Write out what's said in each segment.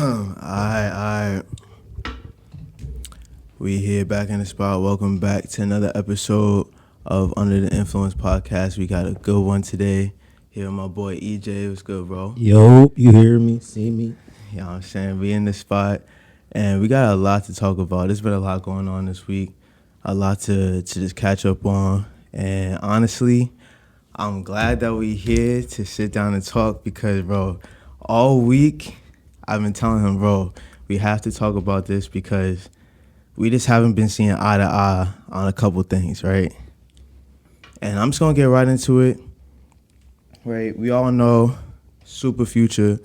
I we here back in the spot. Welcome back to another episode of Under the Influence podcast. We got a good one today. Here with my boy EJ. What's good, bro? Yo, you hear me, see me? You know what I'm saying? We in the spot and we got a lot to talk about. There's been a lot going on this week. A lot to just catch up on. And honestly, I'm glad that we here to sit down and talk because, bro, all week I've been telling him, bro, we have to talk about this because we just haven't been seeing eye to eye on a couple things, right? And I'm just gonna get right into it. Right, we all know Super Future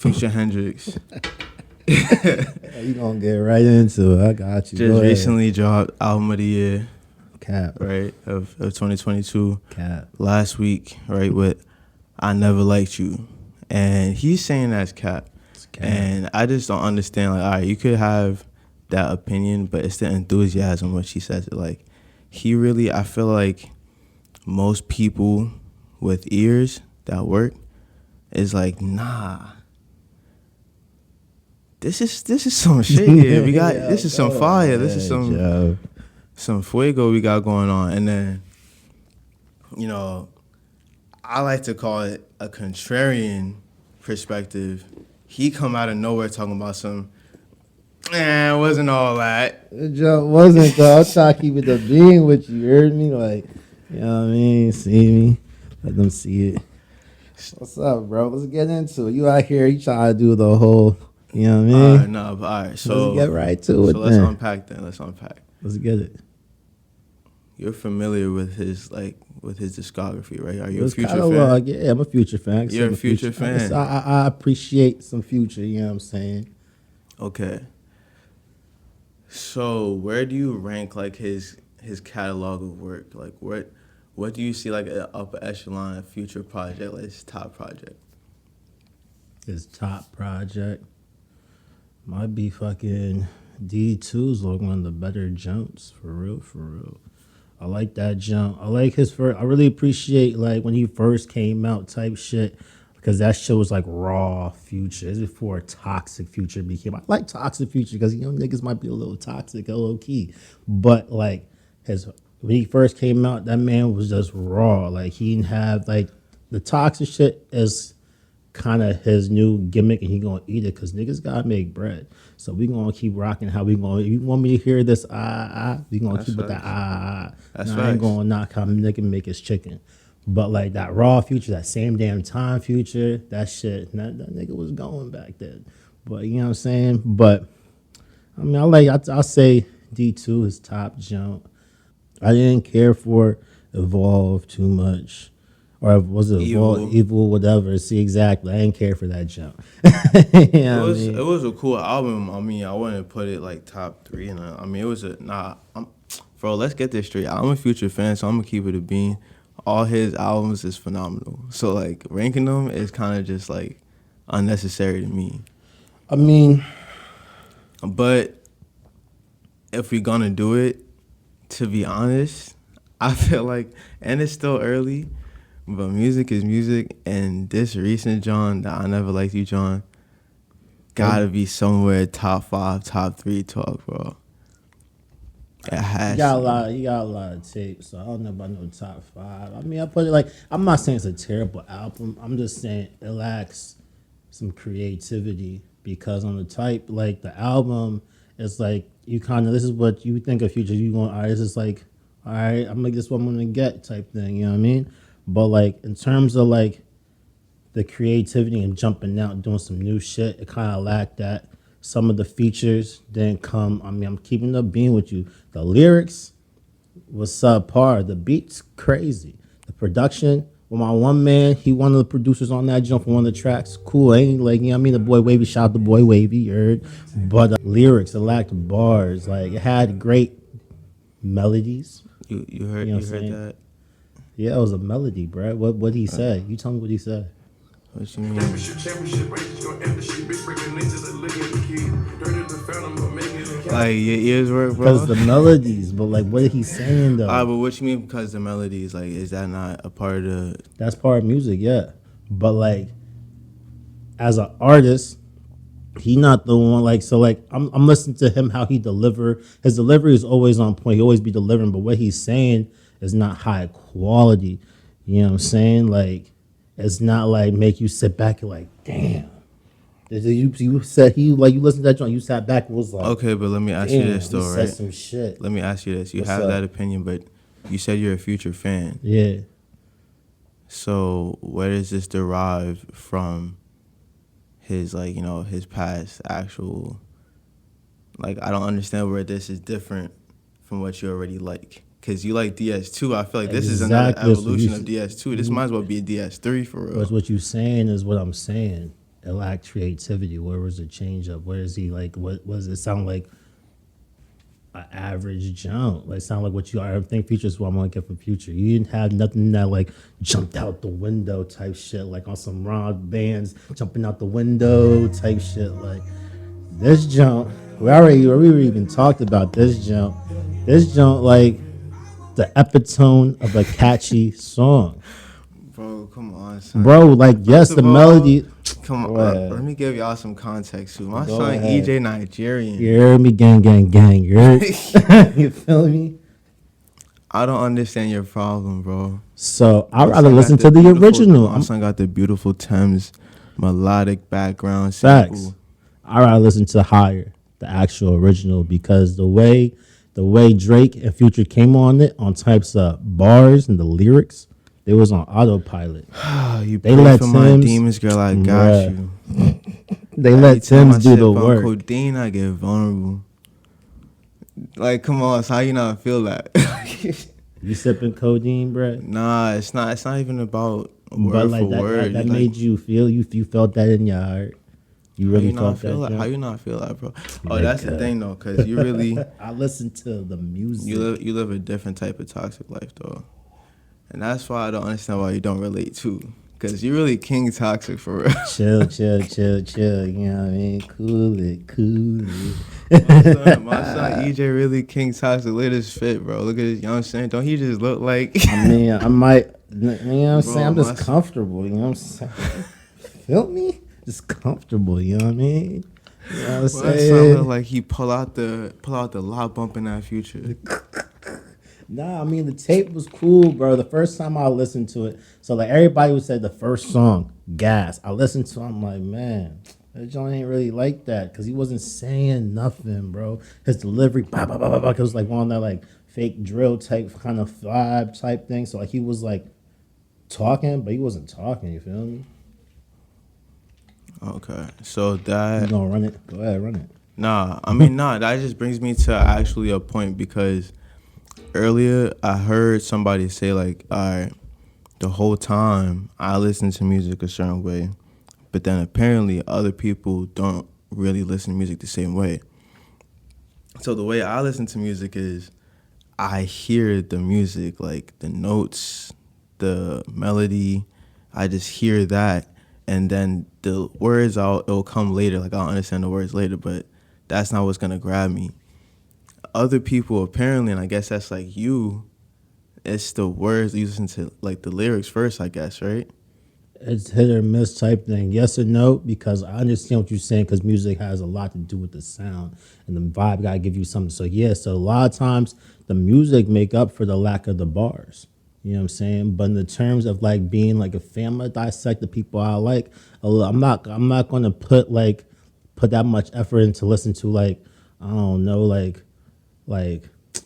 Hendrix. You gonna get right into it. I got you. Just recently dropped Album of the Year. Cap. Right, of 2022. Cap. Last week, right, with I Never Liked You. And he's saying that's cap. Cap. And I just don't understand, like, all right, you could have that opinion, but it's the enthusiasm when she says it. Like, he really, I feel like most people with ears that work is like, nah. This is some shit here. We got this is some fire. This is some fuego we got going on. And then, you know, I like to call it a contrarian perspective. He come out of nowhere talking about some, it wasn't all that. The joke wasn't though. I'm trying to keep it the being with you. You heard me? Like, you know what I mean? See me. Let them see it. What's up, bro? Let's get into it. You out here, you trying to do the whole, you know what I mean? All right, no, all right. So let's get right to it. So let's unpack then. Let's unpack. Let's get it. You're familiar with his discography, right? Are you a Future fan? fan? Yeah, I'm a Future fan. You're a Future fan. I appreciate some Future, you know what I'm saying? Okay. So where do you rank like his catalog of work? Like what do you see like an upper echelon Future project, like his top project? His top project might be fucking D2's like one of the better jumps, for real. I like that jump. I like his first. I really appreciate like when he first came out type shit because that shit was like raw Future. This is before Toxic Future became. I like Toxic Future because niggas might be a little toxic, a low key, but like when he first came out, that man was just raw. Like he didn't have like the toxic shit is kind of his new gimmick, and he gonna eat it because niggas gotta make bread. So we gonna keep rocking. How we gonna? You want me to hear this? We gonna That's keep facts. it that. That's I ain't gonna knock how nigga make his chicken. But like that raw Future, that same damn time Future, that shit, that nigga was going back then. But you know what I'm saying? But I mean, I'll say D2 is top jump. I didn't care for Evolve too much. Or was it Evil, whatever. See, exactly. I didn't care for that jump. It was a cool album. I mean, I wouldn't put it like top 3. And I mean, it was bro, let's get this straight. I'm a Future fan, so I'm going to keep it a bean. All his albums is phenomenal. So, like, ranking them is kind of just, like, unnecessary to me. I mean. But if we're going to do it, to be honest, I feel like, and it's still early, but music is music, and this recent John, that I Never Liked You John, gotta be somewhere top 5, top 3 talk, bro. It has. You got a lot of tapes, so I don't know about no top 5. I mean, I put it like, I'm not saying it's a terrible album. I'm just saying it lacks some creativity because on the type, like the album, it's like you kind of, this is what you think of Future. You going, all right, this is like, all right, I'm like, this is what I'm gonna get type thing. You know what I mean? But like in terms of like the creativity and jumping out and doing some new shit, it kind of lacked that. Some of the features didn't come. I mean, I'm keeping up being with you. The lyrics was subpar. The beat's crazy. The production, with my one man, he one of the producers on that jump for one of the tracks. Cool, ain't like, you know what I mean? The Boy Wavy, shout out the Boy Wavy, you heard? But lyrics, it lacked bars. Like, it had great melodies. You heard that? Yeah, it was a melody, bro. What he said? You tell me what he said. What you mean? Like, your ears work, bro? Because the melodies, but like, what he saying though? But what you mean because the melodies? Like, is that not a part of the... That's part of music, yeah. But like, as an artist, He not the one like so like I'm listening to him how he deliver. His delivery is always on point. He always be delivering, but what he's saying is not high quality. You know what I'm saying? Like it's not like make you sit back and like, damn. You said he like you listened to that joint, you sat back and was like, Okay, but let me ask you damn, this he though, said right? some shit. Let me ask you this. You What's have up? that opinion, but you said you're a Future fan. Yeah. So where does this derive from his like, his past actual like I don't understand where this is different from what you already like. Cause you like DS2. I feel like this is another Exactly. So evolution of DS2. This might as well be a DS3 for but real. what you saying is what I'm saying. It lacked creativity. Where was the change up? Where is he like? What was it sound like? An average jump. Like sound like what you I think Future's what I'm gonna get from Future. You didn't have nothing that like jumped out the window type shit, like on some rock bands jumping out the window type shit. Like this jump, we even talked about this jump. This jump like the epitome of a catchy song. Bro, come on, Bro, son. like First yes, the of all, melody. come Go on. Let ahead. me give y'all some context too. My Go son ahead. EJ You Nigerian. hear me? Gang, gang, gang. You heard? You feel me? I don't understand your problem, bro. So I'd My rather son listen got the to the beautiful. original. My I'm son got the beautiful Thames melodic background facts. sample. I'd rather listen to Higher, the actual original, because the way Drake and Future came on it on types of bars and the lyrics, they was on autopilot. You They pray let for my Tim's demons, girl. I got bruh. you. They Every let time Tim's I do the sip on work. codeine, I get vulnerable. Like, come on, so how you not feel that? You sipping codeine, bruh? Nah, it's not. It's not even about But word for like that that, word. You that like, made you feel you felt that in your heart. You how really you not felt feel that that? How jump? you not feel that, bro? Oh, that's the Nigga. thing though, cause you really I listen to the you music. live a different type of toxic life though, and that's why I don't understand why you don't relate too. Cause you really king toxic for real. Chill, chill, chill, chill. You know what I mean? Cool it, cool My son it. EJ really king toxic. Look at his fit, bro. Look at his. You know what I'm saying? Don't he just look like? I mean, I might, you know what I'm saying? Bro, I'm just comfortable, you know what I'm saying? Feel me? Just comfortable, you know what I mean? You know what I'm my son look saying? like he pull out the lot bump in that Future. Nah, I mean, the tape was cool, bro. The first time I listened to it, so like everybody would say the first song, Gas. I listened to it, I'm like, man, that joint ain't really like that because he wasn't saying nothing, bro. His delivery, bah, bah, bah, bah, bah, it was like one of that like fake drill type kind of vibe type thing. So like he was like talking, but he wasn't talking, you feel me? Okay, so You that gonna run it? Go ahead, run it. nah. That just brings me to actually a point because earlier I heard somebody say like, all right, the whole time I listen to music a certain way, but then apparently other people don't really listen to music the same way. So the way I listen to music is I hear the music, like the notes, the melody. I just hear that, and then the words it'll come later. Like I'll understand the words later, but that's not what's gonna grab me. Other people apparently, and I guess that's like you. It's the words you listen to, like the lyrics first. I guess, right? It's hit or miss type thing. Yes or no? Because I understand what you're saying. Because music has a lot to do with the sound and the vibe. Got to give you something. So yeah. So a lot of times the music make up for the lack of the bars. You know what I'm saying? But in the terms of like being like a family, dissect the people I like. I'm not. I'm not going to put that much effort into listen to like I don't know like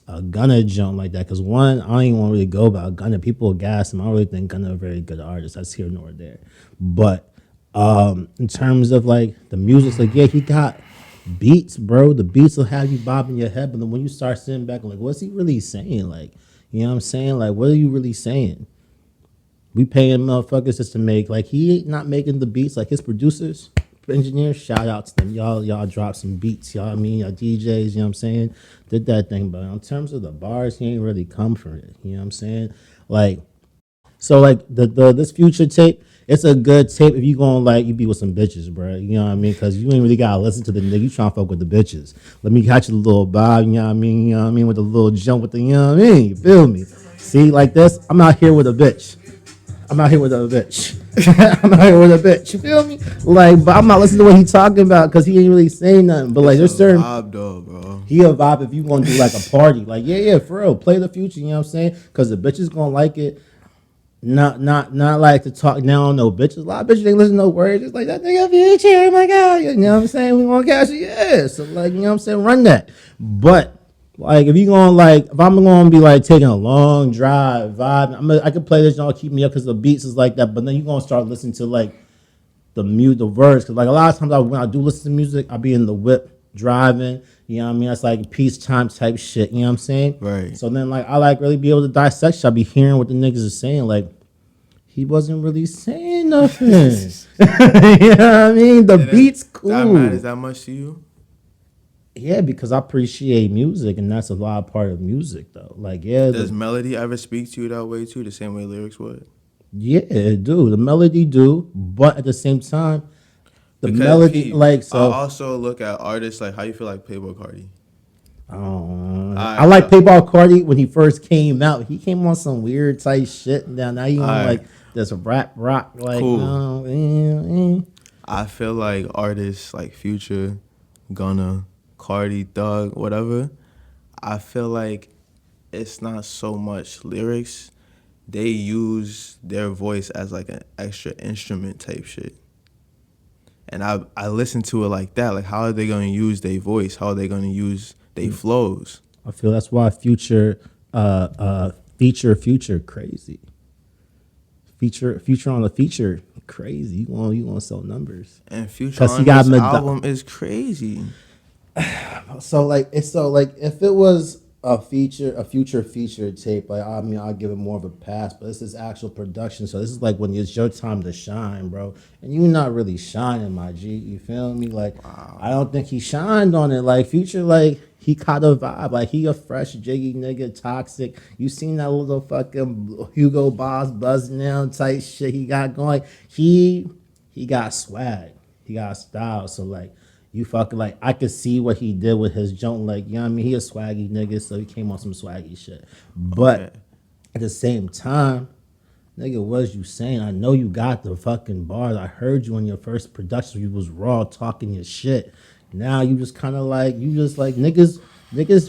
a Gunna jump like that. Because one, I don't even want to really go about Gunna. People gas him. I don't really think Gunna a very good artist. That's here nor there. But in terms of like the music, like yeah, he got beats, bro. The beats will have you bobbing your head, but then when you start sitting back, like, what's he really saying? Like, you know what I'm saying? Like, what are you really saying? We paying motherfuckers just to make like he not making the beats like his producers, engineers. Shout out to them, y'all dropped some beats, y'all. I mean, y'all DJs, you know what I'm saying? Did that thing, but in terms of the bars, he ain't really come for it. You know what I'm saying? Like so, like the this future tape, it's a good tape if you going like you be with some bitches, bro. You know what I mean? Because you ain't really gotta listen to the nigga. You trying to fuck with the bitches. Let me catch you the little bob. You know what I mean? You know what I mean? With the little jump with the you know what I mean? You feel me? See, like this, I'm out here with a bitch. I'm out here with a bitch. I'm out here with a bitch. You feel me? Like, but I'm not listening to what he talking about because he ain't really saying nothing. But like, It's a there's certain vibe though, bro. he a vibe if you want to do like a party. Like, yeah, for real, play the future. You know what I'm saying? Because the bitch is gonna like it. Not like to talk now. No bitches. A lot of bitches ain't listen to no words. It's like that nigga future. Oh my god. You know what I'm saying? We want to catch it. Yeah. So like, you know what I'm saying? Run that. But like, if you gonna like, if I'm gonna be like taking a long drive vibe, I can play this. Y'all keep me up because the beats is like that. But then you gonna start listening to like the words. Cause like a lot of times when I do listen to music, I be in the whip driving. You know what I mean? That's like peacetime type shit. You know what I'm saying? Right. So then like I like really be able to dissect shit. I be hearing what the niggas is saying. Like he wasn't really saying nothing. You know what I mean? The And beat's that matters cool. that much to you? Yeah, because I appreciate music, and that's a lot of part of music, though. Like, yeah, Does melody ever speak to you that way too, the same way lyrics would? yeah, it do. The melody do, but at the same time, the Because melody, Pete, like, I so also look at artists like how you feel like Playboy Cardi. I Alright, like so Payball Cardi when he first came out. He came on some weird type shit. Now he on alright, like this rap rock, like, cool. I feel like artists like Future, Gunna, Cardi, Thug, whatever. I feel like it's not so much lyrics. They use their voice as like an extra instrument type shit. And I listen to it like that. Like, how are they going to use their voice? How are they going to use their flows? I feel that's why Future crazy. Future on the feature crazy. You gonna sell numbers And Future because he on got this Madonna. album is crazy. So like if it was a future feature tape, like I mean I'll give it more of a pass, but this is actual production, so this is like when it's your time to shine, bro. And you're not really shining, my G. You feel me? Like I don't think he shined on it. Like Future, like he caught a vibe, like he a fresh jiggy nigga, toxic. You seen that little fucking Hugo Boss buzz now type shit he got going. He got swag, he got style. So like you fucking like I could see what he did with his joint, like you know what I mean. He a swaggy nigga, so he came on some swaggy shit. Okay. But at the same time, nigga, what was you saying? I know you got the fucking bars. I heard you on your first production. You was raw talking your shit. Now you just kind of like you just like niggas.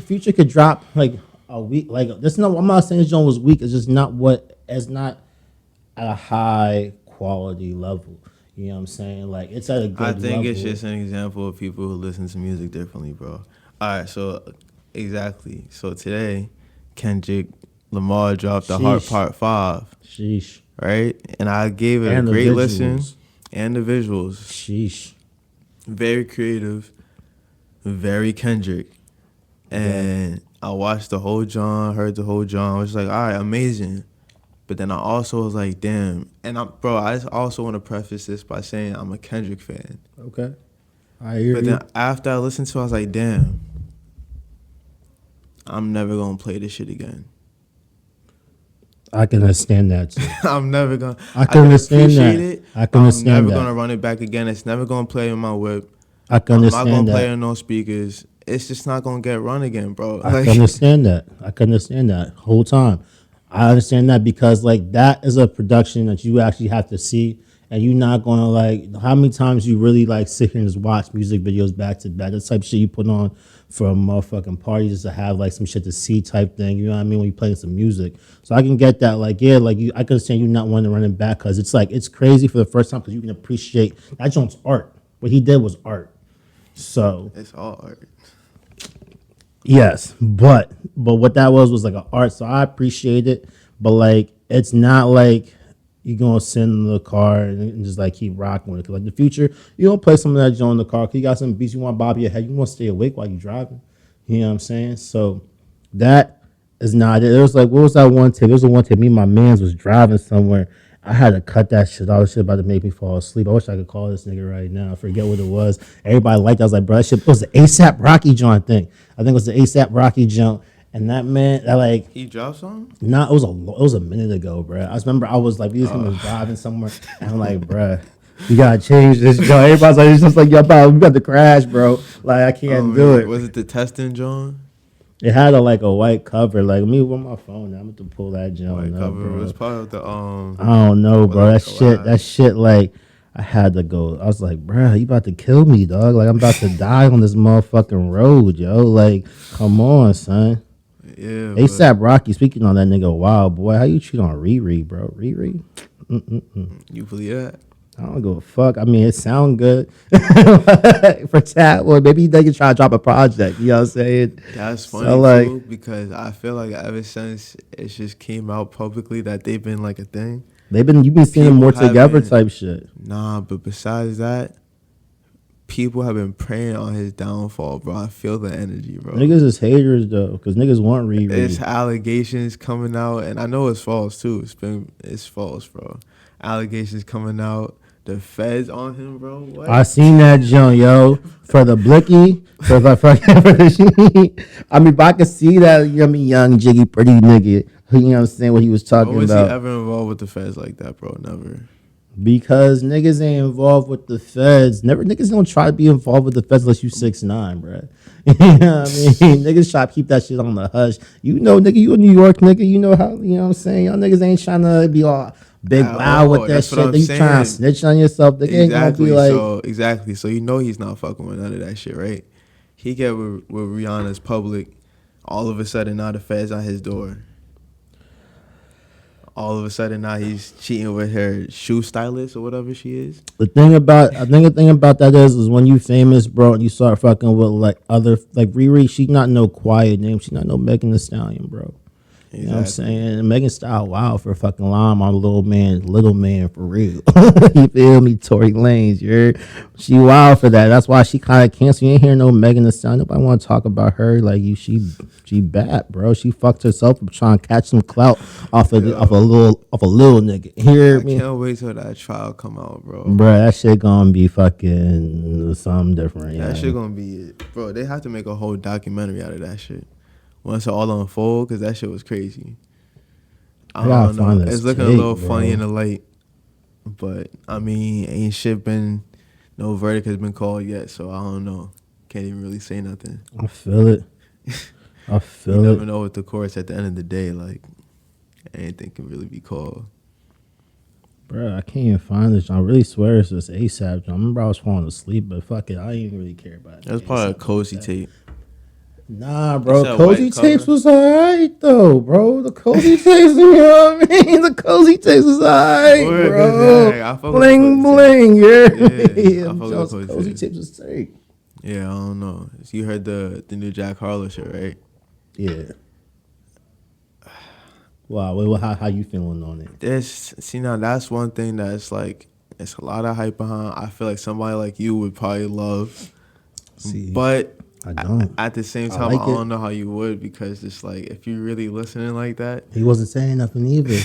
Future could drop like a week. Like this. No, I'm not saying this joint was weak. It's just not what. It's not at a high quality level. You know what I'm saying? Like it's at a I good think it's level. just an example of people who listen to music differently, bro. All right, so exactly. So today, Kendrick Lamar dropped the Heart Sheesh. Part 5, Sheesh. right? And I gave it a And the great listen. visuals. And the visuals. Sheesh. Very creative, very Kendrick. And I watched the whole John, heard the whole John. I was like, all right, amazing. But then I also was like, damn. And I just also want to preface this by saying I'm a Kendrick fan. Okay. I hear But you. then after I listened to it, I was like, damn, I'm never going to play this shit again. I can understand that too. I'm never going to. I can understand appreciate that. it. I can I'm understand never that. going to run it back again. It's never going to play in my whip. I can I'm not going understand to play that. on no speakers. It's just not going to get run again, bro. I can understand that. I can understand that whole time. I understand that because like that is a production that you actually have to see, and you're not gonna like how many times you really like sit here and just watch music videos back to back. The type of shit you put on for a motherfucking party just to have like some shit to see type thing. You know what I mean? When you playing some music, so I can get that. Like yeah, like you, I can understand you not wanting to run it back because it's like it's crazy for the first time because you can appreciate that joint's art. What he did was art. So It's all art. yes, but what that was like an art, so I appreciate it. But like, it's not like you gonna sit in the car and just like keep rocking with it. 'Cause, like the future, you gonna play some of that joint in the car. 'Cause you got some beats you want to bob your head. You want to stay awake while you driving. You know what I'm saying? So that is not it. It was like what was that one tape? It was the one tape. Me and my man's was driving somewhere. I had to cut that shit. All this shit about to make me fall asleep. I wish I could call this nigga right now. I forget what it was. Everybody liked it. I was like, bro, that shit it was the ASAP Rocky joint thing. I think it was the ASAP Rocky joint. And that man, that like, He dropped something? nah, it was a minute ago, bro. I just remember I was like, we just was driving somewhere, and I'm like, bro, you gotta change this joint. Everybody's like, it's just like, yo, bro, we got to crash, bro. Like, I can't do Man. it. Was it the testing, John? It had a white cover. Like, let me with my phone. I'm going to pull that White joint up, cover was bro. part of the I don't know, was bro. it a That collab? shit, like, I had to go. I was like, bro, you about to kill me, dog. Like, I'm about to die on this motherfucking road, yo. Like, come on, son. Yeah, but ASAP Rocky, speaking on that nigga, wow, boy, how you cheat on Riri, bro? Riri? you believe that? I don't give a fuck. I mean, it sound good for Tat, or maybe they can try to drop a project. You know what I'm saying? That's So funny like, too because I feel like ever since it just came out publicly that they've been like a thing, you've been seeing them people more together haven't. type shit. Nah, but besides that, people have been praying on his downfall, bro. I feel the energy, bro. Niggas is haters though, because niggas want It's Riri. allegations coming out, and I know it's false too. It's false, bro. Allegations coming out. The feds on him, bro. I What? seen that joint, yo, for the blicky, for the fucking, for the I mean, if I could see that, you know what I mean, young, jiggy, pretty nigga, who, you know what I'm saying, what he was When talking was he about. ever involved with the feds like that, bro? Never. Because niggas ain't involved with the feds. Never niggas don't try to be involved with the feds unless you 6'9", bro. You know what I mean? Niggas try to keep that shit on the hush. You know, nigga, you a New York nigga. You know how, you know what I'm saying? Y'all niggas ain't trying to be all big At wow with all. that That's what shit. I'm They trying to saying. snitch on yourself. They ain't gonna be like, Exactly. So you know he's not fucking with none of that shit, right? He get with Rihanna's public. All of a sudden now the feds on his door. All of a sudden now he's cheating with her shoe stylist or whatever she is. I think the thing about that is when you famous, bro, and you start fucking with like other, like Riri, she not no quiet name. She not no Megan Thee Stallion, bro. You know what I'm Exactly. saying? And Megan style wow for fucking line on little man for real. You feel me? Tory Lanez, you heard? She wild for that. That's why she kind of canceled. You ain't hear no Megan Thee Stallion. Nobody want to talk about her. Like you, she bad, bro. She fucked herself up trying to catch some clout Yo, off a little nigga. You hear I me? can't wait till that trial come out, bro. Bruh, that shit gonna be fucking something different, That yeah. shit gonna be it. Bro, they have to make a whole documentary out of that shit. Once it all unfold, because that shit was crazy. I I gotta don't know. find this It's looking a tape, little funny in bro. the light. But, I mean, ain't shit been, no verdict has been called yet, so I don't know. Can't even really say nothing. I feel it. I You feel never it. know with the courts at the end of the day, like, anything can really be called. Bro, I can't even find this. I really swear it's this ASAP. I remember I was falling asleep, but fuck it, I didn't really care about That's the probably a ASAP like cozy that. tape. Nah, You bro, said white Cozy Tapes cover? was alright though, bro. The Cozy Tapes, you know what I mean? The Cozy Tapes was alright, Word, bro. I fuck with the Bling cozy tape. bling, yeah. Yeah, I Them fuck with the Jones cozy Cozy tape. Tapes was sick. Yeah, I don't know. You heard the new Jack Harlow shit, right? Yeah. Wow, wait, how you feeling on it? See now that's one thing that's like it's a lot of hype behind. I feel like somebody like you would probably love, See, but I don't. at the same I time, I like it. don't know how you would because it's like if you really listening like that, He wasn't saying nothing either.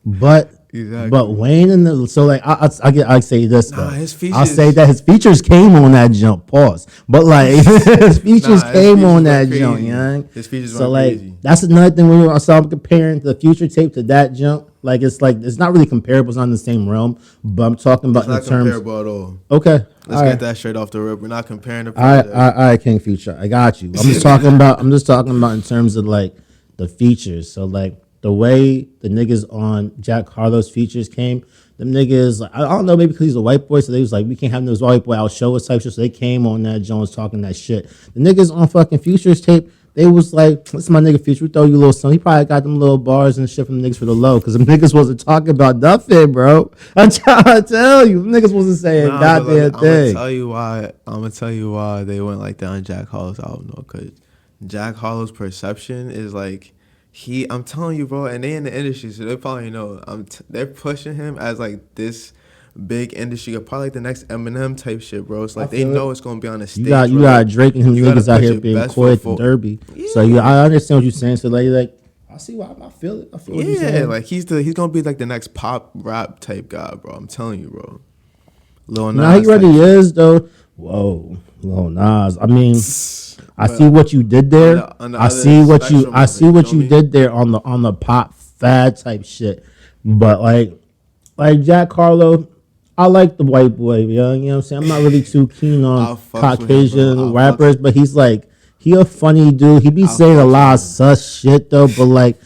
But exactly. Wayne and the so like I say this Nah, though. his I'll say features, that his features came on that jump. Pause. But like his features nah, his came features on went that jump, crazy. yeah. His features So went like crazy. that's another thing when I saw him comparing the future tape to that jump. Like it's not really comparable. It's not in the same realm. But I'm talking It's about in not terms. comparable at all. Okay. Let's All get right. that straight off the rip. We're not comparing the All right, project. all right, King Future. I got you. I'm just talking about. I'm just talking about in terms of like the features. So like the way the niggas on Jack Harlow's features came, them niggas. Like, I don't know, maybe because he's a white boy, so they was like, we can't have this white boy out show us type shit. So they came on that Jones talking that shit. The niggas on fucking Future's tape. They was like, this is my nigga Future. We throw you a little something. He probably got them little bars and shit from the niggas for the low. Because them niggas wasn't talking about nothing, bro. I'm trying to tell you. Them niggas wasn't saying Nah, but goddamn I'm gonna thing. tell you why. I'm gonna tell you why they went like that on Jack Hollow's album though, cause Jack Hollow's perception is like he. I'm telling you, bro, and they in the industry, so they probably know. They're pushing him as like this big industry, probably like the next Eminem type shit, bro. It's I like they feel know it. it's gonna be on a You stage, got right? Drake and him You gotta niggas out put here your being best foot quiet at the forward. Derby. So Yeah. I understand what you're saying. So like I see why I feel it. I feel what you're Yeah, saying. like he's gonna be like the next pop rap type guy, bro. I'm telling you, bro. Lil Now he Nas already type shit. is though. Whoa, Lil Nas. I mean, I see But what you did there. on the other I spectrum of see it, you what feel you me? did there on the pop fad type shit. But like Jack Harlow, I like the white boy, you know what I'm saying? I'm not really too keen on I fucks with him, bro. Caucasian I fucks. rappers, but he a funny dude. He be I saying a fucks lot with of him. sus shit though, but like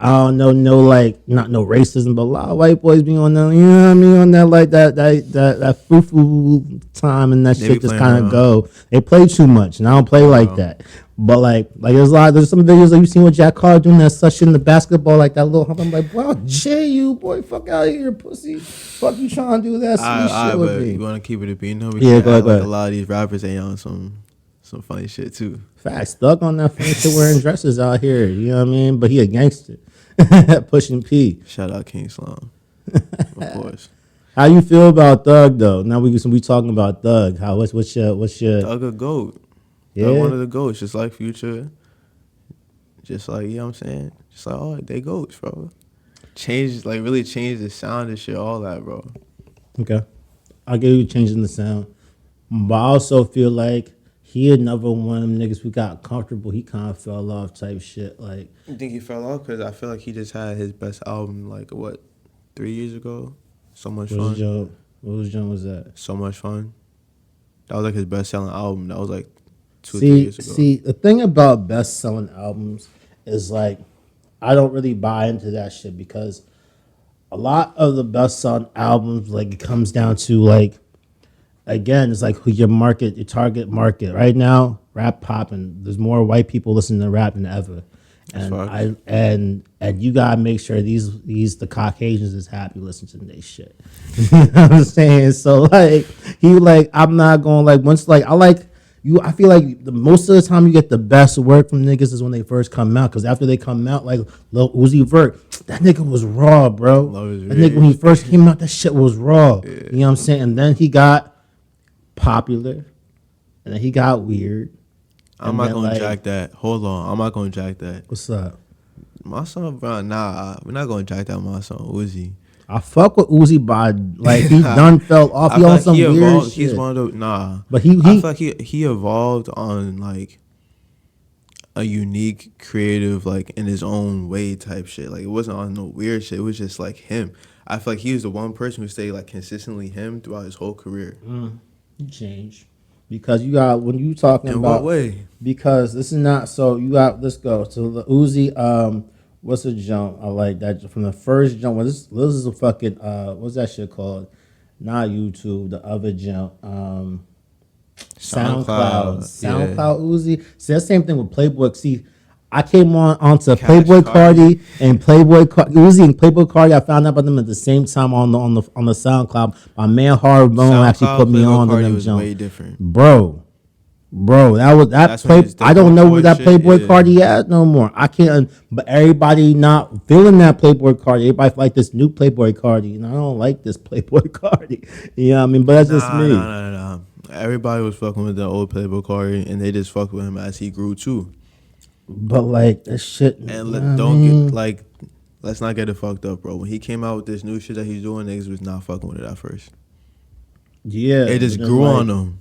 I don't know, no like not no racism, but a lot of white boys be on that, you know what I mean, on that like that foo time and that They be shit just playing kind of around. go. They play too much, and I don't play For like real. that. But like there's some videos that you seen with Jack Carr doing that such shit in the basketball, like that little hump. I'm like, bro, Jay, you boy, fuck out of here, pussy. Fuck you trying to do that sweet shit with But me. you want to keep it a bean though? We Yeah, can't go ahead, act go like a ahead. lot of these rappers ain't on some funny shit too. Facts. Thug on that funny shit wearing dresses out here. You know what I mean? But he a gangster. Pushing P. Shout out King Slum, of course. How you feel about Thug though? Now we talking about Thug. How what's your Thug a goat. Thug yeah? one of the goats, just like Future. Just like, you know what I'm saying? Just like, oh, they goats, bro. Really changed the sound and shit, all that, bro. Okay. I'll give you changing the sound. But I also feel like he another one of them niggas who got comfortable. He kind of fell off type shit. Like You think he fell off? Because I feel like he just had his best album, like, what, 3 years ago? So Much what was Fun. Joe? What was Joe? Was that? So Much Fun. That was like his best selling album. That was like 2 or 3 See, years ago. see, the thing about best selling albums is like I don't really buy into that shit because a lot of the best selling albums like it comes down to like again it's like who your market, your target market. Right now, rap popping. There's more white people listening to rap than ever, That's and facts. and you gotta make sure these the Caucasians is happy listening to this shit. You know what I'm saying? So like he like I'm not going like once like I like you. I feel like the most of the time you get the best work from niggas is when they first come out because after they come out like Lil Uzi Vert, that nigga was raw, bro. Love is That nigga when he rage. first came out, that shit was raw. You know what I'm saying? And then he got popular, and then he got weird. I'm And not then, going to like, jack that. Hold on. I'm not going to jack that. what's up? My son, bro, nah. We're not going to jack that my son, Uzi. I fuck with Uzi, but like he done fell off. I He feel on like some he weird evolved. He's shit. one of the, nah. But I feel like he evolved on, like, a unique, creative, like, in his own way type shit. Like, it wasn't on no weird shit. It was just, like, him. I feel like he was the one person who stayed, like, consistently him throughout his whole career. he changed because you got when you talking In what about way? because this is not so you got let's go so the Uzi what's a jump I like that from the first jump. Well, this is a fucking what's that shit called? Not YouTube, the other jump. SoundCloud. Yeah. SoundCloud Uzi. See, that same thing with Playboy. See, I came onto Cash Playboy Cardi. Cardi and Uzi and Playboy Cardi. I found out about them at the same time on the SoundCloud. My man Hard Bone actually SoundCloud put me Playboy on to Cardi them was jump. way different. Bro, that was that That's when play. it's the I don't know where hardcore that shit, Playboy yeah. Cardi at no more. I can't. But everybody not feeling that Playboy Cardi. Everybody like this new Playboy Cardi, and I don't like this Playboy Cardi. You know what I mean? But that's just me. Nah. Everybody was fucking with the old Playboy Cardi, and they just fucked with him as he grew too. But like that shit. And You know what I don't mean? get like, let's not get it fucked up, bro. When he came out with this new shit that he's doing, niggas was not fucking with it at first. Yeah, It just but then, grew like, on them.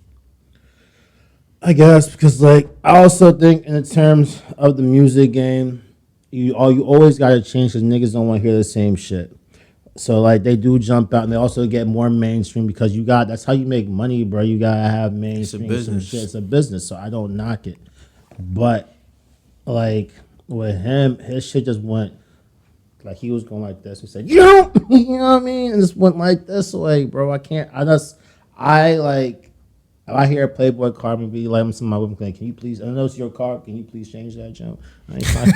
I guess because like I also think in terms of the music game, you always gotta change because niggas don't want to hear the same shit. So like they do jump out and they also get more mainstream because you got that's how you make money, bro. You gotta have mainstream some business. shit. It's a business, so I don't knock it. But like with him, his shit just went like he was going like this. He said, you know what I mean? And just went like this way, bro. I like if I hear a Playboy car maybe like I'm my woman can you please I know it's your car, can you please change that jump? I ain't trying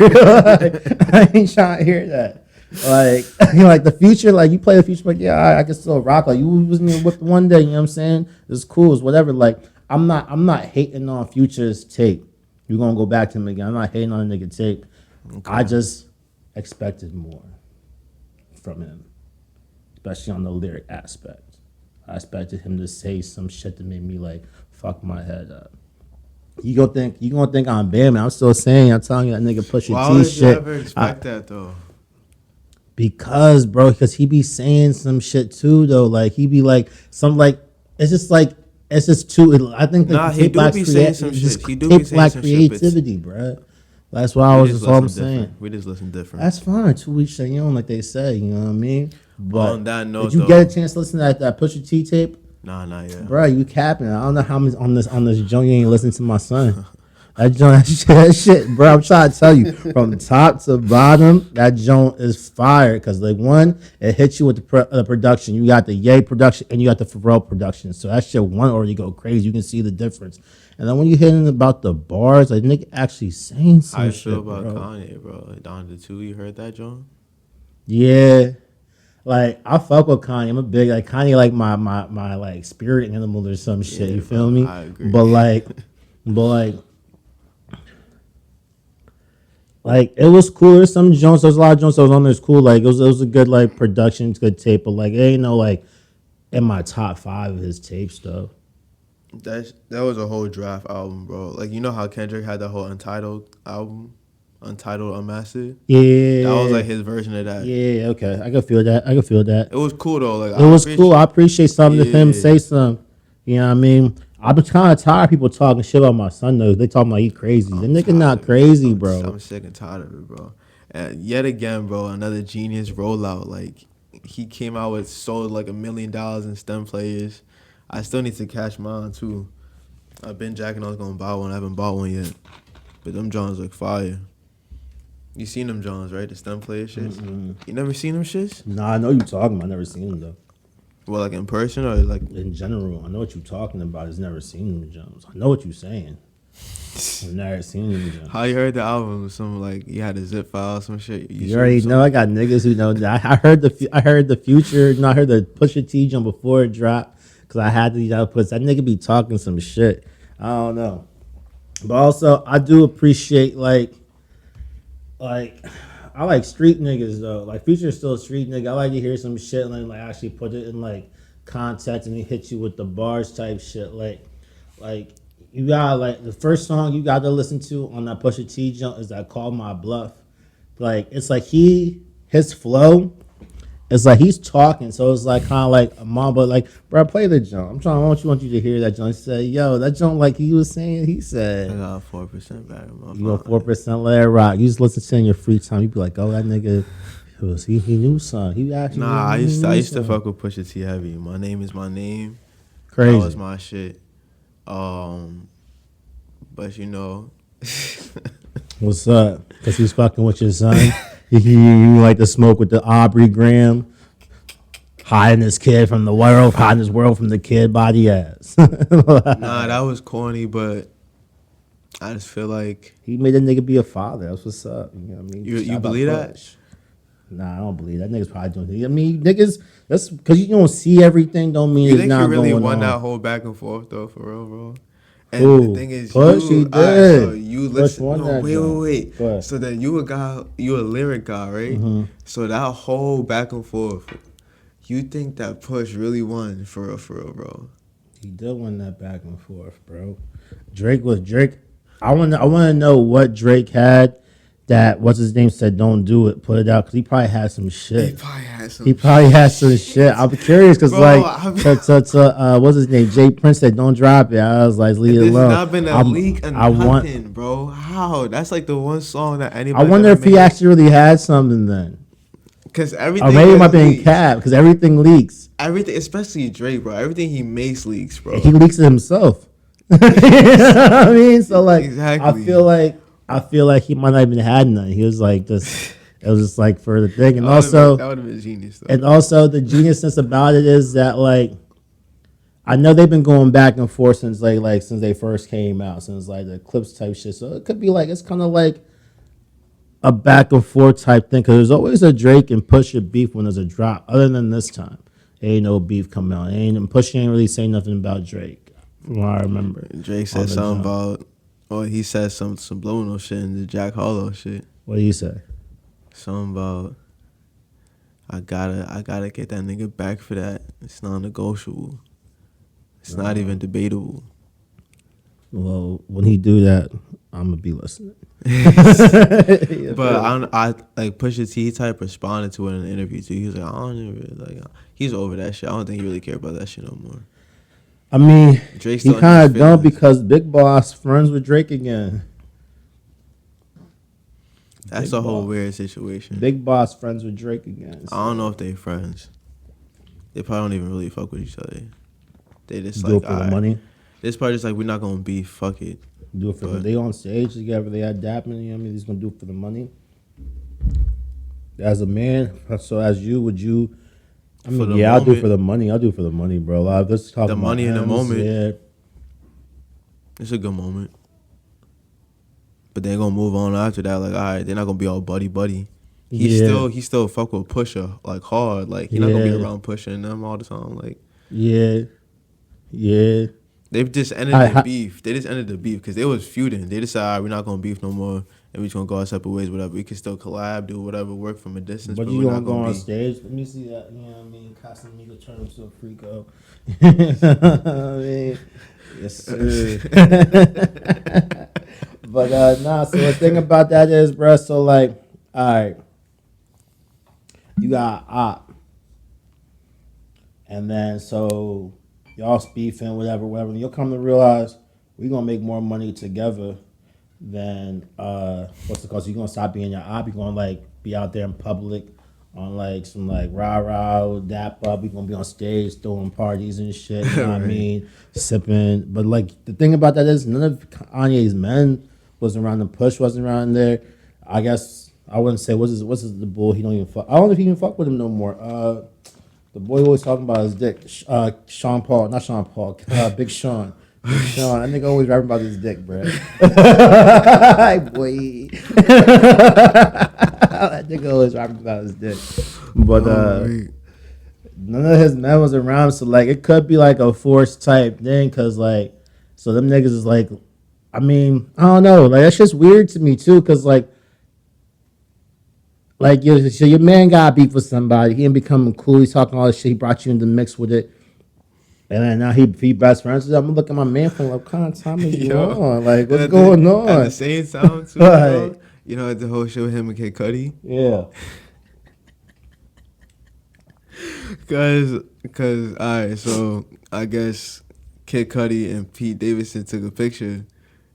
I ain't trying to hear that. Like like the future, like you play the future, like yeah, I can still rock. Like you was me with one day, you know what I'm saying? It's cool, it's whatever. Like I'm not hating on Future's tape. You're gonna go back to him again. I'm not hating on a nigga tape. Okay. I just expected more from him, especially on the lyric aspect. I expected him to say some shit that made me like fuck my head up. You gonna think I'm bad, man. I'm still saying, I'm telling you that nigga push your Why T would you shit. ever expect that though? Because he be saying some shit too though. Like he be like some it's just too. I think Nah, the he tape do lacks be saying some just shit. He do be tape saying lack some shit, but creativity, bruh. That's why I was just all I'm saying. We just listen different. That's fine. 2 weeks shit, you know, like they say, you know what I mean? But On that note, did you though, get a chance to listen to that Pusha T tape? nah, not yet. Bruh, you capping. I don't know how much on this joint you ain't listening to my son. That shit, bro. I'm trying to tell you, from top to bottom, that joint is fire. Cause like one, it hits you with the production. You got the Ye production and you got the Pharrell production. So that shit one already go crazy. You can see the difference. And then when you hitting about the bars, like nigga actually saying How some you shit, feel about bro. Kanye, bro? Like Don the Two, you heard that, John? Yeah. Like I fuck with Kanye. I'm a big like Kanye like my like spirit animal or some shit. Yeah, You feel bro. me? I agree. But like but like it was cool. There's some Jones. There's a lot of Jones that was on there. It's cool. Like it was a good like production, it's good tape. But like it ain't no like in my top five of his tapes though. That was a whole draft album, bro. Like you know how Kendrick had that whole Untitled album, Untitled Unmastered. That was Yeah, like his version of that. yeah. Okay, I can feel that. I can feel that. It was cool though. Like It I was cool. appreciate. I appreciate something to him Yeah, say something. You know what I mean? I've been kind of tired of people talking shit about my son though. They talking about he crazy. The I'm nigga tired not of it. crazy, bro. I'm sick and tired of it, bro. And yet again, bro, another genius rollout. Like he came out with sold like $1 million in STEM players. I still need to catch mine too. I've been jacking. I was gonna buy one. I haven't bought one yet. But them Johns look fire. You seen them Johns, right? The STEM player shits. You never seen them shits? Nah, I know you talking about. I never seen him though. Well, like in person or like. In general, I know what you're talking about. I've never seen them Jones. I know what you're saying. I've never seen them Jones. How you heard the album? Some like you had a zip file, some shit. You already know I got niggas who know that. I heard the future. No, I heard the Pusha T jump before it dropped because I had these outputs. That nigga be talking some shit. I don't know, but also I do appreciate like I like street niggas though. Like Future is still a street nigga. I like to hear some shit and then like actually put it in like context and he hit you with the bars type shit. Like you got like the first song you got to listen to on that Pusha T jump is that Call My Bluff. Like it's like his flow. It's like he's talking, so it's like kind of like a mom, but like, bro, play the jump. I want you to hear that jump. He said, yo, that jump, like he was saying, he I said, got 4% back in my you go phone. 4%, let it rock. You just listen to it in your free time. You be like, oh, that nigga, he knew something. He actually, Nah, I he used knew to something. fuck with Pusha T heavy. My name is my name. That was Crazy. my shit. But you know, What's up? Because he's fucking with your son. You like to smoke with the Aubrey Graham. Hiding this kid from the world, hiding this world from the kid body ass. nah, that was corny. But I just feel like He made a nigga be a father. That's what's up. You know what I mean? you Shout out believe that. Push. Nah, I don't believe that. Niggas probably doing. I mean, niggas. That's because you don't see everything. Don't mean You it's think he not really going won on. that whole back and forth though, for real, bro? And the Ooh, thing is, Push, he you alright, so did. you Push listen. won No, that wait, joint. wait, Go wait. ahead. So then you a guy, you a lyric guy, right? So that whole back and forth, you think that Push really won for real, bro? He did win that back and forth, bro. Drake was Drake. I want to know what Drake had that what's his name said don't do it, put it out because he probably had some He shit. probably had some. He probably has some shit. I'm curious because Bro, like I'm- what's his name? Jay Prince said don't drop it. I was like leave it This has alone. not been a leak or I want. nothing, bro. How? That's like the one song that I anybody. wonder if he actually really had something then, Because everything. or maybe it might gets be in leaked. cap because everything leaks. Everything, especially Drake, bro. Everything he makes leaks, bro. He leaks it himself. You know what I mean, so like Exactly. I feel like he might not even had none. He was like just it was just like for the thing, and that also would have been genius, though. and also the geniusness about it is that like I know they've been going back and forth since since they first came out, since like the clips type shit. So it could be like it's kind of like a back and forth type thing because there's always a Drake and Pusha beef when there's a drop. Other than this time, ain't no beef coming out. And Pusha ain't really saying nothing about Drake, from what I remember. Drake on said the something jump. about, or he said some subliminal shit in the Jack Harlow shit. What do you say? Something about, I gotta get that nigga back for that. It's non-negotiable. It's not even debatable. Well, when he do that, I'm gonna be listening. But I like Pusha T type responded to it in an interview too. He was like, I don't even really, like, he's over that shit. I don't think he really care about that shit no more. I mean, Drake he still kind in of his don't feelings. because Big Boss friends with Drake again. That's Big a whole Boss. weird situation. Big Boss friends with Drake again. I don't know if they friends. They probably don't even really fuck with each other. They just Do like, it for the alright. money. This part is like we're not gonna beef. Fuck it. Do it for them. But They on stage together. They adapting. You know what I mean? He's gonna do it for the money. As a man, so as you, would you? I for mean, the yeah, I'll do it moment, for the money. I'll do it for the money, bro. Let's talk the about money in the M's, moment, yeah. it's a good moment. But they're gonna move on after that. Like, all right, they're not gonna be all buddy buddy. Yeah, He still fuck with Pusha like hard. Like he not gonna be yeah, around Pusha and them all the time. Like yeah, yeah. they've just ended I, the ha- beef. They just ended the beef because they was feuding. They decided, all right, we're not gonna beef no more, and we're just gonna go our separate ways. Whatever. We can still collab, do whatever, work from a distance, but but you we're gonna not go gonna on be. stage? Let me see that. You know what I mean? Casamigos turn himself freako. I mean, yes, sir. But nah. So the thing about that is, bro. So like, all right, you got op, and then so y'all beefing, whatever, whatever. And you'll come to realize we gonna make more money together than what's it called? So you're gonna stop being your op. You're gonna like be out there in public on like some like rah rah dap up. You're gonna be on stage throwing parties and shit. You know what I Right. mean? Sipping. But like the thing about that is none of Kanye's men was around. The Push wasn't around there. I guess I wouldn't say what's his the bull. He don't even fuck. I don't know if he even fuck with him no more. The boy always talking about his dick. Sean Paul, not Sean Paul. Big Sean. Big Sean. That nigga always rapping about his dick, bro. Boy. That nigga always rapping about his dick. But Oh, wait. none of his men was around, so like it could be like a forced type thing, cause like so them niggas is like, I mean, I don't know, like that's just weird to me too, cause like your man got beef with somebody, he ain't becoming cool, he's talking all this shit, he brought you in the mix with it, and then now he best friends with you. I'm gonna look at my man from like, what kind of time is you Yo, on? Like, what's at going at the on? same time too, Like, bro. You know, at the whole show, him and Kid Cudi, yeah, cause, all right, so I guess Kid Cudi and Pete Davidson took a picture,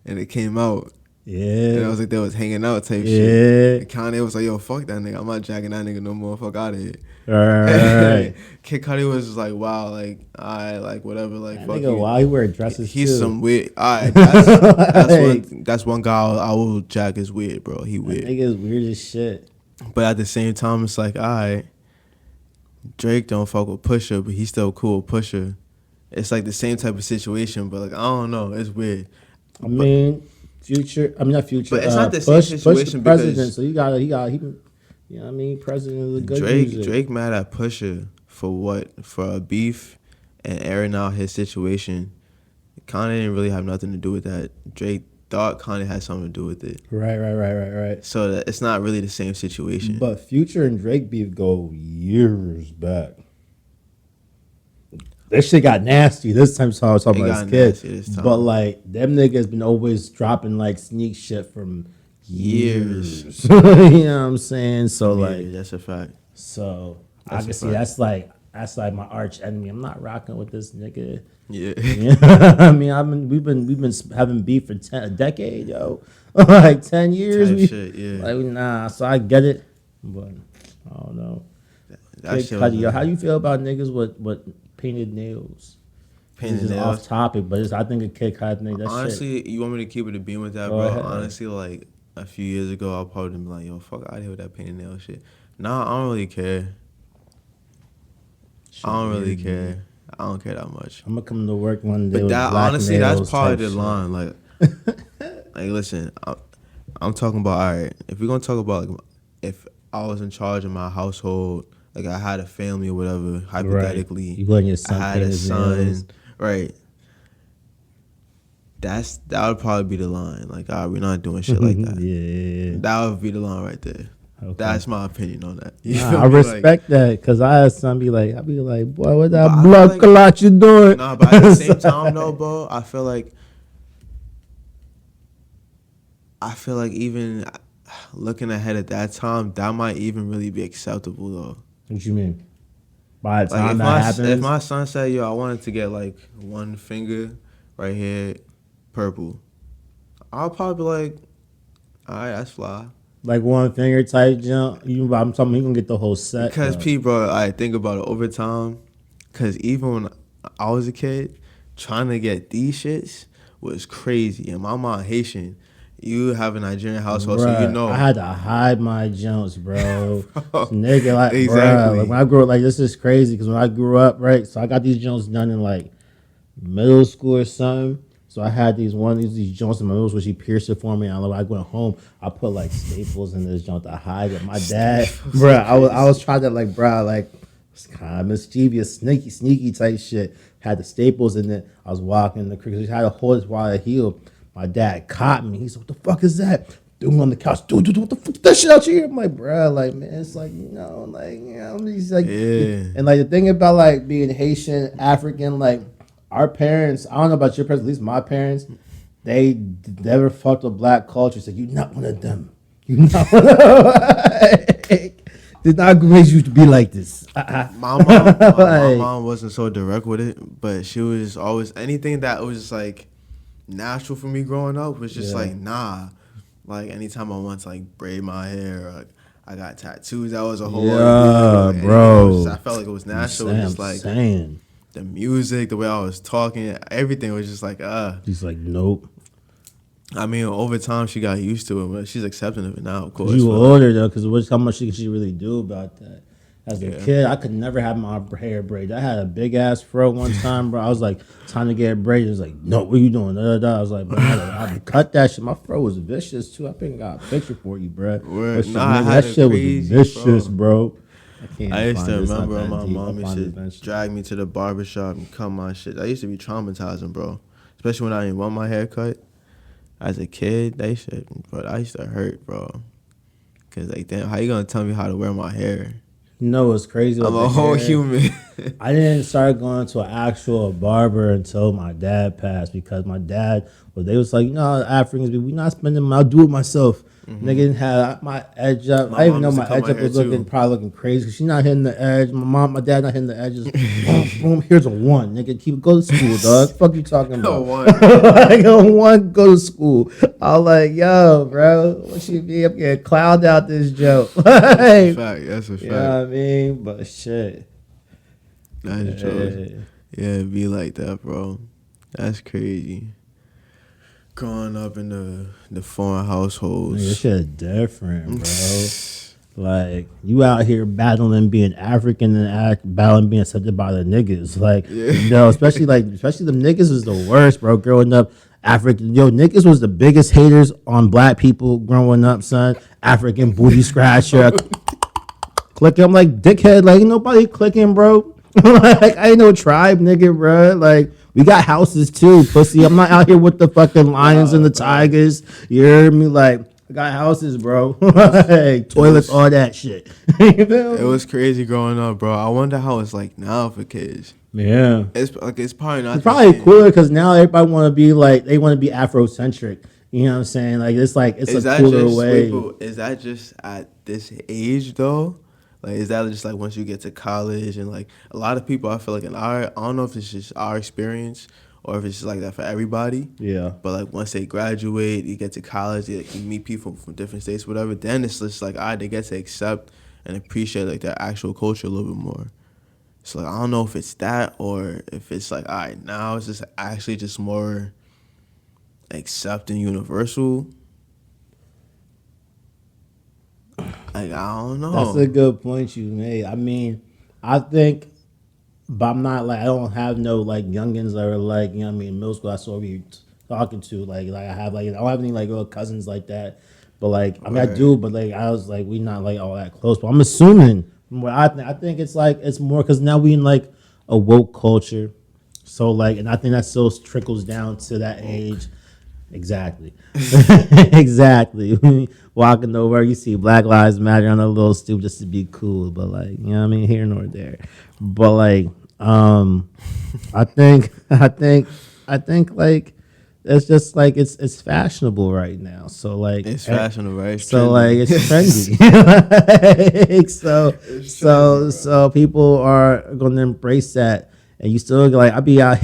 and it came out, and I yeah, was like, they was hanging out type shit. yeah. And Kanye was like, yo, fuck that nigga, I'm not jacking that nigga no more, fuck out of here. All right. Kid Cudi was just like, wow, like, alright, like whatever, like, That fuck nigga, you. why he wear dresses He's too? some weird. Alright, Like, that's one guy I will jack is weird, bro. He that weird. nigga is weird as shit. But at the same time, it's like, alright, Drake don't fuck with Pusha, but he's still cool with Pusha. It's like the same type of situation, but like I don't know, it's weird. I But mean, Future. I mean, not Future. but it's not the same Push the situation president. because So he got. You know what I mean? President of the good Drake music. Drake mad at Pusha for what? For a beef and airing out his situation. Kanye didn't really have nothing to do with that. Drake thought Kanye had something to do with it. Right. So that it's not really the same situation. But Future and Drake beef go years back. That shit got nasty this time. So I was talking It about got his nasty kid. this time. But like them niggas been always dropping like sneak shit from Years. years. You know what I'm saying? So Yeah, like, that's a fact. so I That's can a see fact. that's like my arch enemy. I'm not rocking with this nigga. Yeah. Yeah, I mean, we've been having beef for a decade, yo, like 10 years. Type shit, yeah. Like nah, so I get it, but I don't know. That Kid shit Cudi, was yo, how you feel about niggas with painted nails? painted This is nails. off topic, but I think a Kid Cudi thing. That shit. Honestly, you want me to keep it a beam with that, Go bro? ahead. Honestly, like a few years ago, I probably been like, "Yo, fuck out of here with that painted nail shit." Nah, I don't really care. I don't really care. I don't care that much. I'm gonna come to work one day But with that black honestly, nails that's part of type the shit. line. Like, listen, I'm talking about. All right, if we're gonna talk about like, if I was in charge of my household, like I had a family or whatever, hypothetically, You letting your I son had paint a his son, nails. right? That would probably be the line. Like, all right, we're not doing shit like that. Yeah. That would be the line right there. Okay. That's my opinion on that. You Nah, feel I me? respect that because I had some be like, boy, what that But I feel blood like- clot you doing? Nah, but at the same time though, bro, I feel like even looking ahead at that time, that might even really be acceptable though. What you mean? By the Like time if that happens, if my son said, "Yo, I wanted to get like one finger right here, purple," I'll probably be like, "All right, that's fly." like one finger type jump, I'm talking you gonna get the whole set. Because though. P, bro, I think about it over time. Because even when I was a kid, trying to get these shits was crazy. And my mom Haitian. You have a Nigerian household, so you Bruh, I know. had to hide my jumps, bro. Bro, Nigga, like, bruh, like exactly. when I grew up, like this is crazy because when I grew up, right, so I got these jumps done in like middle school or something. So I had these joints in my nose where she pierced it for me. And I went home, I put like staples in this joint to hide it. My dad, Staples bro, are I was crazy. trying to like, bro, like it's kind of mischievous, sneaky type shit. Had the staples in it. I was walking in the creek. I had to hold it while it healed. My dad caught me. He said, "What the fuck is that?" Threw me on the couch. Dude, what the fuck is that shit out here? I'm like, bro, like, man, it's like, he's like, Yeah. and like the thing about like being Haitian, African, like our parents, I don't know about your parents, at least my parents, they never fucked with black culture. So you're not one of them. You're not one of them. Did not raise you to be like this. My Like, mom wasn't so direct with it, but she was always anything that was just like natural for me growing up was just yeah. like nah. Like anytime I want to like braid my hair, or like, I got tattoos. That was a whole ordeal. Yeah, Like anything that was just I bro. felt like it was I'm natural. saying, I'm Just like saying. the music, the way I was talking, everything was just like He's like, nope. I mean, over time she got used to it, but she's accepting of it now, of Cause course. you were But like, older though, cause how much could she really do about that? As a yeah, kid, I could never have my hair braided. I had a big ass fro one time, bro. I was like, time to get it braided. It was like, no, what are you doing? Da, da, da. I was like, bro, I cut that shit. My fro was vicious too. I think I got a picture for you, bro. That shit, nah, I nigga, had that a shit was crazy vicious, fro. bro. I can't I even used to find it. It's not remember that my deep. I'll mom used find it to eventually. drag me to the barber shop and cut my shit. That used to be traumatizing, bro. Especially when I didn't want my hair cut. As a kid, they shit, but I used to hurt, bro. Cause like, damn, how you gonna tell me how to wear my hair? You know what's crazy I'm with the a whole hair? human. I didn't start going to an actual barber until my dad passed because my dad, well, they was like, Africans, we not spending money. I'll do it myself. Nigga didn't have my edge up. My I even mom know used to my cut edge my up hair was looking too. probably looking crazy because she's not hitting the edge. My dad not hitting the edges. Boom, boom. Here's a one. Nigga, go to school, dog. Fuck you talking about? One. Like a one, go to school. I was like, yo, bro, what you be up here cloud out this joke? That's a Like, fact. That's a you know fact. what I mean? But shit. That's true. Yeah. Yeah, it be like that, bro. That's crazy. Growing up in the foreign Nigga, this households. shit different, bro. Like you out here battling being African and battling being accepted by the niggas. Like Yeah. especially the niggas is the worst, bro. Growing up African, niggas was the biggest haters on black people growing up, son. African booty scratcher, clicking. I'm like dickhead. Like ain't nobody clicking, bro. Like I ain't no tribe, nigga, bro. Like we got houses too, pussy. I'm not out here with the fucking lions and Nah, the fact. tigers. You heard me? Like I got houses, bro. Like It toilets, was all that shit. You feel it me? was crazy growing up, bro. I wonder how it's like now for kids. Yeah. It's probably It's not the probably same. cooler because now everybody want to be like they want to be Afrocentric. You know what I'm saying? Like it's a Is that cooler just wait, way. but is that just at this age though? Like, is that just like once you get to college and like a lot of people? I feel like I don't know if it's just our experience or if it's just like that for everybody. Yeah. But like once they graduate, you get to college, you meet people from different states, whatever. Then it's just like they get to accept and appreciate like their actual culture a little bit more. So like I don't know if it's that or if it's like now it's just actually just more accepting universal. Like I don't That's a know. good point you made. I mean, I think, but I'm not like I don't have no like youngins that are like you know what I mean middle school. I saw you talking to like I have like I don't have any like little cousins like that. But like I mean I Right. do, but like I was like we not like all that close. But I'm assuming from what I think it's like it's more because now we in like a woke culture. So like, and I think that still trickles down to that Woke. age. Exactly. Exactly. Walking over, you see Black Lives Matter on a little stoop just to be cool, but like, you know what I mean, here nor there. But like, I think, I think like it's just like it's fashionable right now. So like, It's fashionable, right? It's so like trendy. it's trendy. Like, It's trendy, bro. so people are going to embrace that, and you still like I be out.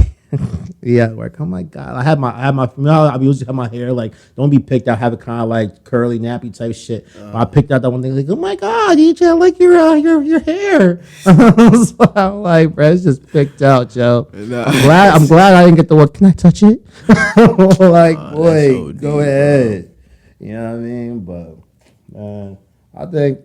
Yeah, work. Oh my god, you know, I usually have my hair like don't be picked out, have it kind of like curly, nappy type shit. But I picked out that one thing like, oh my god, DJ, I like your hair. So I'm like, bro, it's just picked out, Joe. Nah, I'm glad I didn't get the word. Can I touch it? Like, that's boy, OD, go bro. ahead. You know what I mean? But man, I think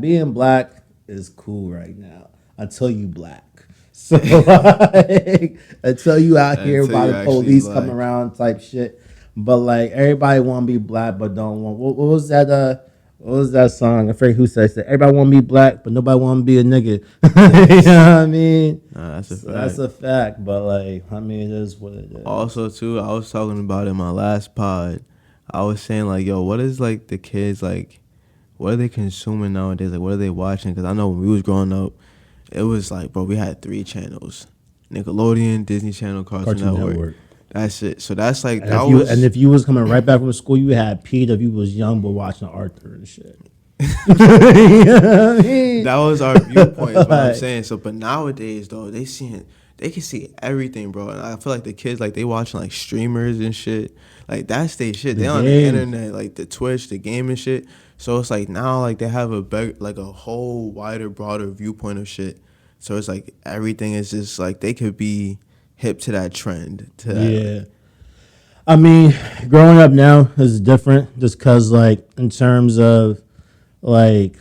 being black is cool right now until you black. So like until you out here Until by you're the actually police come black. around type shit. But like everybody want to be black, but don't want. What was that? What was that song? I forget who says that. Everybody want to be black, but nobody want to be a nigga. You know what I mean? Nah, that's a So that's fact. a fact. But like, I mean, it is what it is. Also, too, I was talking about in my last pod. I was saying like, yo, what is like the kids like? What are they consuming nowadays? Like, what are they watching? Because I know when we was growing up, it was like, bro, we had 3 channels: Nickelodeon, Disney Channel, Cartoon Cartoon Network. Network. That's it. So that's like And that if was. you was coming right back from school, you had Pete. If you was young but watching Arthur and shit. You know what I mean? That was our viewpoint, is what I'm Like, saying. So, but nowadays, though, they can see everything, bro. And I feel like the kids, like, they watching, like, streamers and shit. Like, that's their shit. the They on the games. internet, like, the Twitch, the game and shit. So, it's like, now, like, they have a better, like, a whole wider, broader viewpoint of shit. So, it's like, everything is just, like, they could be hip to that trend, to that, like, Yeah. I mean, growing up now is different just because, like, in terms of, like,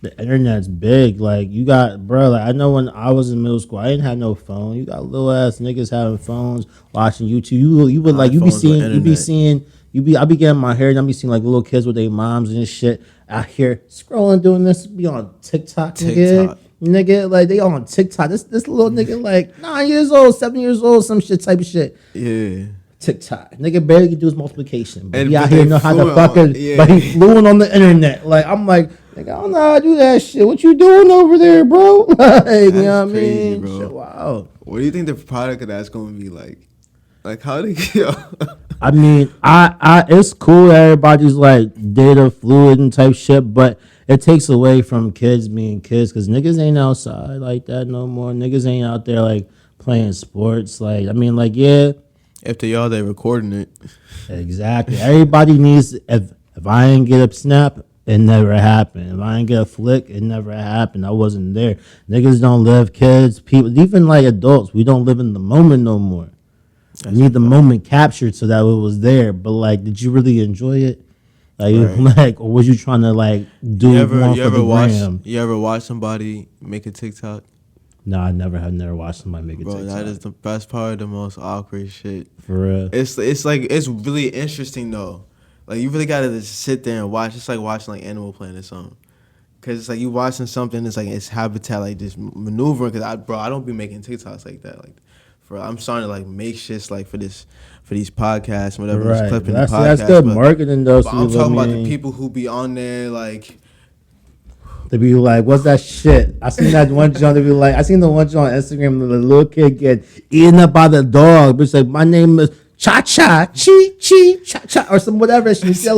the internet's big. Like, you got, bro, like, I know when I was in middle school, I didn't have no phone. You got little ass niggas having phones, watching YouTube. You would, like, iPhones with internet. I be getting my hair and I be seeing, like, little kids with their moms and shit out here scrolling, doing this, be on TikTok, nigga. TikTok. Nigga, like, they on TikTok. This little nigga, like, 9 years old, 7 years old, some shit type of shit. Yeah. TikTok. Nigga barely can do his multiplication. But And he out but here they know how to fluent on, fucking yeah. but he fluent on the internet. Like I'm like, nigga, I don't know how to do that shit. What you doing over there, bro? Like, you know That's what I crazy, mean? bro. Shit, wow. What do you think the product of that's gonna be like? Like how they yo? I mean, I it's cool that everybody's like data fluid and type shit, but it takes away from kids being kids because niggas ain't outside like that no more. Niggas ain't out there like playing sports. Like, I mean, like, yeah, If they are, they recording it. exactly. Everybody needs if I ain't get a snap, it never happened. If I ain't get a flick, it never happened. I wasn't there. Niggas don't live, kids, people, even like adults, we don't live in the moment no more. I That's need a the fact. moment captured so that it was there. But like, did you really enjoy it? Like, Right. like, or was you trying to like do You ever one you for the ever watch gram? you ever watch somebody make a TikTok? No, I never watched somebody make a Bro, TikTok. that is the best part, the most awkward shit. For real. It's like it's really interesting though. Like you really gotta just sit there and watch. It's like watching like Animal Planet or something. Cause it's like you watching something. It's like it's habitat like just maneuvering. Cause I don't be making TikToks like that. Like, I'm starting to like make shits like for these podcasts, and whatever. Just Right. clipping the That's podcast. good marketing though. But So I'm you let talking about the me. people who be on there like They be like, what's that shit? I seen that one joint. They be like, I seen the one joint on Instagram. The little kid get eaten up by the dog. Bitch, like, my name is Cha Cha, Chi, Cha Cha, or some whatever. She see the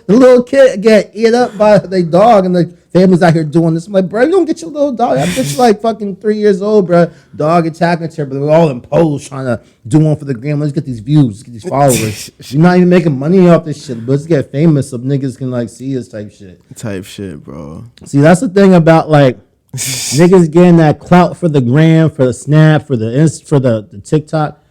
little kid get eaten up by the dog, and the family's out here doing this. I'm like, bro, you don't get your little dog. That bitch like fucking 3 years old, bro. Dog attacking her, but they're all in pose trying to do one for the gram. Let's get these views, get these followers. You're not even making money off this shit, but let's get famous so niggas can like see us type shit. type shit, bro. See, that's the thing about like niggas getting that clout for the gram, for the snap, for the TikTok.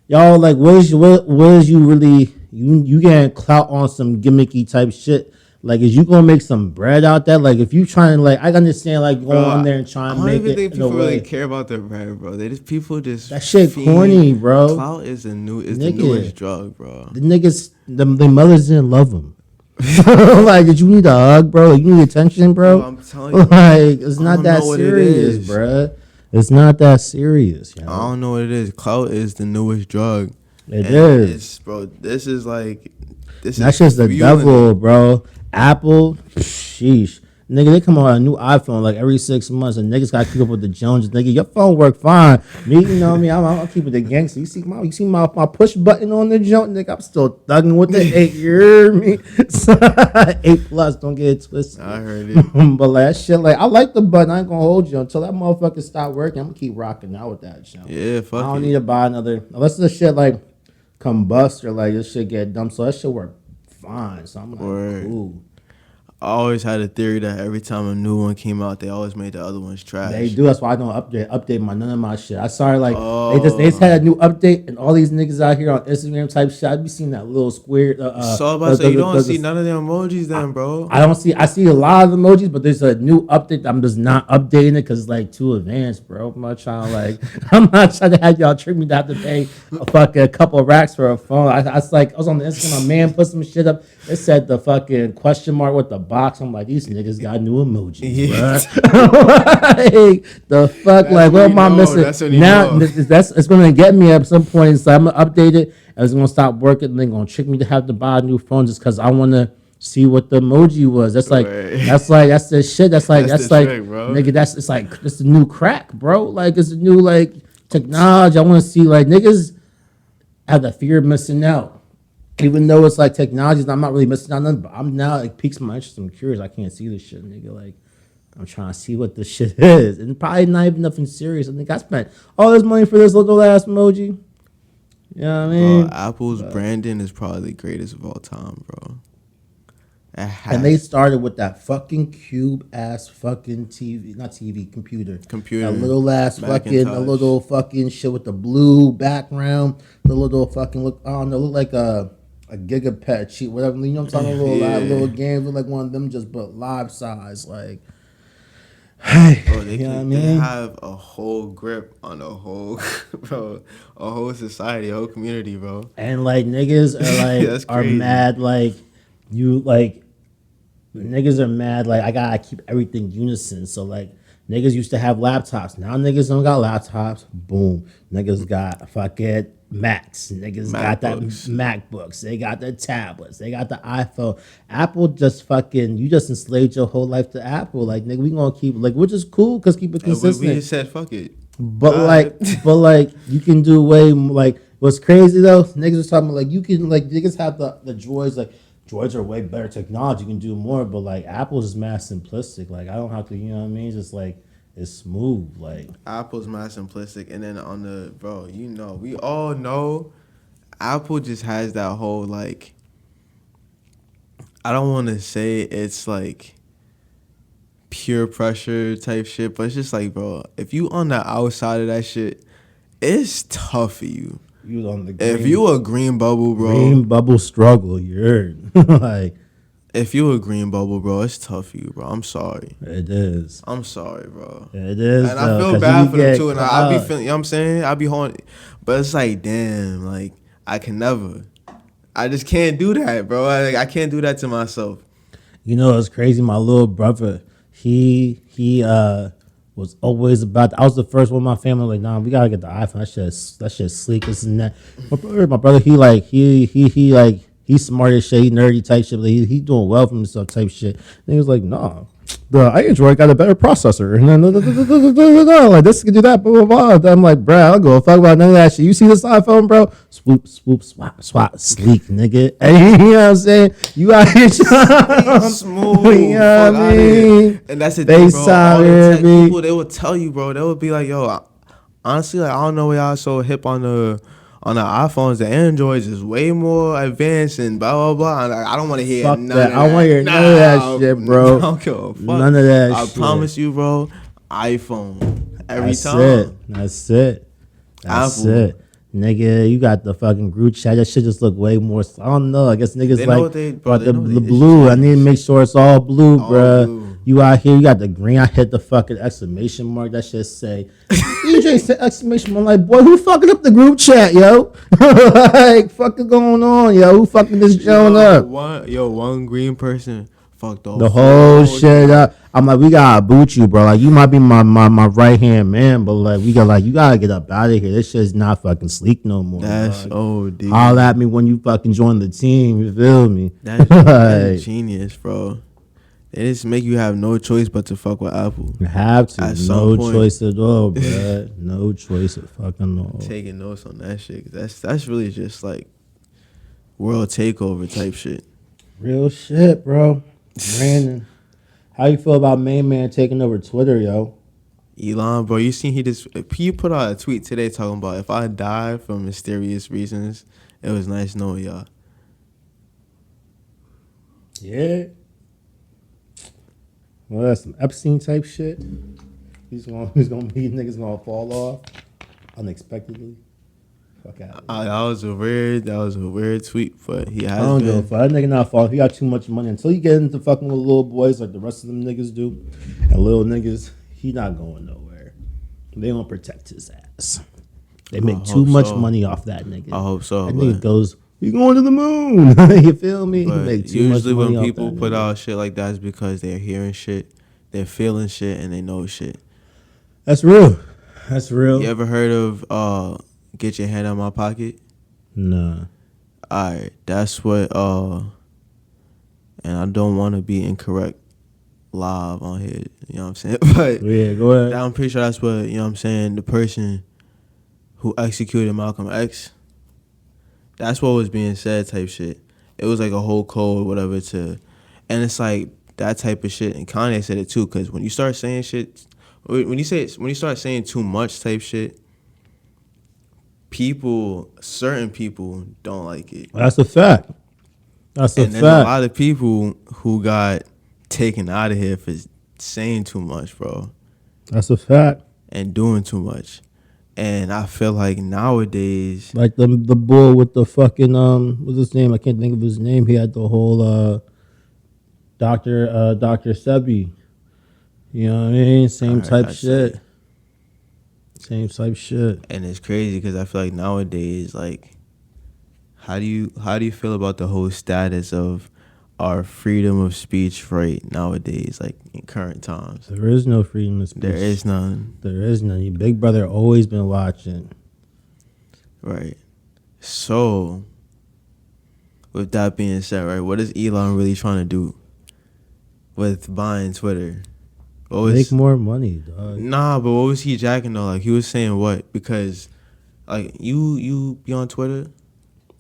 Y'all like, what is you really you getting clout on some gimmicky type shit? Like, is you gonna make some bread out that? Like, if you trying to like, I understand like going Bro, on there and trying I to don't make even it think in a people really way. care about their brand, bro. They just people just That shit fiend. corny, bro. Clout is the Nigga. newest drug, bro. The niggas, the mothers didn't love them. Like, did you need a hug, bro? Like, you need attention, bro? Bro, I'm telling you, Like, it's I not don't that know what it serious, is. bruh. It's not that serious, yo. I don't know what it is. Clout is the newest drug. It And is. it's, bro. This That's is just the fueling devil, it. bro. Apple, sheesh. Nigga, they come out with a new iPhone like every 6 months, and niggas gotta keep up with the Joneses. Nigga, your phone work fine. Me, you know me, I'm keeping the gangster. You see my push button on the joint, nigga. I'm still thugging with the 8. You hear me? 8 plus, don't get it twisted. I heard it. But like that shit, like I like the button. I ain't gonna hold you until that motherfucker stop working. I'm gonna keep rocking out with that shit. Yeah, I fuck don't it. need to buy another unless the shit like combust or like this shit get dumb. So that shit work fine. So I'm like, Word. cool. I always had a theory that every time a new one came out, they always made the other ones trash. They do. That's why I don't update none of my shit. I sorry, like Oh. they just had a new update, and all these niggas out here on Instagram type shit. I be seeing that little square. So I'm about to say, you don't see none of the emojis then, bro. I don't see. I see a lot of emojis, but there's a new update. I'm just not updating it because it's like too advanced, bro. I'm not trying to like. I'm not trying to have y'all trick me to have to pay a couple of racks for a phone. I was on the Instagram. My man put some shit up. It said the fucking question mark with the box. I'm like, these niggas got new emojis, like, the fuck, That's like, what am I know. missing? That's when you Now know. it's gonna get me at some point. So I'm gonna update it. And it's gonna stop working. And they're gonna trick me to have to buy a new phone just because I wanna see what the emoji was. That's like Right. that's the shit. That's the like trick, bro. nigga. It's a new crack, bro. Like it's a new like technology. I want to see like niggas have the fear of missing out. Even though it's like technology, I'm not really missing out on nothing, but I'm now it piques my interest. I'm curious. I can't see this shit, nigga. Like I'm trying to see what this shit is, and probably not even nothing serious. I think I spent all this money for this little ass emoji. You know what I mean? Bro, Apple's branding is probably the greatest of all time, bro. And they started with that fucking cube ass fucking TV, not TV, computer. Computer. That little ass fucking, Macintosh. a little fucking shit with the blue background. The little fucking look, I don't know, look like a gigapet cheat, whatever. You know what I'm talking about? Yeah. Little games look like one of them, just but live size. Like, hey, Bro, they, you know what I they mean? have a whole grip on a whole, bro, a whole society, a whole community, bro. And like niggas are That's like are crazy. mad like you like niggas are mad like I gotta keep everything unison. So like niggas used to have laptops. Now niggas don't got laptops. Boom. Niggas got fucking Macs. Niggas got that MacBooks. MacBooks. They got the tablets. They got the iPhone. Apple just fucking you just enslaved your whole life to Apple. Like nigga, we gonna keep like which is cool because keep it And consistent. we just said, fuck it. But Alright. like you can do way like what's crazy though, niggas was talking about like you can like niggas have the droids like droids are way better technology, you can do more, but like Apple's is mad simplistic. Like I don't have to, you know what I mean? Just like it's smooth. Like Apple's mad simplistic, and then on the bro, you know, we all know, Apple just has that whole like. I don't want to say it's like peer pressure type shit, but it's just like, bro, if you on the outside of that shit, it's tough for you. you on the If you a green bubble, bro, green bubble struggle, you heard. Like if you a green bubble, bro, it's tough for you, bro. I'm sorry. it is. I'm sorry, bro. It is. And I though, feel 'cause bad you for them get too. And I be caught. feeling, you know what I'm saying? I be holding, but it's like, damn, like, I can never. I just can't do that, bro. I can't do that to myself. You know, it's crazy. My little brother, he was always about. I was the first one in my family. Like, nah, we gotta get the iPhone. That shit's sleek. This and that. My brother, he's smart as shit. He nerdy type shit. But he doing well for himself type shit. And he was like, nah. The Android got a better processor, and then like this can do that, blah blah blah. I'm like, bro, I'll go fuck about none of that shit. You see this iPhone, bro? Swoop, swoop, swap, swap, sleek, nigga. Hey, you know what I'm saying? You out here Smooth. You know what fuck I outta here. mean? And that's the thing, bro. FaceTime, All the tech baby. people, they will tell you, bro. They will be like, yo, honestly, like, I don't know why y'all so hip on the iPhones. The Androids is way more advanced and blah blah blah. And I don't want to hear Fuck none that. of that. I don't wanna hear none of that shit, bro. I don't give a fuck. None of that I shit. promise you, bro. iPhone every That's time. it. That's it. That's Apple. it. Nigga, you got the fucking group chat. That shit just look way more. I don't know. I guess niggas They know like what they- bro, but they the, know the they- blue. I need to make sure it's all blue, All bruh. blue. You out here, you got the green. I hit the fucking exclamation mark. That shit say DJ said exclamation mark. I'm like, boy, who fucking up the group chat, yo? Like, fucking going on, yo? Who fucking this joint up? One green person fucked off The whole shit up. I'm like, we gotta boot you, bro. Like, you might be my right hand man, but like, you gotta get up out of here. This shit's not fucking sleek no more. That's dog. OD. Holler at me when you fucking join the team. You feel me? That's Like, genius, bro. They just make you have no choice but to fuck with Apple. You have to. At some No point, choice at all, bruh. No choice at fucking all. taking notes on that shit. 'Cause that's really just like world takeover type shit. Real shit, bro. Brandon, how you feel about main man taking over Twitter, yo? Elon, bro, you seen he put out a tweet today talking about if I die for mysterious reasons, it was nice knowing y'all. Yeah. Well, that's some Epstein type shit. These niggas gonna fall off unexpectedly. Fuck out. That was a weird tweet, but he I has don't give a been. fuck. That nigga not falling. He got too much money. Until you get into fucking with little boys like the rest of them niggas do, and little niggas, he not going nowhere. They gonna protect his ass. They make too hope much so. money off that nigga. I hope so. That But, nigga goes, he going to the moon. You feel me? He but make too much usually money when off people that put nigga. out shit like that, it's because they're hearing shit, they're feeling shit, and they know shit. That's real. That's real. You ever heard of "Get Your Hand Out My Pocket"? Nah. Alright, that's what. And I don't want to be incorrect live on here. You know what I'm saying? But Yeah, go ahead. I'm pretty sure that's what, you know what I'm saying, the person who executed Malcolm X, that's what was being said type shit. It was like a whole code, whatever, and it's like that type of shit. And Kanye said it too, because when you start saying shit, when you start saying too much type shit, certain people don't like it. That's a fact. That's a And there's a fact. lot of people who got taken out of here for saying too much, bro, That's a fact. and doing too much. And I feel like nowadays, Like the bull with the fucking what's his name? I can't think of his name. He had the whole Dr. Sebi. You know what I mean? Same Alright, type that's shit. it. Same type shit. And it's crazy because I feel like nowadays, like, how do you feel about the whole status of our freedom of speech right nowadays, like in current times? There is no freedom of speech. There is none. There is none. Your big brother always been watching. Right. So, with that being said, right, what is Elon really trying to do with buying Twitter? Make more money, dog. Nah, but what was he jacking though? Like, he was saying what? Because, like, you be on Twitter?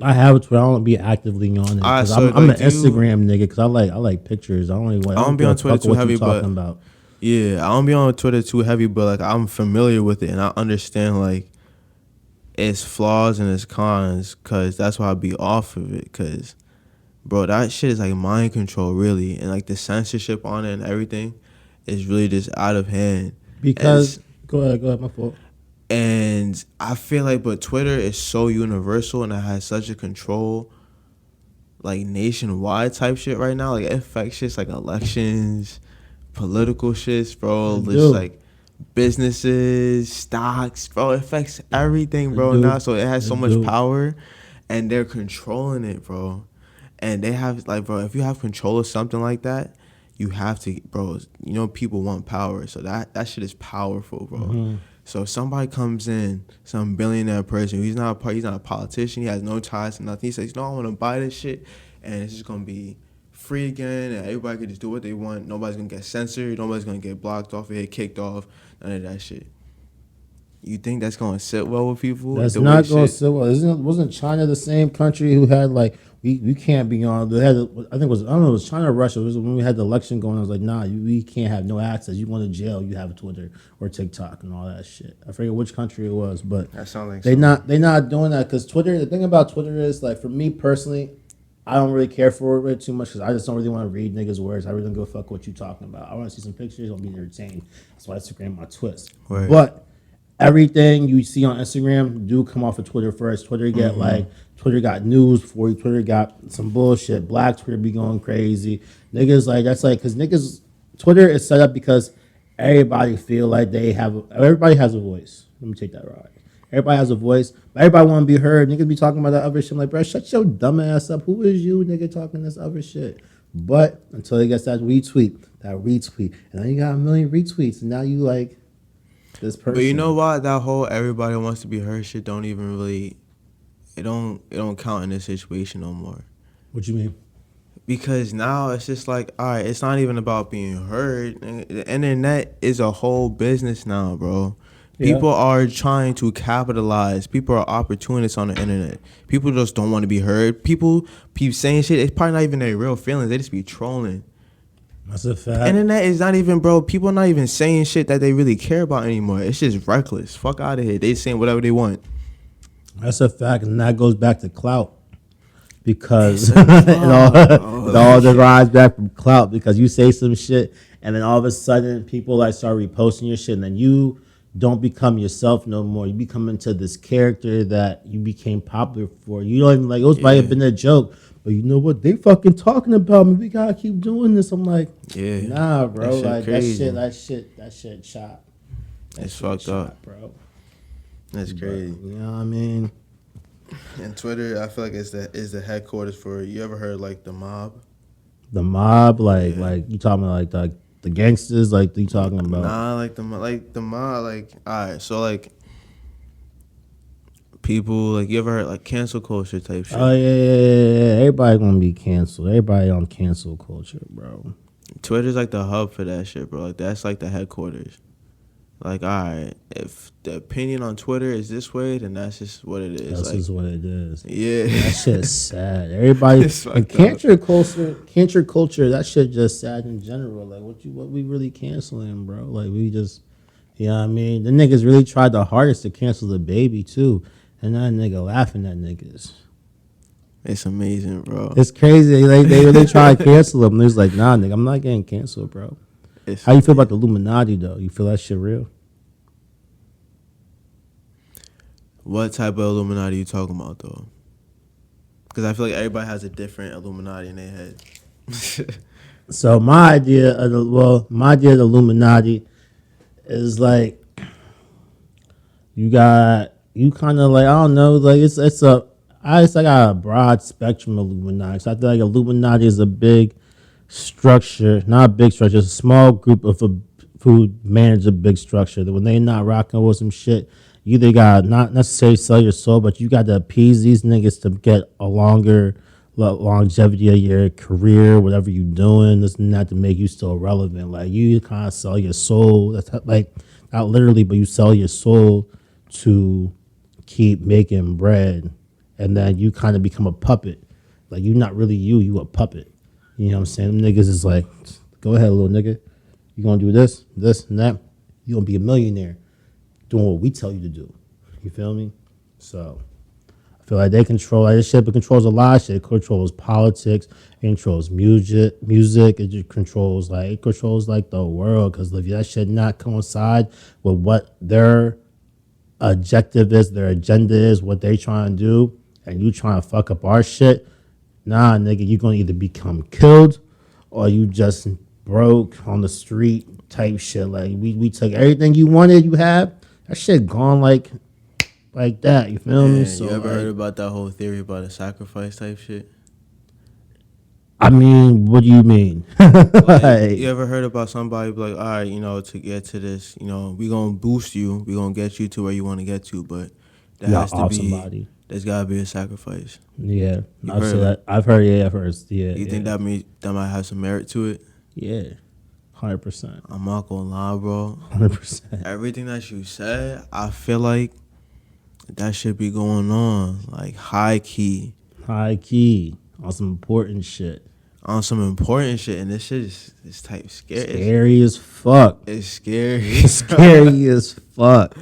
I have a Twitter. I don't be actively on it because so, I'm like, an Instagram nigga. Because I like pictures. I don't really want. I don't be on Twitter too what heavy, you talking but about. yeah, I don't be on Twitter too heavy, but like I'm familiar with it and I understand like its flaws and its cons, cause that's why I be off of it. Cause, bro, that shit is like mind control, really, and like the censorship on it and everything is really just out of hand. Because go ahead, my fault. And I feel like, but Twitter is so universal and it has such a control, like nationwide type shit right now. Like it affects shit like elections, political shits, bro. Just like businesses, stocks, bro. It affects everything, bro. Now, so it has so much power, and they're controlling it, bro. And they have like, bro, if you have control of something like that, you have to, bro. You know, people want power, so that shit is powerful, bro. Mm-hmm. So if somebody comes in, some billionaire person, he's not a politician, he has no ties to nothing. He says, no, I want to buy this shit, and it's just gonna be free again, and everybody can just do what they want. Nobody's gonna get censored. Nobody's gonna get blocked off or get kicked off. None of that shit. You think that's gonna sit well with people? That's not gonna sit well. Wasn't China the same country who had like we can't be on? They had I think it was China or Russia. It was when we had the election going. I was like, nah, we can't have no access. You go to jail, you have Twitter or TikTok and all that shit. I forget which country it was, but that sounds like they not doing that because Twitter. The thing about Twitter is like for me personally, I don't really care for it too much because I just don't really want to read niggas' words. I really don't give a fuck what you talking about. I want to see some pictures. I'll be entertained. That's why Instagram my twist. Right. But everything you see on Instagram do come off of Twitter first. Twitter get Twitter got news for you. Twitter got some bullshit. Black Twitter be going crazy. Niggas like that's like because niggas Twitter is set up because everybody feel like everybody has a voice. Let me take that right. Everybody has a voice. Everybody want to be heard. Niggas be talking about that other shit. I'm like, bro, shut your dumb ass up. Who is you, nigga, talking this other shit? But until it gets that retweet, and then you got a million retweets, and now you like this person. But you know what? That whole everybody wants to be heard shit don't even really, it don't count in this situation no more. What you mean? because now it's just like, all right, it's not even about being heard. The internet is a whole business now, bro. Yeah. People are trying to capitalize. People are opportunists on the internet. People just don't want to be heard. People keep saying shit. It's probably not even their real feelings. They just be trolling. That's a The fact. internet is not even, bro. People are not even saying shit that they really care about anymore. It's just reckless. Fuck out of here. They saying whatever they want. That's a fact, and that goes back to clout because It's a it all derives back from clout because you say some shit, and then all of a sudden people like start reposting your shit, and then you don't become yourself no more. You become into this character that you became popular for. You don't even like it was might have Yeah. been a joke, but you know what? They fucking talking about me. We gotta keep doing this. I'm like, Yeah. nah, bro. That shit Like crazy. that shit shot. That It's shit fucked shot, up. bro. That's But, crazy. you know what I mean? And Twitter, I feel like is the headquarters for. You ever heard like the mob? The mob, Yeah. like you talking about like the gangsters, like you talking about. Nah, like the mob, like all right. So like people, like you ever heard like cancel culture type shit. Oh yeah. Everybody gonna be canceled. Everybody on cancel culture, bro. Twitter's like the hub for that shit, bro. Like that's like the headquarters. Like all right, if the opinion on Twitter is this way, then that's just what it is. That's Like just what it is. yeah, That shit's sad. Everybody It's and fucked up. cancer culture. That shit just sad in general. Like what we really canceling, bro? Like we just, you know what I mean? The niggas really tried the hardest to cancel the baby too, and that nigga laughing at niggas. It's amazing, bro. It's crazy. Like they really try to cancel him. There's like, nah, nigga, I'm not getting canceled, bro. It's How you feel about the Illuminati though? You feel that shit real? What type of Illuminati you talking about though? Because I feel like everybody has a different Illuminati in their head. So my idea of the Illuminati is like you kind of like I don't know, like I got a broad spectrum of Illuminati. So I feel like Illuminati is a big structure, not a big structure, it's a small group of who manage a big structure. That when they not rocking with some shit, you either got not necessarily sell your soul, but you got to appease these niggas to get a longer longevity of your career, whatever you doing, this and that to make you still relevant. Like you kind of sell your soul. That's like not literally, but you sell your soul to keep making bread, and then you kind of become a puppet. Like you not really you a puppet. You know what I'm saying? Them niggas is like, go ahead, little nigga. You gonna do this, and that. You gonna be a millionaire doing what we tell you to do. You feel me? So I feel like they control like this shit, but controls a lot of shit. It controls politics, it controls music, it just controls like the world. Because if that shit not coincide with what their objective is, their agenda is, what they trying to do, and you trying to fuck up our shit, nah, nigga, you gonna either become killed or you just broke on the street type shit. Like we took everything you wanted, you have that shit gone like that. You feel me? Man, So you ever like, heard about that whole theory about a sacrifice type shit? I mean, what do you mean? Like, you ever heard about somebody be like, all right, to get to this, we gonna boost you, we gonna get you to where you want to get to, but there You has got to off be, somebody. there's gotta be a sacrifice. Yeah, You I've heard said of that. I've heard. Yeah, I've heard. Yeah, You think that might have some merit to it? Yeah, 100%, I'm not gonna lie, bro. 100%. Everything that you said, I feel like that should be going on, like high key, High key on some important shit. on some important shit, and this shit is type scary. Scary as fuck. It's scary. Scary as fuck.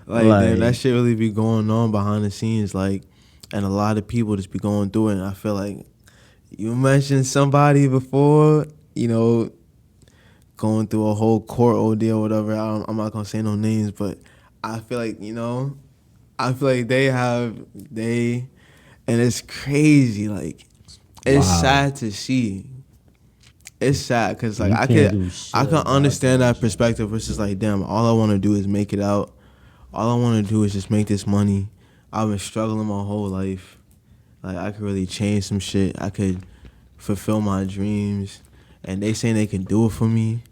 Like, damn, that shit really be going on behind the scenes, like, and a lot of people just be going through it. And I feel like you mentioned somebody before, going through a whole court ordeal, whatever. I'm not gonna say no names, but I feel like I feel like and it's crazy. Like, it's Wow. sad to see. It's sad because like You I can't do could shit I can about understand that that perspective, which is like, damn, all I want to do is make it out. All I want to do is just make this money. I've been struggling my whole life. Like, I could really change some shit. I could fulfill my dreams. And they saying they can do it for me.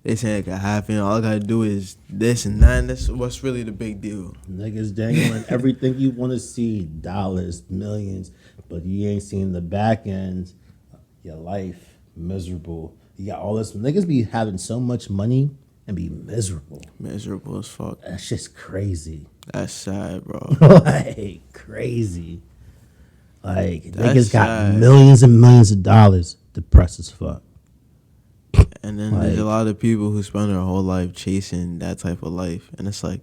They saying it can happen. All I gotta do is this and that. And that's what's really the big deal. Niggas dangling everything you want to see, dollars, millions, but you ain't seen the back end your life miserable. You got all this niggas be having so much money and be miserable. Miserable as fuck. That's just crazy. That's sad, bro. Like crazy. Like That's niggas got sad. millions and millions of dollars, depressed as fuck. And then there's a Like, lot of people who spend their whole life chasing that type of life, and it's like,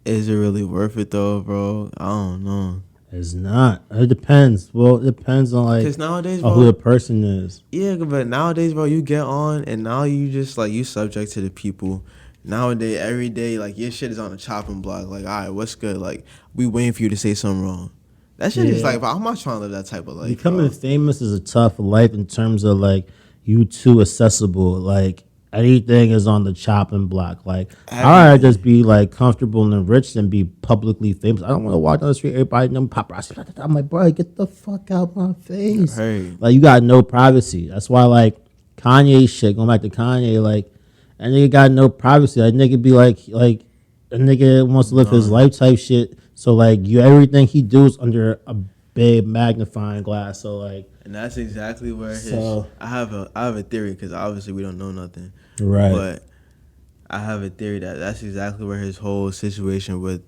is it really worth it though, bro? I don't know. it's not. It depends. Well, it depends on like Cause nowadays, on who the bro, person is. yeah, but nowadays, bro, you get on and now you just like you subject to the people. Nowadays, every day, like your shit is on the chopping block. Like, all right, what's good? Like, we waiting for you to say something wrong. That shit is Yeah. like, bro, I'm not trying to live that type of life, Becoming bro. famous is a tough life in terms of like you too accessible. Like anything is on the chopping block. Like I Everything. just be like comfortable and rich and be publicly famous. I don't want to walk down the street, everybody know paparazzi. I'm like, bro, get the fuck out my face. Right. Like you got no privacy. That's why like Kanye shit. Going back to Kanye, like a nigga got no privacy. That nigga be like a nigga wants to live his life type shit. So like you, everything he do is under a big magnifying glass. So like, And that's exactly where his. So- I have a theory because obviously we don't know nothing, right, but I have a theory that that's exactly where his whole situation with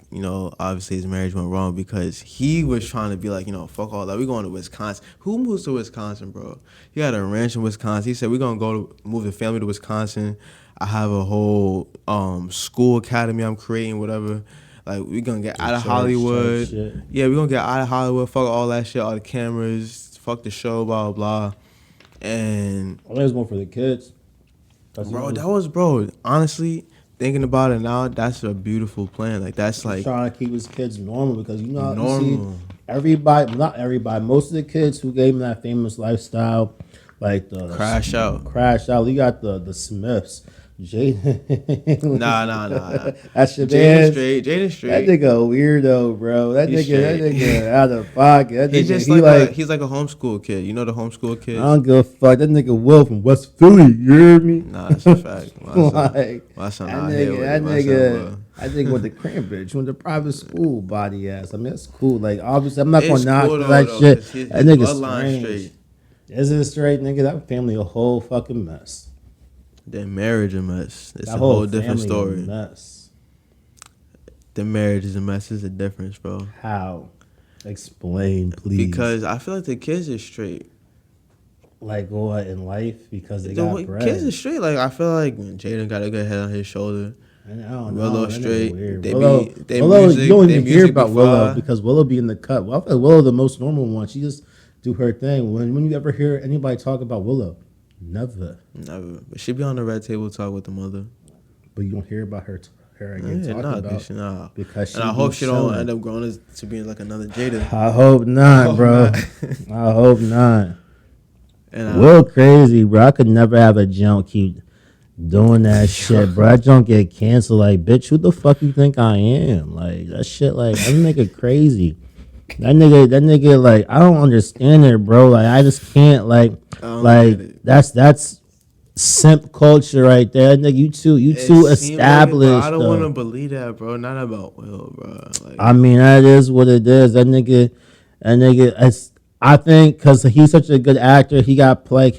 obviously his marriage went wrong because he was trying to be like fuck all that, we going to Wisconsin. Who moves to Wisconsin, bro? He had a ranch in Wisconsin. He said we're gonna move the family to Wisconsin. I have a whole school academy I'm creating, whatever. Like we gonna get out of church Hollywood. type shit. Yeah, we gonna get out of Hollywood. Fuck all that shit, all the cameras. Fuck the show, blah blah blah. And I think it's more for the kids. bro, honestly, thinking about it now, that's a beautiful plan. Like that's like trying to keep his kids normal because you know you normal. see everybody, not everybody, most of the kids who gave him that famous lifestyle, like the Crash out. crash out. You got the Smiths, Jaden. Nah. That's your Jaden man. straight. Jaden That straight. nigga a weirdo, bro. That He's nigga out of pocket. That He's nigga, just he like he's like a homeschool kid. You know the homeschool I kids? don't give a fuck. That nigga Will from West Philly. You hear me? Nah, that's a fact. Like, My son that out here with nigga, it. My son will. I think with the Cambridge, went to private school, body ass. I mean, that's cool. Like, obviously, I'm not It's gonna knock cool though, that shit. 'cause That his nigga bloodline strange. straight. Isn't it straight, nigga? That family a whole fucking mess. Their marriage a mess. It's That a whole different family a story. mess. The marriage is a mess. It's a difference, bro. How? Explain, please. Because I feel like the kids are straight. like what in life because they The got bread. kids are straight. Like I feel like Jaden got a good head on his shoulder. I don't know. Willow that nigga straight. weird. They Willow, be they Willow, music. you don't They even hear music about be Willow fire. because Willow be in the cut. Well, I feel like Willow the most normal one. She just do her thing. When you ever hear anybody talk about Willow? Never. Never. But she be on the red table talk with the mother. But you don't hear about her. Her again talking about Nah. because she And I hope be she don't chilling. end up growing to being like another Jada. I hope not, hope bro. not. I hope not. And Will crazy, bro. I could never have a junk keep doing that shit, bro. That junk get canceled. Like, bitch, who the fuck you think I am? Like that shit. Like that nigga crazy. That nigga. Like I don't understand it, bro. Like I just can't. Like I don't get it. that's simp culture right there. Nigga, you too It seemed like it, established. but I don't though. want to believe that, bro. Not about Will, bro. Like, I mean, that is what it is. That nigga. I think because he's such a good actor, he got like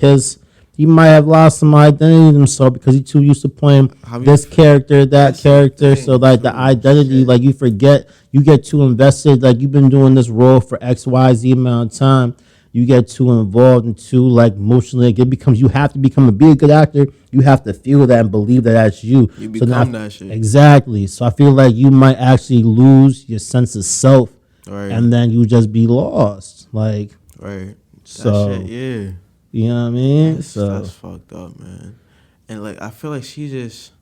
he might have lost some identity in himself because he's too used to playing How many- this character, that That's the character. thing, So like the too. identity, Shit. like you forget, you get too invested. Like you've been doing this role for X, Y, Z amount of time. You get too involved and too like emotionally. Like, it becomes you have to be a good actor. You have to feel that and believe that that's you. You So now- become that shit. Exactly. So I feel like you might actually lose your sense of self, Right. and then you just be lost. Like Right. So- that shit, yeah. you know what I mean? That's fucked up, man. And like I feel like she just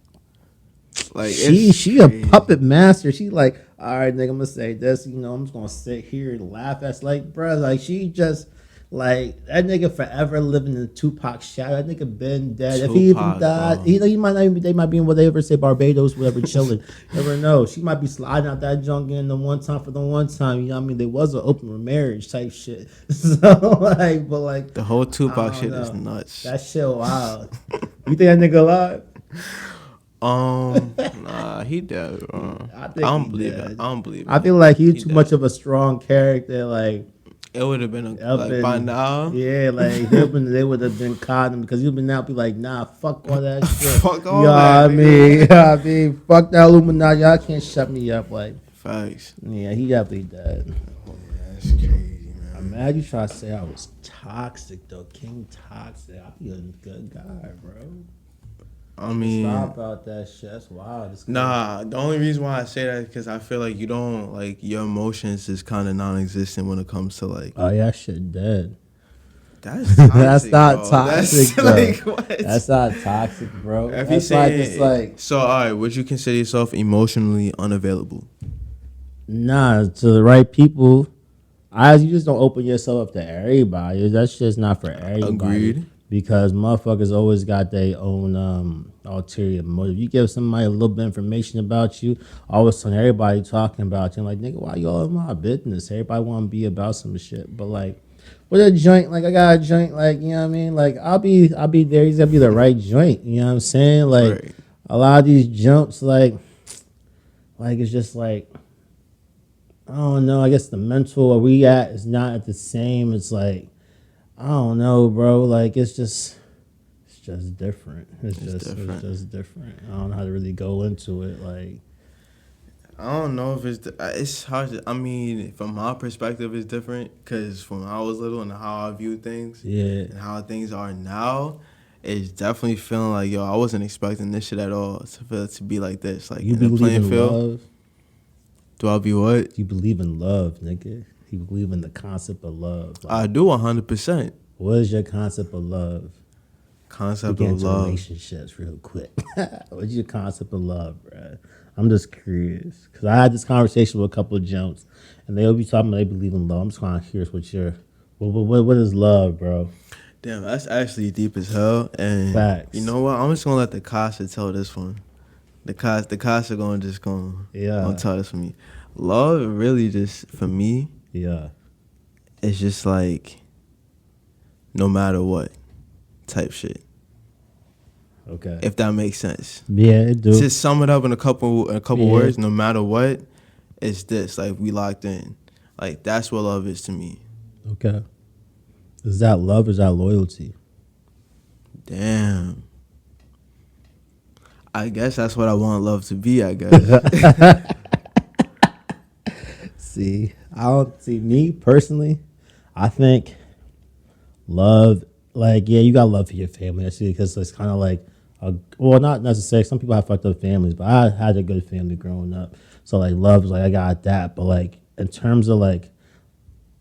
like She a crazy. puppet master. She like, all right, nigga, I'm gonna say this. You know, I'm just gonna sit here and laugh. That's like, bruh, like she just like that nigga forever living in Tupac's shadow. That nigga been dead. If he even Tupac, died, bro. he might not even. They might be in whatever say Barbados, whatever, chilling. Never know. She might be sliding out that junk in the one time for the one time. You know what I mean? There was an open marriage type shit. So like, but like The whole I Tupac don't shit is know. nuts. that shit wild. You think that nigga alive? Nah, he dead, bro. I I think don't he believe dead. it. I don't believe it. I feel like he's He too dead. much of a strong character. Like It would have been Up like by in now. yeah, like they would have been caught him because he'd been out be like, nah, fuck all that shit. Fuck You all know what that, I mean? nigga. You know what I mean? Fuck that Illuminati. Y'all can't shut me up. Like, Facts. yeah, he definitely dead. Yeah, that's crazy, man. Imagine you try to say I was toxic though, King Toxic. I be a good guy, bro. I mean, Stop about that shit. That's wild. nah. The only reason why I say that is because I feel like you don't like your emotions is kind of non-existent when it comes to like. Oh yeah, that shit dead. That's toxic, That's not bro. toxic, That's though. like what? That's not toxic, bro. If That's you like saying it's like so, all right. Would you consider yourself emotionally unavailable? nah to the right people. You just don't open yourself up to everybody. That's just not for everybody. Agreed. Because motherfuckers always got their own ulterior motive. You give somebody a little bit of information about you, all of a sudden everybody talking about you. I'm like, nigga, why you all in my business? Everybody want to be about some shit. But like, with a joint, like I got a joint, like, you know what I mean? Like I'll be there. He's gonna be the right joint. You know what I'm saying? Like Right. a lot of these jumps, like it's just like I don't know. I guess the mental where we at is not at the same. It's like I don't know, bro. Like it's just different. It's just different. I don't know how to really go into it. Like I don't know if it's hard. I mean, from my perspective, it's different because from when I was little and how I view things yeah, and how things are now, it's definitely feeling like yo, I wasn't expecting this shit at all to be like this. Like you in the believe playing in field, love. do I be what? You believe in love, nigga. You believe in the concept of love. Like, I do 100%. what is your concept of love? We Concept get of into love. relationships real quick. What's your concept of love, bro? I'm just curious because I had this conversation with a couple of jumps, and they'll be talking about they believe in love. I'm just kind of curious what is love, bro? Damn, that's actually deep as hell. And Facts. you know what? I'm just gonna let the Casa tell this one. The Casa gonna Yeah, tell this for me. Love really just for me, yeah. it's just like no matter what type shit. Okay. If that makes sense. Yeah, it do. Just sum it up in a couple Yeah. words. No matter what, it's this. Like we locked in. Like that's what love is to me. Okay. Is that love or is that loyalty? Damn. I guess that's what I want love to be. I guess. See, I don't see me personally. I think love, like, yeah, you got love for your family. I see because it's kind of like, well, not necessarily. Some people have fucked up families, but I had a good family growing up. So like, love is like I got that. But like, in terms of like,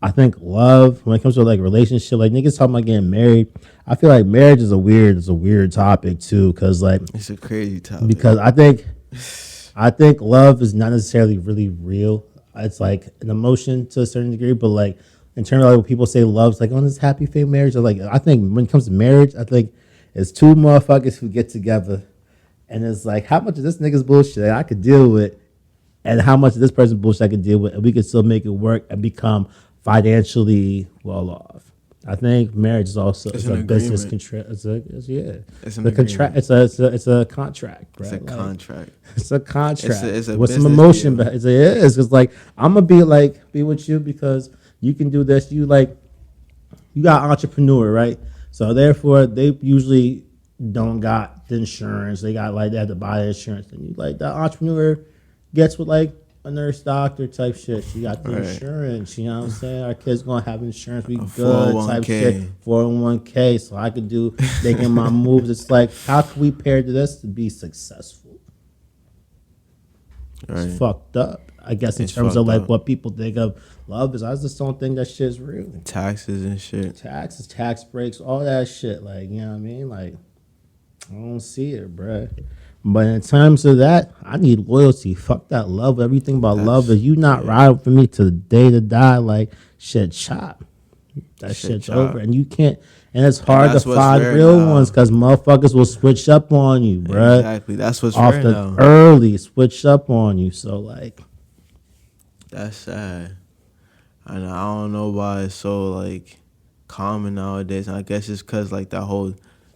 I think love when it comes to like relationship, like niggas talking about getting married. I feel like marriage is a weird topic too, because like It's a crazy topic. because I think love is not necessarily really real. It's like an emotion to a certain degree, but like in terms of like when people say love's like on this happy family marriage, or like I think when it comes to marriage, I think it's two motherfuckers who get together, and it's like how much of this nigga's bullshit I could deal with, and how much of this person's bullshit I could deal with, and we could still make it work and become financially well off. I think marriage is also It's a an business agreement. contract. It's an The contract. agreement. It's a contract, bro. It's a Like, contract. it's a contract It's a with some business emotion. deal. But it is because like I'm gonna be with you because you can do this. You got entrepreneur, right? So therefore they usually don't got the insurance. They have to buy the insurance. And you like that entrepreneur gets with like a nurse doctor type shit. She got the Right. insurance. You know what I'm saying? Our kids gonna have insurance. We A good type 401k. shit. 401k. So I could do making my moves. It's like how can we pair to this to be successful? Right. It's fucked up. I guess in It's terms of fucked like up. what people think of love is. I just don't think that shit's real. Taxes and shit. Taxes, tax breaks, all that shit. Like, you know what I mean? Like, I don't see it, bruh. But in terms of that, I need loyalty. Fuck that love. Everything about love is you not riding for me to the day to die. Like, shit, chop. That Shit shit's chop. over. And you can't, and it's hard to that's what's find rare real now. ones because motherfuckers will switch up on you, bruh. Exactly. That's what's Off rare the now. early, switch up on you. So, like, That's sad. And I don't know why it's so like common nowadays. And I guess it's cause like that whole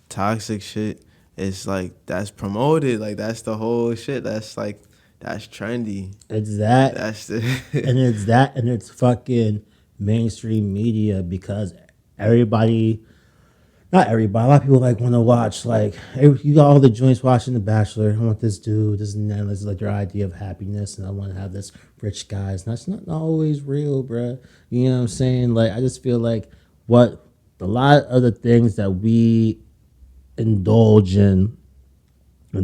toxic shit is like that's promoted. Like that's the whole shit. That's like that's trendy. it's that. That's the And it's that, and it's fucking mainstream media because everybody, not everybody, a lot of people like want to watch like you got all the joints watching The Bachelor. I want this dude, this and that. This is like their idea of happiness, and I want to have this rich guys. And that's not always real, bruh. You know what I'm saying? Like I just feel like what a lot of the things that we indulge in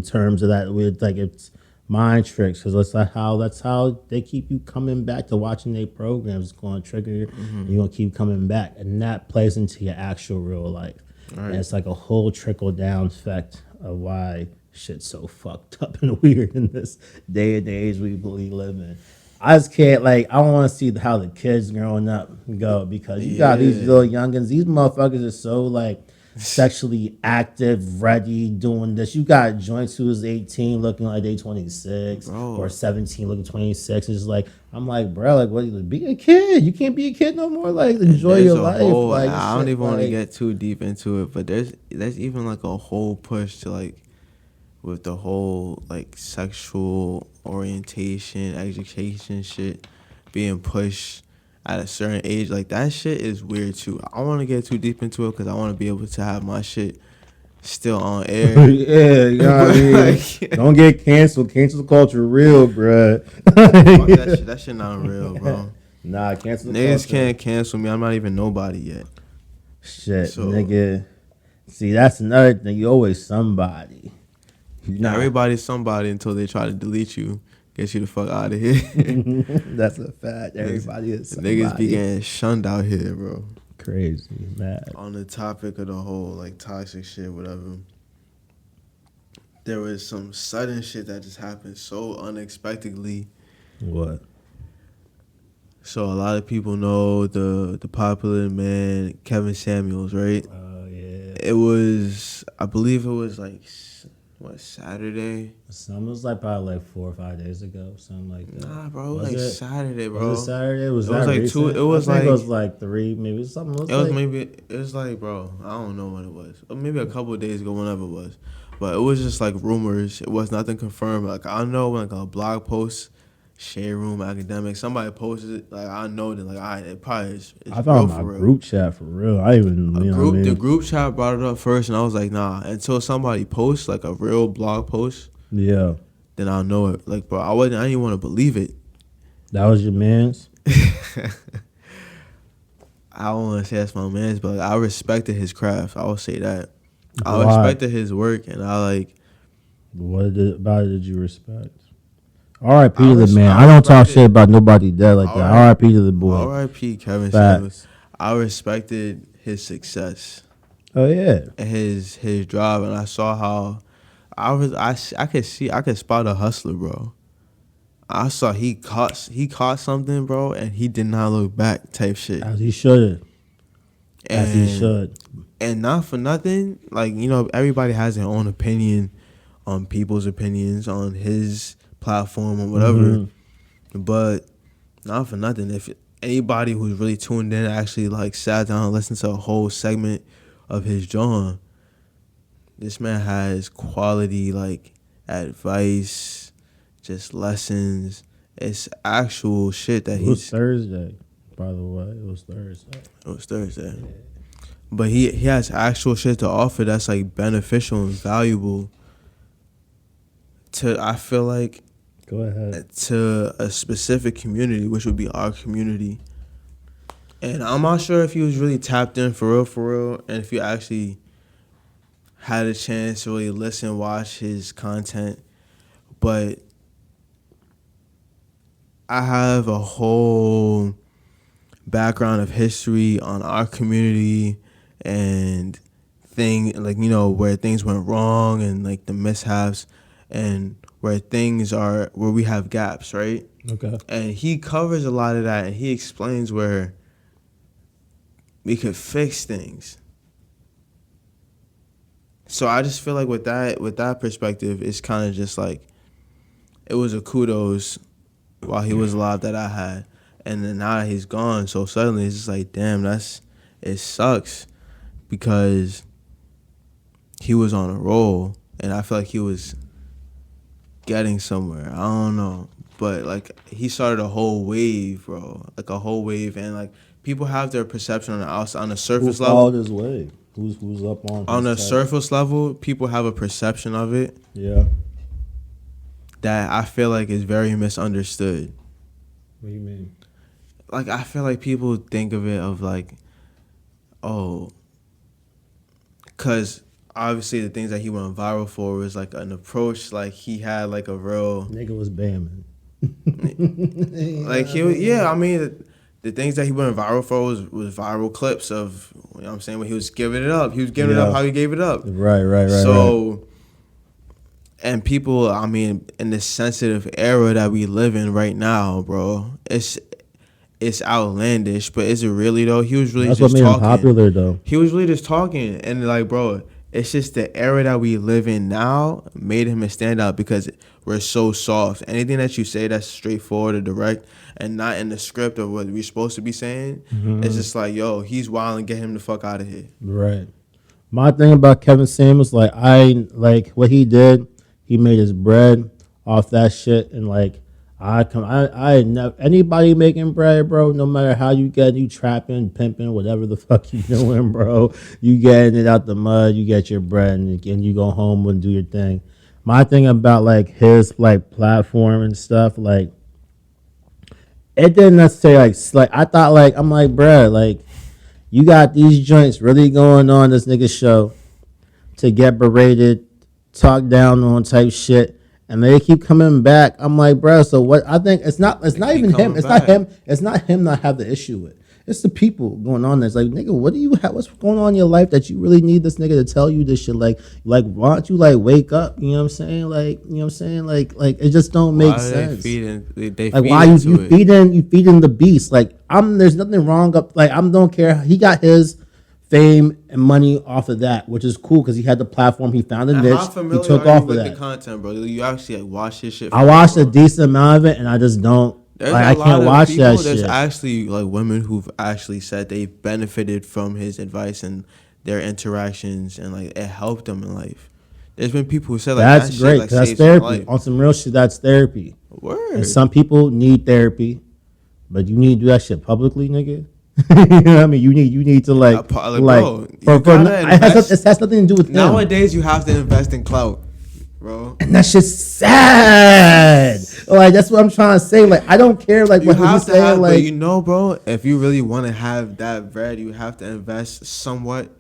terms of that with like it's mind tricks because that's how they keep you coming back to watching their programs. It's going to trigger you, and you're gonna keep coming back, and that plays into your actual real life. And Right. it's like a whole trickle down effect of why shit's so fucked up and weird in this day and age we live in. I just can't like I don't want to see how the kids growing up go because you got these Yeah. little youngins. These motherfuckers are so like sexually active, ready, doing this. You got joints who is 18 looking like they 26 or Bro, 17 looking 26. It's just like I'm like, bro, like what be a kid. You can't be a kid no more. Like and enjoy there's your a life. whole, Like this I don't shit even want to like get too deep into it, but there's even like a whole push to like with the whole like sexual orientation, education shit being pushed at a certain age. Like that shit is weird too. I don't want to get too deep into it because I want to be able to have my shit still on air. yeah, you know what I But mean? like, Don't get canceled. Cancel culture real, bruh. fuck that shit. That shit not real, bro. Nah, cancel Niggas culture. can't cancel me. I'm not even nobody yet. Shit, So nigga. See, that's another thing. You always somebody. You not. everybody's somebody until they try to delete you, get you the fuck out of here. That's a fact. Everybody is Niggas be somebody. getting shunned out here, bro. Crazy, mad. On the topic of the whole like toxic shit, whatever. There was some sudden shit that just happened so unexpectedly. What? So a lot of people know the popular man Kevin Samuels, right? Oh yeah. It was, I believe it was like what, Saturday? Some was like probably like 4 or 5 days ago, something like that. Nah, bro, it was Was like it? Saturday, Was it bro. Saturday? Was It was that like two. recent? It I was think it like was like three, maybe something. It was it was like maybe it was like, bro, I don't know when it was. Or maybe a couple of days ago, whenever it was. But it was just like rumors. It was nothing confirmed. Like I know when like a blog post, shade room academic, somebody posted it. Like I know that like it probably I is real found for my real. group chat for real. I even you know what I The mean? group chat brought it up first, and I was like, nah. Until somebody posts like a real blog post, Yeah. then I'll know it. Like, bro, I didn't want to believe it. That was your man's? I don't want to say that's my man's, but like, I respected his craft. I would say that. I Why? respected his work, and I like. About it did you respect? R.I.P. to the man. I I don't talk shit respected. about nobody dead like All that. right, R.I.P. to the boy. R.I.P. Kevin Samuels. Facts. I respected his success Oh yeah. and his drive, and I saw how I could see, I could spot a hustler, bro. I saw he caught something, bro, and he did not look back, type shit. As he should. As he And should. not for nothing, like everybody has their own opinion on people's opinions on his platform or whatever. Mm-hmm. But not for nothing, if anybody who's really tuned in actually like sat down and listened to a whole segment of his John, this man has quality like advice, just lessons. It's actual shit that It was he's. Thursday, by the way. It was Thursday. It was Thursday, but he has actual shit to offer that's like beneficial and valuable to, I feel like, Go ahead. to a specific community, which would be our community. And I'm not sure if he was really tapped in for real, and if you actually had a chance to really listen, watch his content. But I have a whole background of history on our community and where things went wrong and like the mishaps and where we have gaps, right? Okay. And he covers a lot of that, and he explains where we could fix things. So I just feel like with that perspective, it's kind of just like it was a kudos while he was alive that I had, and then now that he's gone, so suddenly it's just like, damn, it sucks because he was on a roll, and I feel like he was getting somewhere. I don't know, but like he started a whole wave, bro, like a whole wave, and like people have their perception on the outside, on the Who surface followed level. his way? Who's up On the his type? surface level, people have a perception of it Yeah. that I feel like is very misunderstood. What do you mean? Like, I feel like people think of it of like, oh, because obviously the things that he went viral for was like an approach, like he had like a real, Nigga was bamming. like I mean, the things that he went viral for was viral clips of, you know what I'm saying, when he was giving it up. He was giving it up how he gave it up. Right. So, and people, I mean, in this sensitive era that we live in right now, bro, it's outlandish, but is it really though? He was really That's just what made talking. him popular though. He was really just talking, and like, bro, it's just the era that we live in now made him a standout because we're so soft. Anything that you say that's straightforward or direct and not in the script of what we're supposed to be saying, it's just like, yo, he's wild and get him the fuck out of here. Right. My thing about Kevin Samuels, like I like what he did. He made his bread off that shit, and like I never anybody making bread, bro. No matter how you get, you trapping, pimping, whatever the fuck you doing, bro. You getting it out the mud. You get your bread, and you go home and do your thing. My thing about like his like platform and stuff, like it didn't necessarily like I thought like I'm like, bruh, like you got these joints really going on this nigga show to get berated, talk down on type shit, and they keep coming back. I'm like, bro. So what? I think it's not even him. It's not him. It's not him that I have the issue with. It's the people going on there. It's like, nigga, what do you have? What's going on in your life that you really need this nigga to tell you this shit? Like, why don't you like wake up? You know what I'm saying? Like, you know what I'm saying? Like it just don't make sense. They Like, feed why into you it. feeding the beast? Like, there's nothing wrong up. Like, I don't care. He got his fame and money off of that, which is cool because he had the platform. He found a And niche. how He familiar took are you off of with that. the content, bro? You actually like watch his shit. I watched a decent amount of it, and I just don't. There's Like, a I lot can't of watch people, that there's shit. actually like women who've actually said they've benefited from his advice and their interactions, and like it helped them in life. There's been people who said like That's that great. shit like 'Cause that's saved their therapy. life. On some real shit, that's therapy. Word. And some people need therapy, but you need to do that shit publicly, nigga. You know what I mean? You need to like bro, for gotta it invest. has nothing to do with him. Nowadays, you have to invest in clout, bro. And that shit's sad. Like that's what I'm trying to say. Like I don't care. Like You what have he's to saying. have, Like but you know, bro, if you really want to have that bread, you have to invest somewhat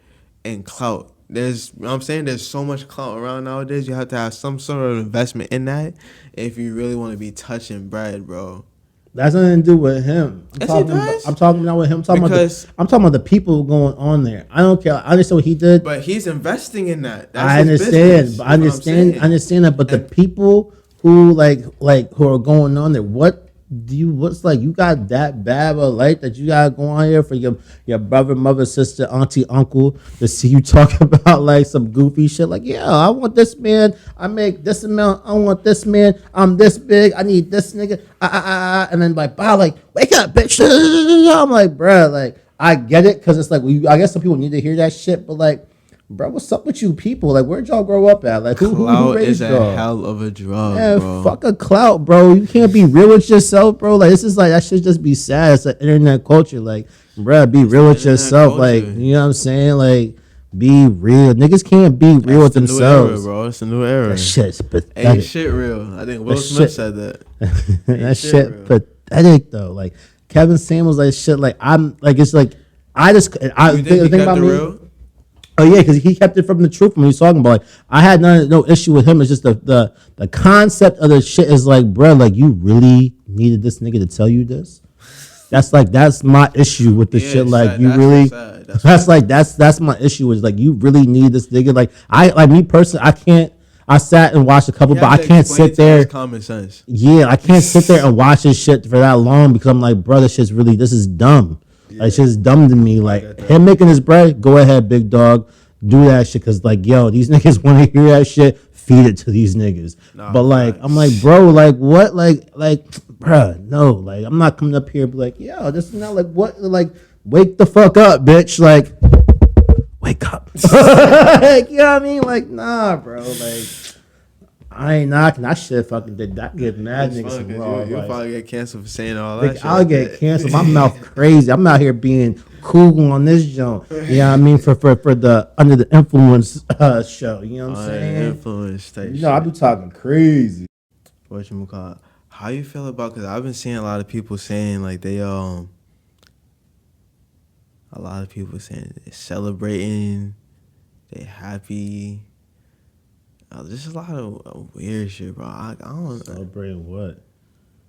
in clout. There's, you know what I'm saying, there's so much clout around nowadays. You have to have some sort of investment in that if you really want to be touching bread, bro. that's nothing to do with him. Yes, it does. I'm talking not with him. I'm Because- talking about the people going on there. I don't care. I understand what he did. But he's investing in that. That's I his understand. business, But is what I'm saying. I understand that. But the people who who are going on there, what's like you got that bad of a light that you gotta go on here for your brother, mother, sister, auntie, uncle to see you talk about like some goofy shit like, yeah, I want this man, I make this amount, I want this man, I'm this big, I need this nigga, and then like, wow, like wake up, bitch. I'm like, bruh, like I get it because it's like I guess some people need to hear that shit, but like, bro, what's up with you people? Like, where'd y'all grow up at? Like, who Clout raised is a y'all? hell of a drug, Man, bro. fuck a clout, bro. You can't be real with yourself, bro. Like, this is like, that should just be sad. It's an internet culture. Like, bro, be real with internet yourself. Like, culture. you know what I'm saying? Like, be real. Niggas can't be real with It's the new themselves. era, bro. It's the new era. That shit's Ain't pathetic. shit real. I think Will That Smith shit- said that. That shit shit real. pathetic, though. Like, Kevin Samuels, like, shit, like, I'm, like, it's like, I just, I You think, think the he thing kept about it me. real? Oh yeah, because he kept it from the truth when he was talking about. Like, I had no issue with him. It's just the concept of the shit is like, bro, like you really needed this nigga to tell you this. That's my issue with the Yeah, shit. Like sad. you That's really, sad. that's my issue. Is like you really need this nigga. Like me personally, I can't. I sat and watched a couple, You but I have to can't explain sit to us there. common sense. Yeah, I can't sit there and watch this shit for that long because I'm like, bro, this is dumb. Like, it's just dumb to me. Like, him making his bread, go ahead, big dog. Do that shit because, like, yo, these niggas want to hear that shit. Feed it to these niggas. Nah, but, like, facts. I'm like, bro, like, what? Like, bruh, no. Like, I'm not coming up here and be like, yo, this is not like, what? Like, wake the fuck up, bitch. Like, wake up. Like, you know what I mean? Like, nah, bro. Like, I ain't knocking. I should fucking did that. Get mad It's niggas fun some because raw you'll advice. probably get canceled for saying all that Like, shit I'll like get that. canceled. My mouth crazy. I'm out here being cool on this joint. You know what I mean? For the under the influence show. You know what I'm saying? Influence type You know, I be shit. talking crazy. Whatchamacallit. How you feel about? Because I've been seeing a lot of people saying like a lot of people saying they're celebrating, they happy. There's a lot of weird shit, bro. I don't Celebrating what?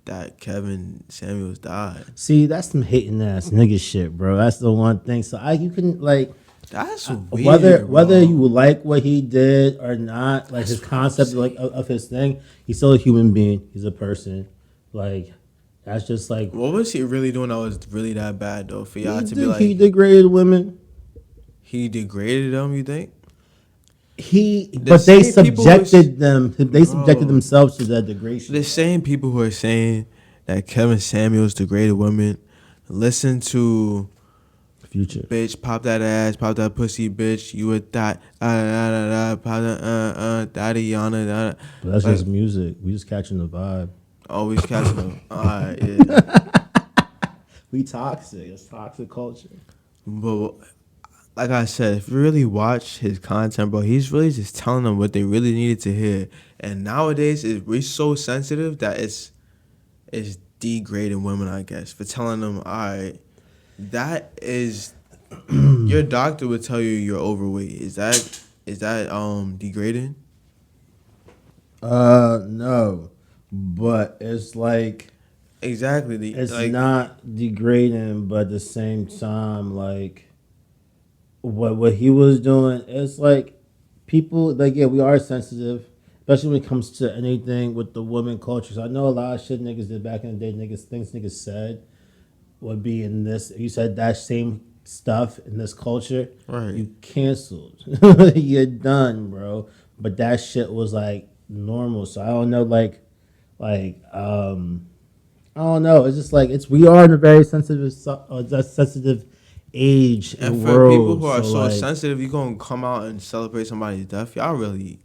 that Kevin Samuels died. See, that's some hating ass nigga shit, bro. That's the one thing. So you can like That's whether weird, you bro. like what he did or not, like That's his what I'm concept like saying. of his thing, he's still a human being. He's a person. Like that's just like What was he really doing that was really that bad though? For y'all to be he like degraded women. he degraded them, you think? The But they same people who subjected them. They subjected bro, themselves to that degradation. the same people who are saying that Kevin Samuels degraded women, listen to Future. bitch, pop that ass, pop that pussy, bitch. You a thot, pop that, daddy, yana, But that's like just music. We just catching the vibe. always catching them. Alright, yeah. We toxic. It's toxic culture. But like I said, if you really watch his content, bro, he's really just telling them what they really needed to hear. And nowadays, we're so sensitive that it's degrading women, I guess, for telling them, all right, that is your doctor would tell you you're overweight. Is that degrading? No, but it's like Exactly. it's Like not degrading, but at the same time, like what he was doing, it's like people like yeah, we are sensitive, especially when it comes to anything with the woman culture. So I know a lot of shit niggas did back in the day. Niggas said would be in this. If you said that same stuff in this culture, right. you canceled. You're done, bro. But that shit was like normal. So I don't know, like I don't know. It's just like we are in a very sensitive age And and for people world. who are So so like, sensitive, you gonna come out and celebrate somebody's death? Y'all really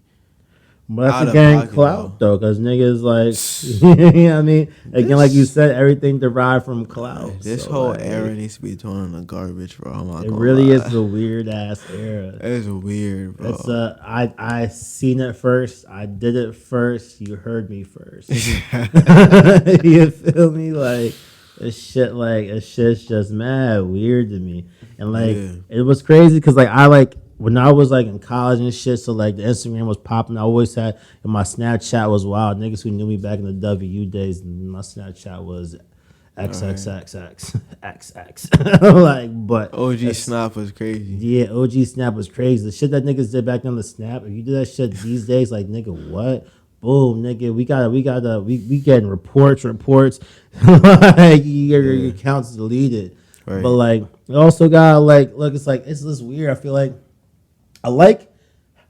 but that's out of again pocket clout though. though, because niggas like, you know what I mean. Again, like you This said, everything derived from clout. this So whole era like, needs to be thrown in the garbage, bro. I'm not it gonna really is lie. a weird ass era. It's weird, It's bro. I seen it first. I did it first. You heard me first. You feel me? It's shit's just mad weird to me. And like Yeah. it was crazy because like I like when I was like in college and shit, so like the Instagram was popping. I always had and my Snapchat was wild. Niggas who knew me back in the WU days, my Snapchat was All right. XXXXXX. Like, but OG that's Snap was crazy. yeah, OG Snap was crazy. The shit that niggas did back on the Snap, if you do that shit these days, like nigga, what? Boom, nigga, we getting reports. Like your Yeah. account's deleted. But Right. like it also got like look, it's this weird. I feel like I like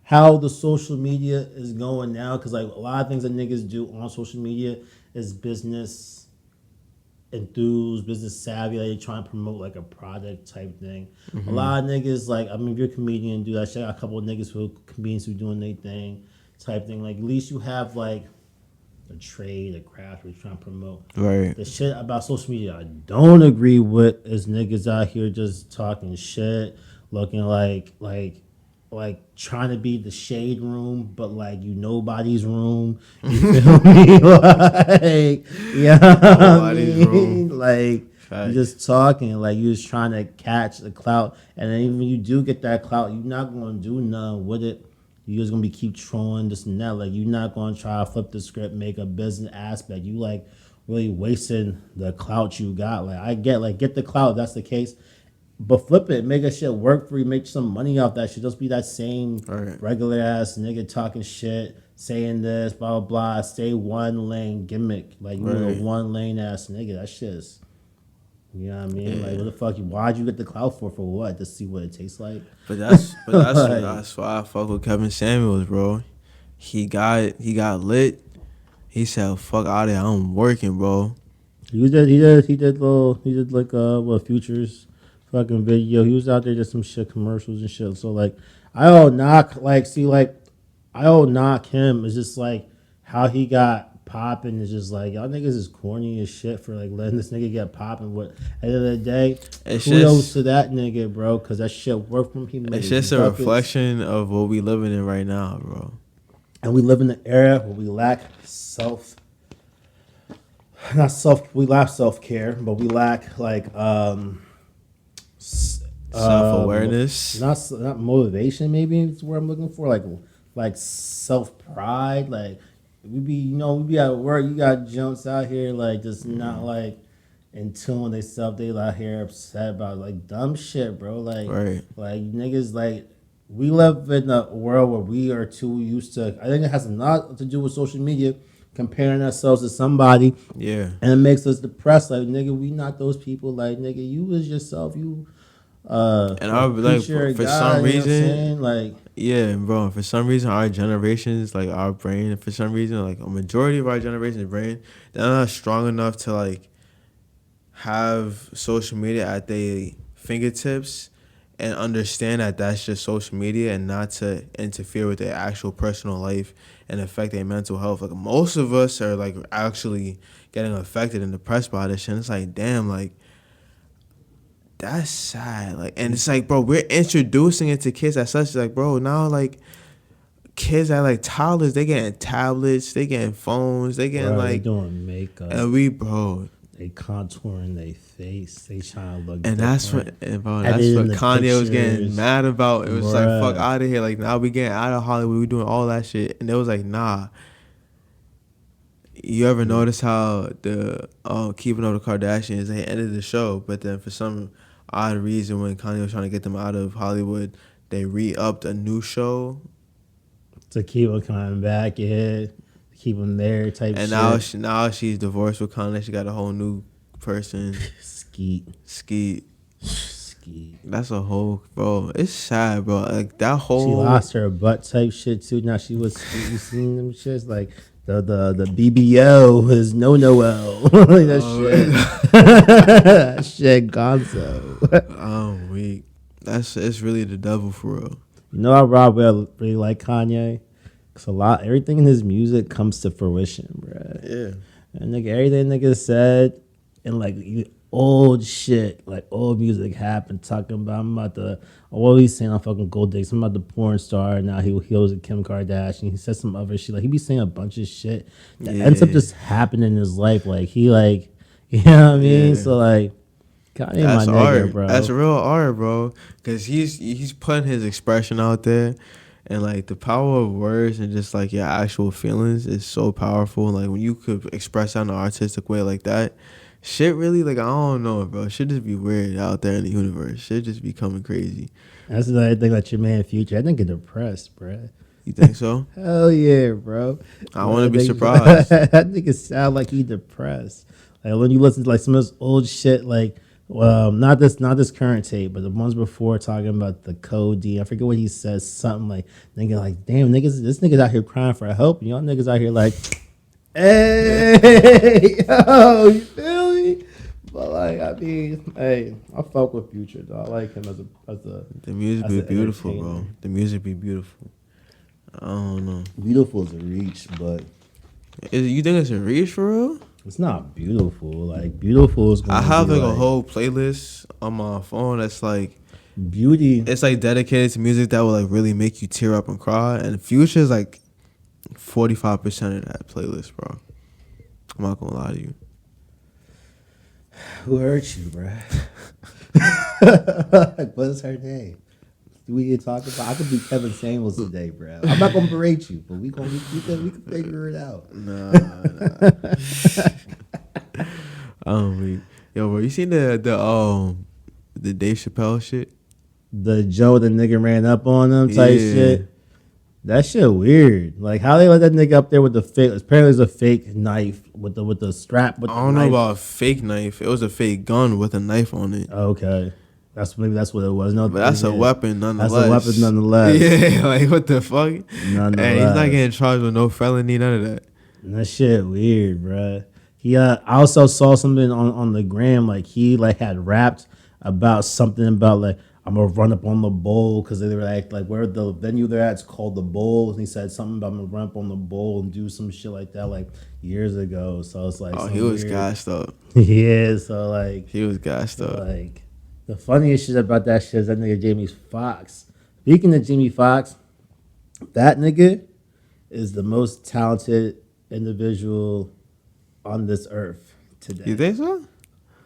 how the social media is going now because like a lot of things that niggas do on social media is business enthused, business savvy, like they trying to promote like a product type thing. A lot of niggas like I mean if you're a comedian, do that shit. I got a couple of niggas who comedians who doing their thing type thing. Like at least you have like a trade, a craft we're trying to promote. Right. The shit about social media I don't agree with is niggas out here just talking shit, looking like trying to be the shade room, but like you nobody's room. You feel me? Like, yeah, I Nobody's mean, room. like you Facts. just talking, like you just trying to catch the clout, and then even when you do get that clout, you're not gonna do nothing with it. You just gonna be keep trolling this and that. Like you're not gonna try to flip the script, make a business aspect. You like really wasting the clout you got. Like I get the clout. If that's the case. But flip it, make a shit work for you, make some money off that shit. Just be that same Right. regular ass nigga talking shit, saying this, blah blah blah. Stay one lane gimmick, like you a Right. one lane ass nigga. That shit's, you know what I mean? Like Yeah. what the fuck? Why'd you get the clout for? For what? To see what it tastes like? Like, That's why I fuck with Kevin Samuels, bro. He got lit. He said, "Fuck out of here, I'm working, bro." he did like what futures fucking video. He was out there did some shit commercials and shit. So like I don't knock him. It's just like how he got popping is just like y'all niggas is corny as shit for like letting this nigga get popping. But at the end of the day, It's kudos just to that nigga, bro, because that shit worked for him. He made it's his just a buckets, reflection of what we living in right now, bro. and we live in an era where we lack we lack self care, but we lack like Self mo- awareness. not motivation. Maybe is where I'm looking for. Like self pride. Like we be at work. You got jumps out here like just not like in tune with themselves. They out here upset about like dumb shit, bro. Right. Like niggas like. We live in a world where we are too used to. I think it has a lot to do with social media, comparing ourselves to somebody, Yeah. and it makes us depressed. Like nigga, we not those people. Like nigga, you was yourself. You And a our like preacher, a for guy. some You know what I'm reason, saying? Like yeah, bro. For some reason, our generations, like our brain, for some reason, like a majority of our generation's brain, they're not strong enough to like have social media at their fingertips and understand that that's just social media and not to interfere with their actual personal life and affect their mental health. Like most of us are like actually getting affected and depressed by this shit. And it's like, damn, like that's sad. Like, and it's like, bro, we're introducing it to kids as such. Like, bro, now like kids that like toddlers, they getting tablets, they getting phones, they getting bro, they like, doing makeup, and we, bro, they contouring their face, they trying to look and that's different. what, and bro, that's Editing what the Kanye was getting pictures, mad about. It was like, fuck bruh. out of here. Like, now we getting out of Hollywood. We doing all that shit. And it was like, nah. You ever notice how the Keeping Up with the Kardashians, they ended the show, but then for some odd reason, when Kanye was trying to get them out of Hollywood, they re-upped a new show. To keep them coming back, yeah, keep them there, type And shit. now she's divorced with Kanye. She got a whole new person. Skeet, Skeet. skeet. That's a whole, bro. It's sad, bro. Like that She whole. lost her butt type shit too. Now she was you seen them shits like the BBO is no Noel like that shit. That shit gonzo. I'm weak. It's really the devil for real. You know, I really like Kanye because everything in his music comes to fruition, bro. Yeah. And nigga, everything nigga said and like old shit, like old music happened talking about I'm about to what he's saying on fucking Gold Diggs. I'm about the porn star. Now he was with Kim Kardashian. He said some other shit. Like he be saying a bunch of shit that ends up Yeah. just happening in his life. Like he like you know what I mean? Yeah. So like Kanye my That's nigga, art. bro. That's real art, bro. Cause he's putting his expression out there, and like the power of words and just like your actual feelings is so powerful. Like when you could express that in an artistic way like that, shit really like I don't know, bro. Shit just be weird out there in the universe. Shit just be coming crazy. That's another thing about your man Future. I think get depressed, bro. You think so? Hell yeah, bro. I want to be think- surprised. That nigga sound like he depressed. Like when you listen to like some of this old shit, like not this current tape, but the ones before talking about the code D. I forget what he says. Something like damn niggas, this nigga's out here crying for help, and y'all niggas out here like, hey, yo, you feel me? But like, I mean, hey, I fuck with Future, though. I like him as a The music as be an beautiful, bro. entertainer. The music be beautiful. I don't know. Beautiful is a reach, but You think it's a reach for real? it's not beautiful. Like beautiful is gonna I have be like a whole playlist on my phone that's like beauty. it's like dedicated to music that will like really make you tear up and cry. And Future is like 45% of that playlist, bro. I'm not gonna lie to you. Who hurt you, bruh? Like, what's her name? Do we need to talk about? I could be Kevin Samuels today, bro. I'm not gonna berate you, but we can figure it out. Nah. Yo, bro, you seen the Dave Chappelle shit? The Joe the nigga ran up on him type Yeah. shit. That shit weird. Like how they let that nigga up there with the fake. Apparently, it's a fake knife with the strap. With I the don't know knife. about a fake knife. It was a fake gun with a knife on it. Okay, maybe that's what it was. No, But that's a weapon nonetheless. That's a weapon nonetheless. Yeah, like what the fuck? And he's not Nonetheless. getting charged with no felony, none of that. That shit weird, bruh. He I also saw something on the gram like he like had rapped about something about like I'm gonna run up on the bowl because they were like where the venue they're at is called the Bowl, and he said something about I'm gonna run up on the bowl and do some shit like that like years ago. So it's like Oh, he some was weird, gassed up. yeah. So like, He was gassed so up. like, the funniest shit about that shit is that nigga Jamie Foxx. Speaking of Jamie Foxx, that nigga is the most talented individual on this earth today. You think so?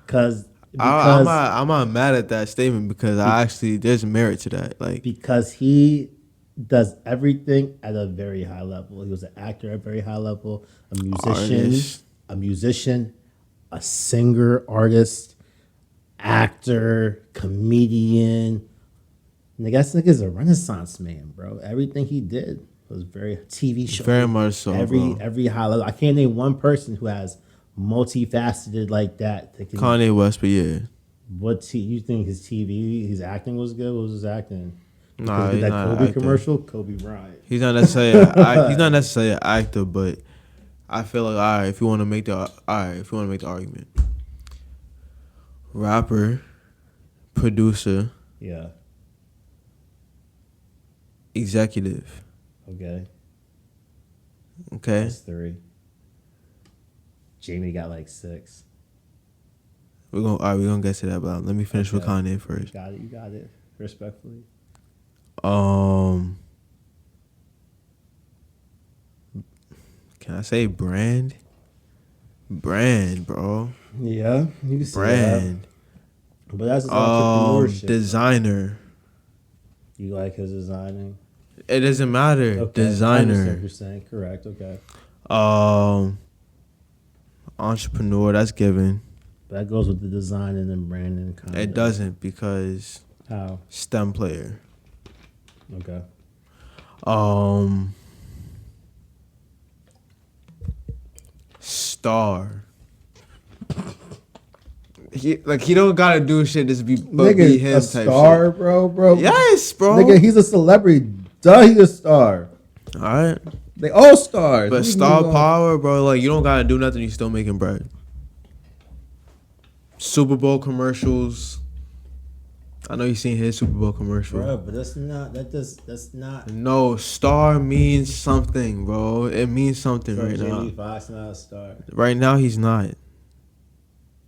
Cause I'm because not. I'm not mad at that statement because I actually there's merit to that. Like, because he does everything at a very high level. He was an actor at a very high level, artist. a musician, a singer, artist, actor, comedian. Nigga, that nigga's a renaissance man, bro. Everything he did was very TV show. Very much so, bro. Every high level. I can't name one person who has multifaceted like that. That can, Kanye West, but yeah. you think his TV, his acting was good? What was his acting? Nah, Because he's that not an Kobe actor. commercial, Kobe Bryant. He's not necessarily. He's not necessarily an actor, but I feel like all right. If you want to make the argument, rapper, producer, Yeah. executive. Okay. Okay, That's 3. Jamie got like 6. we're gonna get to that, but let me finish with Okay. Kanye first. You got it. Respectfully. Can I say brand? Brand, bro. Yeah, you can see Brand. that. But that's his entrepreneurship. Designer. You like his designing? It doesn't matter. Okay. I understand Designer. what you're saying. Correct. Okay. Entrepreneur. That's given. That goes with the design and then branding kind of. It doesn't because How? STEM player. Okay. Star. He don't gotta do shit just be Nigga, him a type star, shit. bro. Yes, bro. Nigga, he's a celebrity. Duh, he's a star. All right, They all stars. but What do you star mean, power, bro. Like you don't gotta do nothing. You still making bread. Super Bowl commercials. I know you seen his Super Bowl commercial. bro? But that's not. That's not. No, star means something, bro. It means something So right Jamie now. Foxx not a star. Right now, he's not.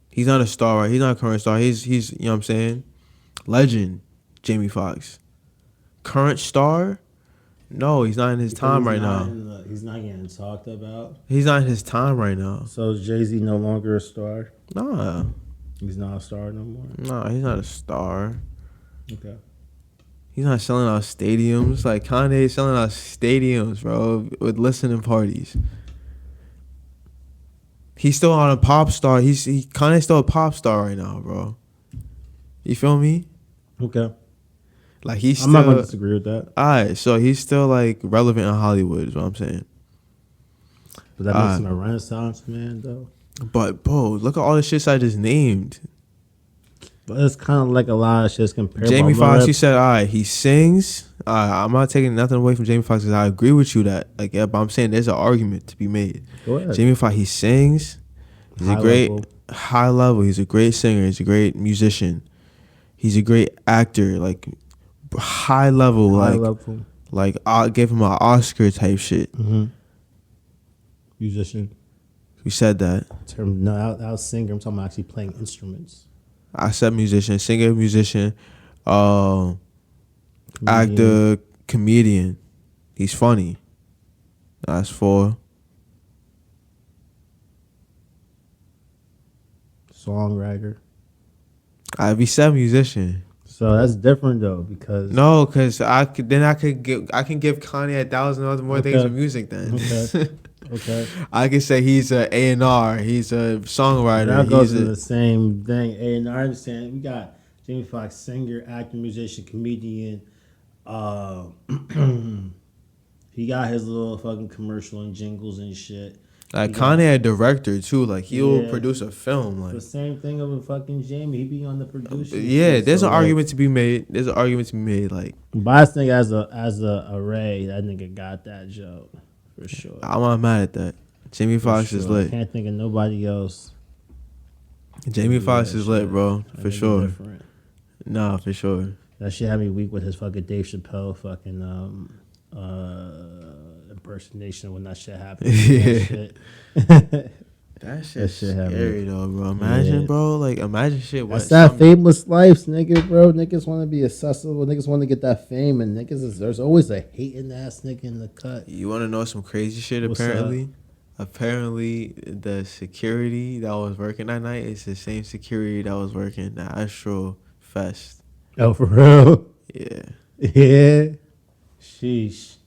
He's not a star, right? He's not a current star. He's you know what I'm saying? Legend, Jamie Foxx. Current star? No, he's not in his time right now. He's not getting talked about. He's not in his time right now. So is Jay-Z no longer a star? Nah, He's not a star no more. he's not a star. Okay. He's not selling out stadiums. Like Kanye selling out stadiums, bro, with listening parties. He's still on a pop star. Kanye's still a pop star right now, bro. You feel me? Okay. Like he's I'm still. not gonna disagree with that. Alright, so he's still like relevant in Hollywood, is what I'm saying. But that makes him a Renaissance man, though. But bro, look at all the shits I just named. But it's kind of like a lot of shit's comparable. Jamie Foxx, you said, alright, he sings. I'm not taking nothing away from Jamie Foxx because I agree with you that, like, yeah, but I'm saying there's an argument to be made. Go ahead. Jamie Foxx, he sings. He's a great high level. He's a great singer. He's a great musician. He's a great actor. Like high level. Like I gave him an Oscar type shit. Mm-hmm. Musician. We said that. No, I was singer. I'm talking about actually playing instruments. I said musician, singer, musician, actor, comedian. He's funny. That's 4. Songwriter. We said musician. So that's different though, because No, because I can give Kanye 1,000 other more things with music then. Okay. I can say he's a A&R. He's a songwriter. That goes into the same thing. And I understand we got Jamie Foxx, singer, actor, musician, comedian. He got his little fucking commercial and jingles and shit. Like Kanye, a director too. Like he'll produce a film. Like the same thing of a fucking Jamie. He be on the producer. Yeah, there's an argument to be made. There's an argument to be made. Like, but I think as a array, that nigga got that joke for sure. I'm not mad at that. Jamie Foxx is lit. I can't think of nobody else. Jamie Foxx is lit, bro, for sure. Different. Nah, for sure. That shit had me weak with his fucking Dave Chappelle fucking impersonation when that shit happened. Yeah. That shit. That That shit's shit had me. scary though, bro. Yeah. Imagine, bro. Like, imagine shit That's went that some. famous life, nigga, bro. Niggas want to be accessible. Niggas want to get that fame, and there's always a hating ass nigga in the cut. You want to know some crazy shit? What's up? Apparently, the security that was working that night is the same security that was working the Astro Fest. Oh, for real? Yeah, Yeah. Sheesh.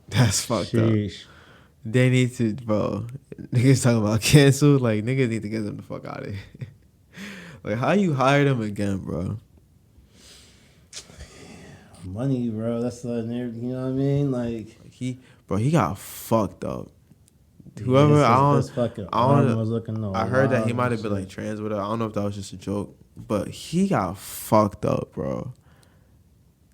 that's fucked up. Sheesh. They need to, bro. Niggas talking about cancel. Like, niggas need to get them the fuck out of here. Like, how you hire them again, bro? Money, bro. That's you know what I mean? Like He got fucked up. yeah, Whoever his fucking I don't arm know. was looking all I heard that wild he might and have been like shit. trans with her. I don't know if that was just a joke, but he got fucked up, bro.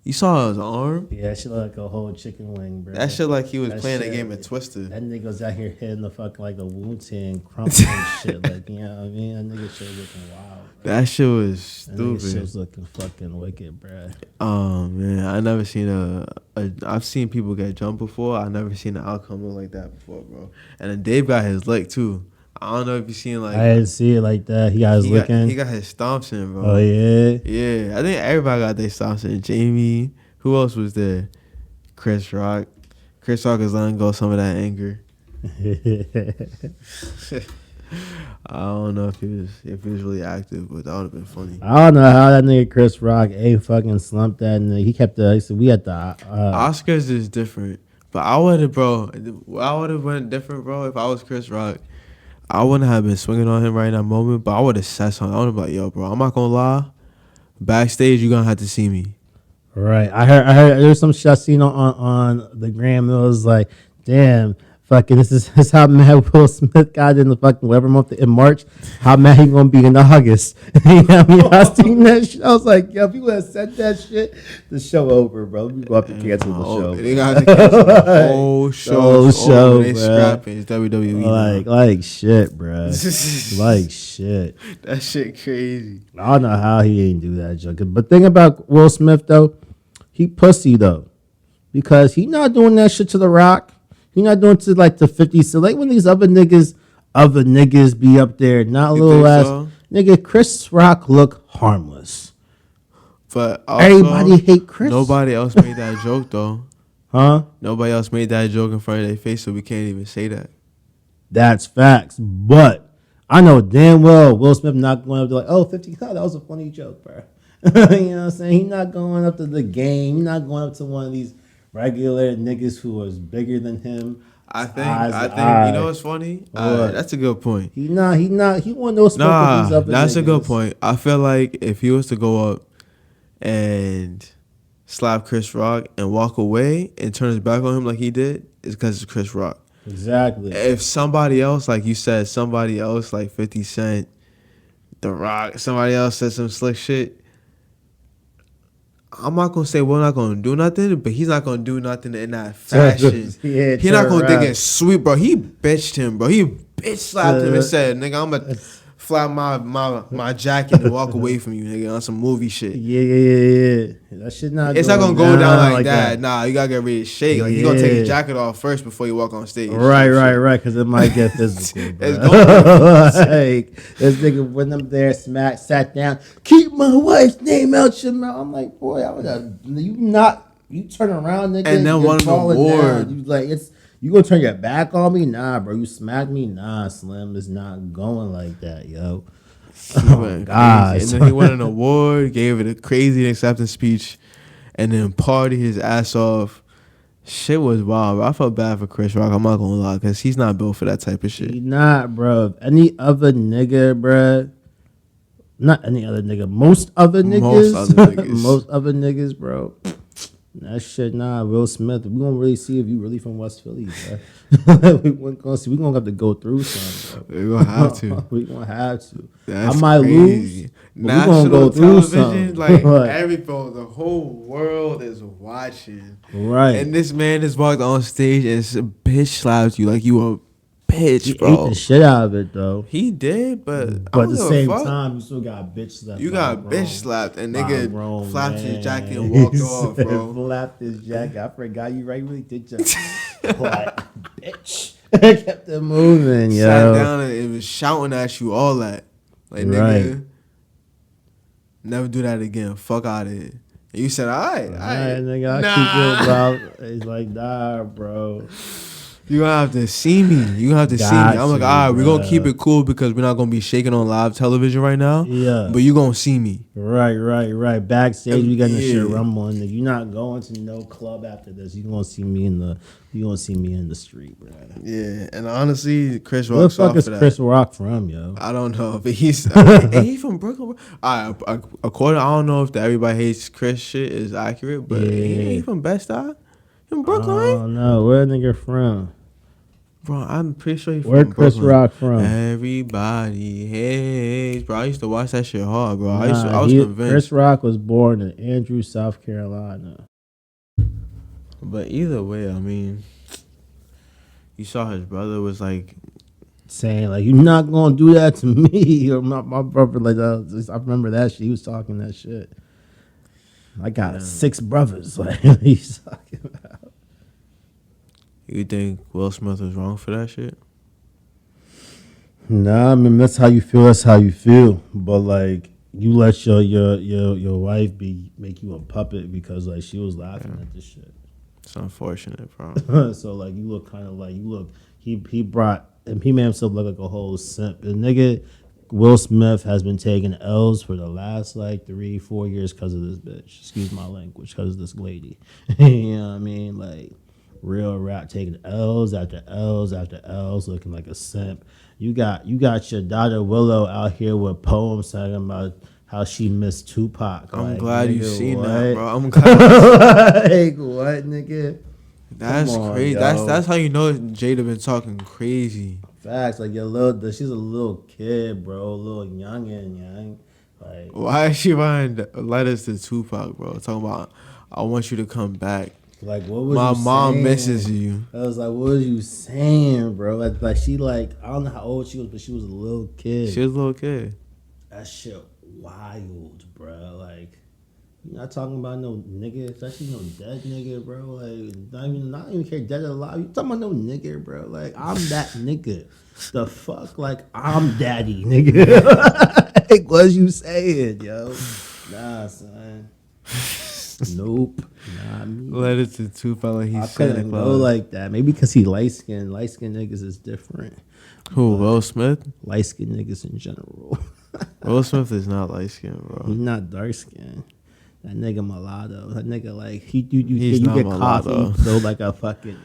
You saw his arm? Yeah, that shit look like a whole chicken wing, bro. That shit like he was That playing a shit- game of Twister. That nigga was out here hitting the fucking like the Wu-Tang crump and shit. Like, you know what I mean? That nigga shit was looking wild, bro. That shit was That nigga shit stupid. was looking fucking wicked, bro. Oh man, I never seen I've seen people get jumped before. I never seen an outcome look like that before, bro. And then Dave got his lick too. I don't know if you seen like I didn't see it like that. He got his licking. he got his stomps in, bro. Oh, yeah? Yeah, I think everybody got their stomps in. Jamie, who else was there? Chris Rock. Chris Rock is letting go some of that anger. I don't know if he was really active, but that would have been funny. I don't know how that nigga Chris Rock ain't fucking slumped that nigga. He kept the. We had the. Oscars is different, but I would have, bro. I would have went different, bro. If I was Chris Rock, I wouldn't have been swinging on him right in that moment, but I would have said something. I would have been like, "Yo, bro, I'm not gonna lie. Backstage, you gonna have to see me." Right. I heard there's some shit I seen on the gram. It was like, damn, fucking this is how mad Will Smith got in the fucking whatever month in March. How mad he gonna be in August. You know what I mean? I seen that shit. I was like, yo, if you would have said that shit, the show over, bro. We go up and cancel the show. They got to cancel the whole show. The whole show, They bruh. scrapping. It's WWE. Like shit, bro. Like shit. That shit crazy. I don't know how he ain't do that joke. But thing about Will Smith though, he pussy though, because he not doing that shit to The Rock. He not doing it to like the 50. So like when these other niggas be up there, not You little think ass so? nigga. Chris Rock look harmless. But also, Everybody hate Chris. Nobody else made that joke though. Huh? Nobody else made that joke in front of their face, so we can't even say that. That's facts. But I know damn well Will Smith not going up to like, oh, 50, that was a funny joke, bro. You know what I'm saying? He not going up to the game. He not going up to one of these regular niggas who was bigger than him. I think you know what's funny? What? That's a good point. He one of those smoke with these other That's a good niggas. point. I feel like if he was to go up and slap Chris Rock and walk away and turn his back on him like he did, it's because it's Chris Rock. Exactly. If somebody else, like you said, somebody else like 50 Cent, The Rock, somebody else said some slick shit, I'm not gonna say we're not gonna do nothing, but he's not gonna do nothing in that fashion. Yeah, He's not gonna dig around. in sweet, bro. He bitched him, bro. He bitch slapped him and said, "Nigga, I'm gonna flap my jacket and walk away from you, nigga, on some movie shit." Yeah. That shit not. It's not gonna go down like that. that. Nah, you gotta get ready to shake. Like you gonna take his Yeah. jacket off first before you walk on stage. Right. Because it might get physical. Bro. It's going like this nigga went up there, sat down. Keep my wife's name out your mouth. I'm like, boy, I would have you turn around, nigga, And then you're won an falling award. down. You like you gonna turn your back on me? Nah, bro. You smack me? Nah, Slim. It's not going like that, yo. Oh, God. And then he won an award, gave it a crazy acceptance speech, and then partied his ass off. Shit was wild, bro. I felt bad for Chris Rock. I'm not gonna lie, because he's not built for that type of shit. He not, bro. Any other nigga, bro. Not any other nigga. Most other niggas. Most other niggas, bro. That shit, nah. Will Smith. We gonna really see if you really from West Philly, bro. we gonna see. We gonna have to go through something, bro. We're gonna have to. We gonna have to. That's I might crazy. lose. But National we gonna go through television, something. like everybody, the whole world is watching. Right. And this man has walked on stage and bitch slapped you like you a bitch bitch, He ate bro. the shit out of it though. He did, but I But at don't the give a same fuck. time, you still got bitch slapped. You by a got bitch grown, slapped and by a nigga grown flapped his jacket man. and walked He off, said, bro. flapped his jacket. I forgot you right really did just like bitch. Kept it moving, Sat yo. down and it was shouting at you all that. Like, Right. nigga, never do that again. Fuck out of here. And you said, all right. Nigga, I'll keep Nah. it about. He's like, nah, bro. You gonna have to see me. You gonna have to see me. I'm like, Got all right, you, we're gonna bruh. keep it cool because we're not gonna be shaking on live television right now. Yeah. But you gonna see me. Right. Backstage, we got in the shit Yeah. rumble, and you're not going to no club after this. You gonna see me in the street, bro. Yeah. And honestly, Chris Where the Rock's fuck off is for that. Chris Rock from, yo? I don't know, but he's from Brooklyn. All right, according, I don't know if the everybody hates Chris shit is accurate, but he Yeah. from Bed-Stuy, from I Brooklyn, right? don't know. Where the nigga from? Bro, I'm pretty sure he's Where from Chris Brooklyn. Rock from? Everybody hates, bro. I used to watch that shit hard, bro. I Nah, was Chris convinced. Rock was born in Andrews, South Carolina. But either way, I mean, you saw his brother was like, Saying like, you're not gonna do that to me or my brother. Like, I remember that shit. He was talking that shit. I got 6 brothers. Like he's talking about. you think Will Smith was wrong for that shit? Nah, I mean that's how you feel. That's how you feel. But like, you let your wife make you a puppet because like she was laughing at this shit. It's unfortunate, bro. So like, you look kind of like you look. He brought and he made himself look like a whole simp. The nigga Will Smith has been taking L's for the last like 3-4 years because of this bitch. Excuse my language, because of this lady. You know what I mean? Like real rap taking L's after L's after L's, looking like a simp. You got your daughter Willow out here with poems talking about how she missed Tupac. I'm like, glad you nigga, seen what? that, bro. I'm glad. Like what, nigga? That's Come on, crazy. yo. That's how you know Jada been talking crazy. Facts, like she's a little kid, bro, a little youngin', young. Like, Why is she writing letters to Tupac, bro? Talking about, I want you to come back. what was My you mom saying? misses you. I was like, what was you saying, bro? Like she like, I don't know how old she was, but she was a little kid. She was a little kid. That shit wild, bro. Like, you're not talking about no nigga, especially no dead nigga, bro. Like, not even care dead or alive. You talking about no nigga, bro. Like, I'm that nigga. The fuck? Like, I'm daddy, nigga. Like, what you saying, yo? Nah, son. Nope. Not me. Letters to Tupac like I he's Santa couldn't go Claus. like that. Maybe because he light skinned. Light skinned niggas is different. Who, Will Smith? Light skinned niggas in general. Will Smith is not light skinned, He's bro. not dark skinned. That nigga mulatto. That nigga like you He's get not coffee, mulatto. throw like a fucking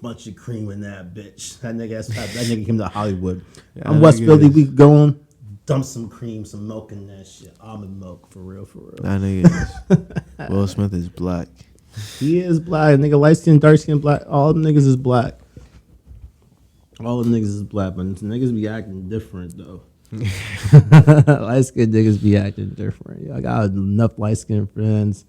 bunch of cream in that bitch. That nigga came to Hollywood. Yeah, I'm that West nigga Philly. is- We going dump some cream, some milk in that shit. Almond milk for real. That nigga is, Will Smith is black. He is black. Nigga light skin, dark skin, black. All them niggas is black. All them niggas is black, but niggas be acting different though. Light skinned niggas be acting different. I got enough light skinned friends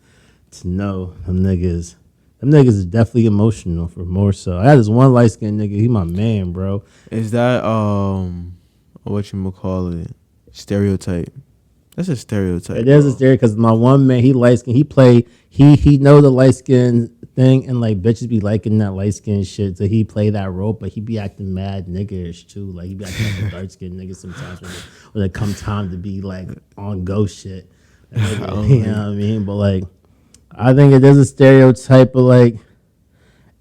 to know them niggas. Them niggas is definitely emotional for more so. I had this one light skinned nigga. He my man, bro. Is that, what you call it? Stereotype. That's a stereotype. It is a stereotype because my one man, he light skin. He know the light skin thing, and like bitches be liking that light skin shit. So he play that role, but he be acting mad niggerish too. Like he be acting like a dark skinned nigga sometimes when it come time to be like on go shit. Nigga, you know what I mean? But like, I think it is a stereotype, but like,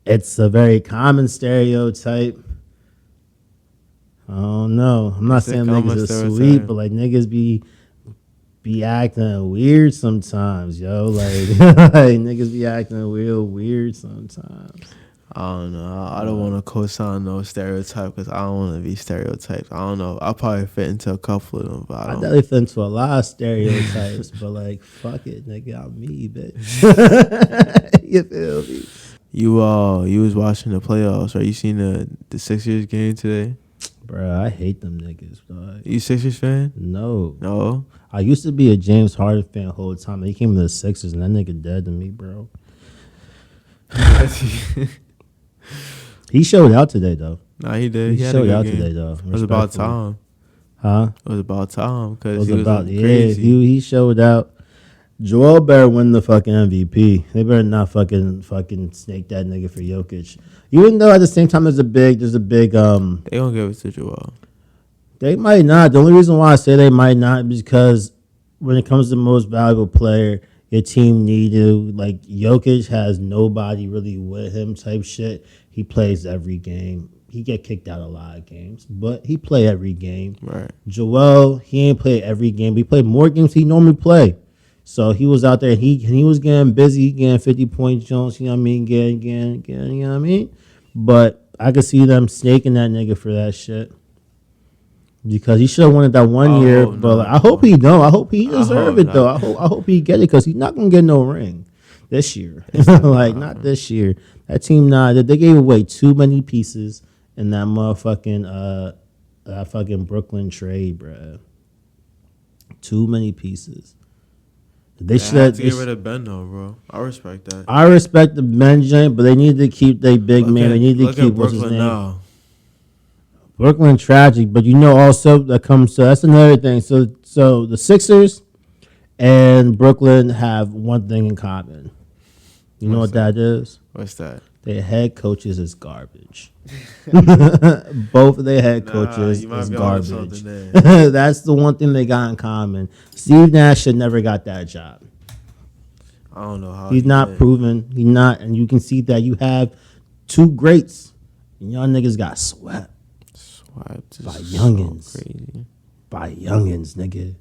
it's a very common stereotype. I don't know. I'm not It's a saying common niggas are stereotype. sweet, but like niggas be acting weird sometimes, yo. Like, like niggas be acting real weird sometimes. I don't know. I don't want to co-sign no stereotype because I don't want to be stereotyped. I don't know. I'll probably fit into a couple of them, but I I don't. definitely fit into a lot of stereotypes, but like, fuck it, nigga, I'm me, bitch. You feel me? You was watching the playoffs, right? You seen the Sixers game today? Bro, I hate them niggas, dog. You Sixers fan? No. No. I used to be a James Harden fan the whole time. He came to the Sixers, and that nigga dead to me, bro. He showed out today, though. Nah, he did. He He had a showed good out game. today, though. It was about Respectfully. time. Huh? It was about time It because was he was about looking crazy. he showed out. Joel better win the fucking MVP. They better not fucking snake that nigga for Jokic. Even though at the same time there's a big They gonna give it to Joel. they might not. The only reason why I say they might not is because when it comes to most valuable player, your team need to like Jokic has nobody really with him type shit. He plays every game. He get kicked out a lot of games, but he play every game. Right. Joel, he ain't play every game. But he played more games he normally play. So he was out there and he was getting busy, getting 50 points, Jones, you know what I mean? Getting, you know what I mean? But I could see them snaking that nigga for that shit. Because he should have won it that one year. Oh, But no, I hope he don't. I hope he I deserve hope it, though. not. I hope he get it because he's not going to get no ring this year. Like, not this year. That team, they gave away too many pieces in that motherfucking that fucking Brooklyn trade, bruh. Too many pieces. They should had to get rid of Ben though, bro. I respect that. I respect the Ben joint, but they need to keep their big man. They need to Look keep at what's his Brooklyn name. now. Brooklyn tragic, but you know also that comes to that's another thing. So the Sixers and Brooklyn have one thing in common. You know what that is? What's that? Their head coaches is garbage. Both of their head coaches you might is be onto garbage. something there. That's the one thing they got in common. Steve Nash should never got that job. I don't know how He's he not did. proven. He's not, and you can see that you have two greats, and y'all niggas got swept Swiped is by so youngins. crazy. By youngins, nigga.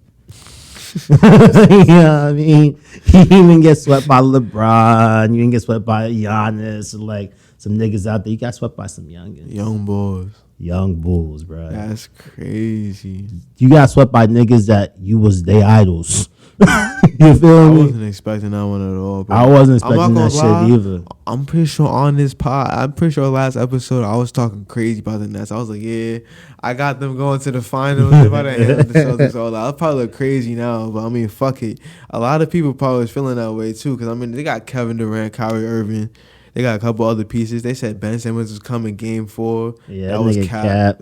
You know what I mean? He even get swept by LeBron. You didn't get swept by Giannis. Like some niggas out there. You got swept by some youngins. Young boys. Young bulls, bro. That's crazy. You got swept by niggas that you was they idols. You feel I me? wasn't expecting that one at all, bro. I wasn't I'm not expecting that gonna lie. shit either. I'm pretty sure on this pod, I'm pretty sure last episode I was talking crazy about the Nets. I was like, yeah, I got them going to the finals. If I didn't handle the Celtics all that, I'll probably look crazy now. But I mean, fuck it. A lot of people probably was feeling that way too. Because I mean, they got Kevin Durant, Kyrie Irving. They got a couple other pieces. They said Ben Simmons was coming game 4. Yeah, that was nigga cap.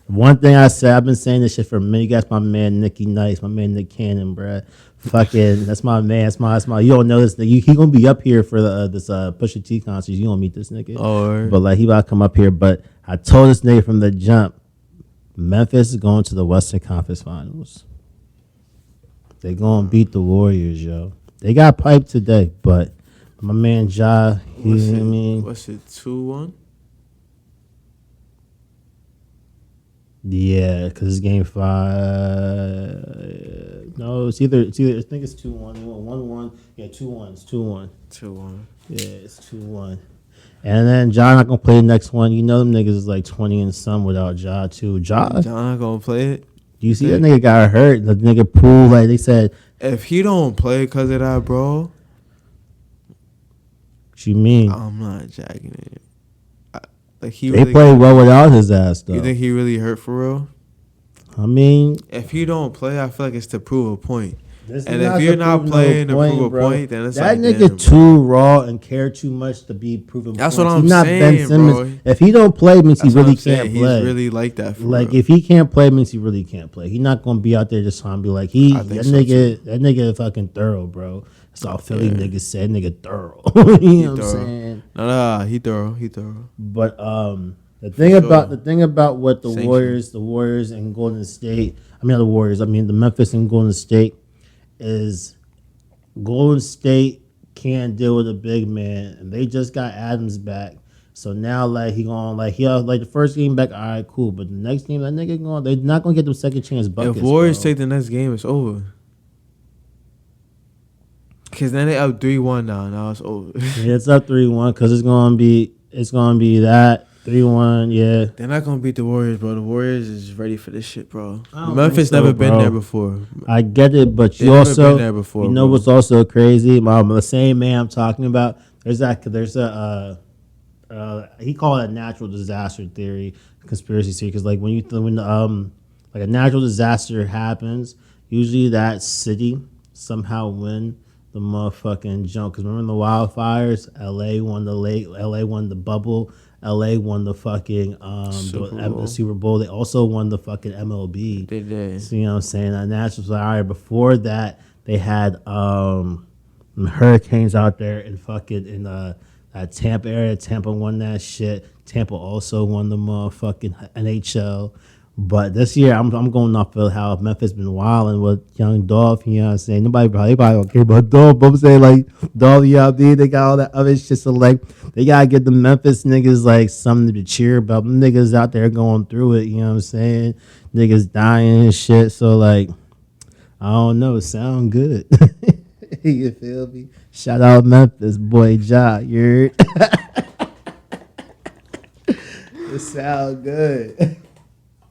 One thing I said, I've been saying this shit for a minute. You got my man Nicky Nice, my man Nick Cannon, bruh. Fucking, that's my man. That's my. You don't know this nigga. He gonna be up here for this Pusha T concert. You gonna meet this nigga. Or But like he about to come up here. But I told this nigga from the jump, Memphis is going to the Western Conference Finals. They gonna beat the Warriors, yo. They got piped today, but my man Ja, you know what I mean? what's it 2-1? Yeah, because it's game 5. No, it's either. I think it's 2-1. They won 1-1. Yeah, 2-1. It's 2-1. 2-1. Yeah, it's 2-1. And then Ja not gonna play the next one. You know them niggas is like 20 and some without Ja too. Ja, John not gonna play it. you see that nigga got hurt. The nigga Poole, like they said. If he don't play because of that, bro, What you mean? I'm not jacking it. Like he They really, played well without his ass though. You think he really hurt for real? I mean, If he don't play, I feel like it's to prove a point. this And is if not you're to not prove no playing to point, prove a bro. point, then it's that like, nigga damn, too raw and care too much to be proven. That's points. what I'm He's not saying, Ben Simmons. bro. If he don't play, it means That's he what really I'm saying. can't play. He's really like that for Like real. if he can't play, it means he really can't play. He's not gonna be out there just trying to be like I think that so, nigga. That nigga fucking thorough, bro. That's all Philly Yeah. niggas said. Nigga thorough. You know what I'm thorough. saying? No, he thorough. But the thing about what the Sanction. Warriors and Golden State. I mean not the Warriors. I mean the Memphis and Golden State is Golden State can't deal with a big man, and they just got Adams back. So now, like the first game back, all right, cool. But the next game, that nigga they're not gonna get them second chance buckets. If Warriors bro. take the next game, it's over. Cause then they up 3-1 now. Now it's over. Yeah, it's up 3-1 because it's gonna be that 3-1. Yeah, They're not gonna beat the Warriors, bro. The Warriors is ready for this shit, bro. I don't Memphis think so, never been bro. there before. I get it, but They you never also been there before, you know bro. what's also crazy? The same man I'm talking about. There's a he called it a natural disaster theory, conspiracy theory. Because like when like a natural disaster happens, usually that city somehow win the motherfucking jump. Because remember the wildfires, LA won the bubble. LA won the fucking Super the Bowl. Super Bowl. They also won the fucking MLB. They did. So, you know what I'm saying? The Nationals. All right. Before that, they had Hurricanes out there in fucking in that Tampa area. Tampa won that shit. Tampa also won the motherfucking NHL. But this year, I'm going off of how Memphis been wilding with Young Dolph. You know what I'm saying? Nobody don't care about Dolph. But I'm saying, like, Dolph, you know what I mean? They got all that other shit. So, like, they got to give the Memphis niggas, like, something to cheer about. Them niggas out there going through it. You know what I'm saying? Niggas dying and shit. So, like, I don't know. It sound good. You feel me? Shout out Memphis, boy, Ja. You heard? It sound good.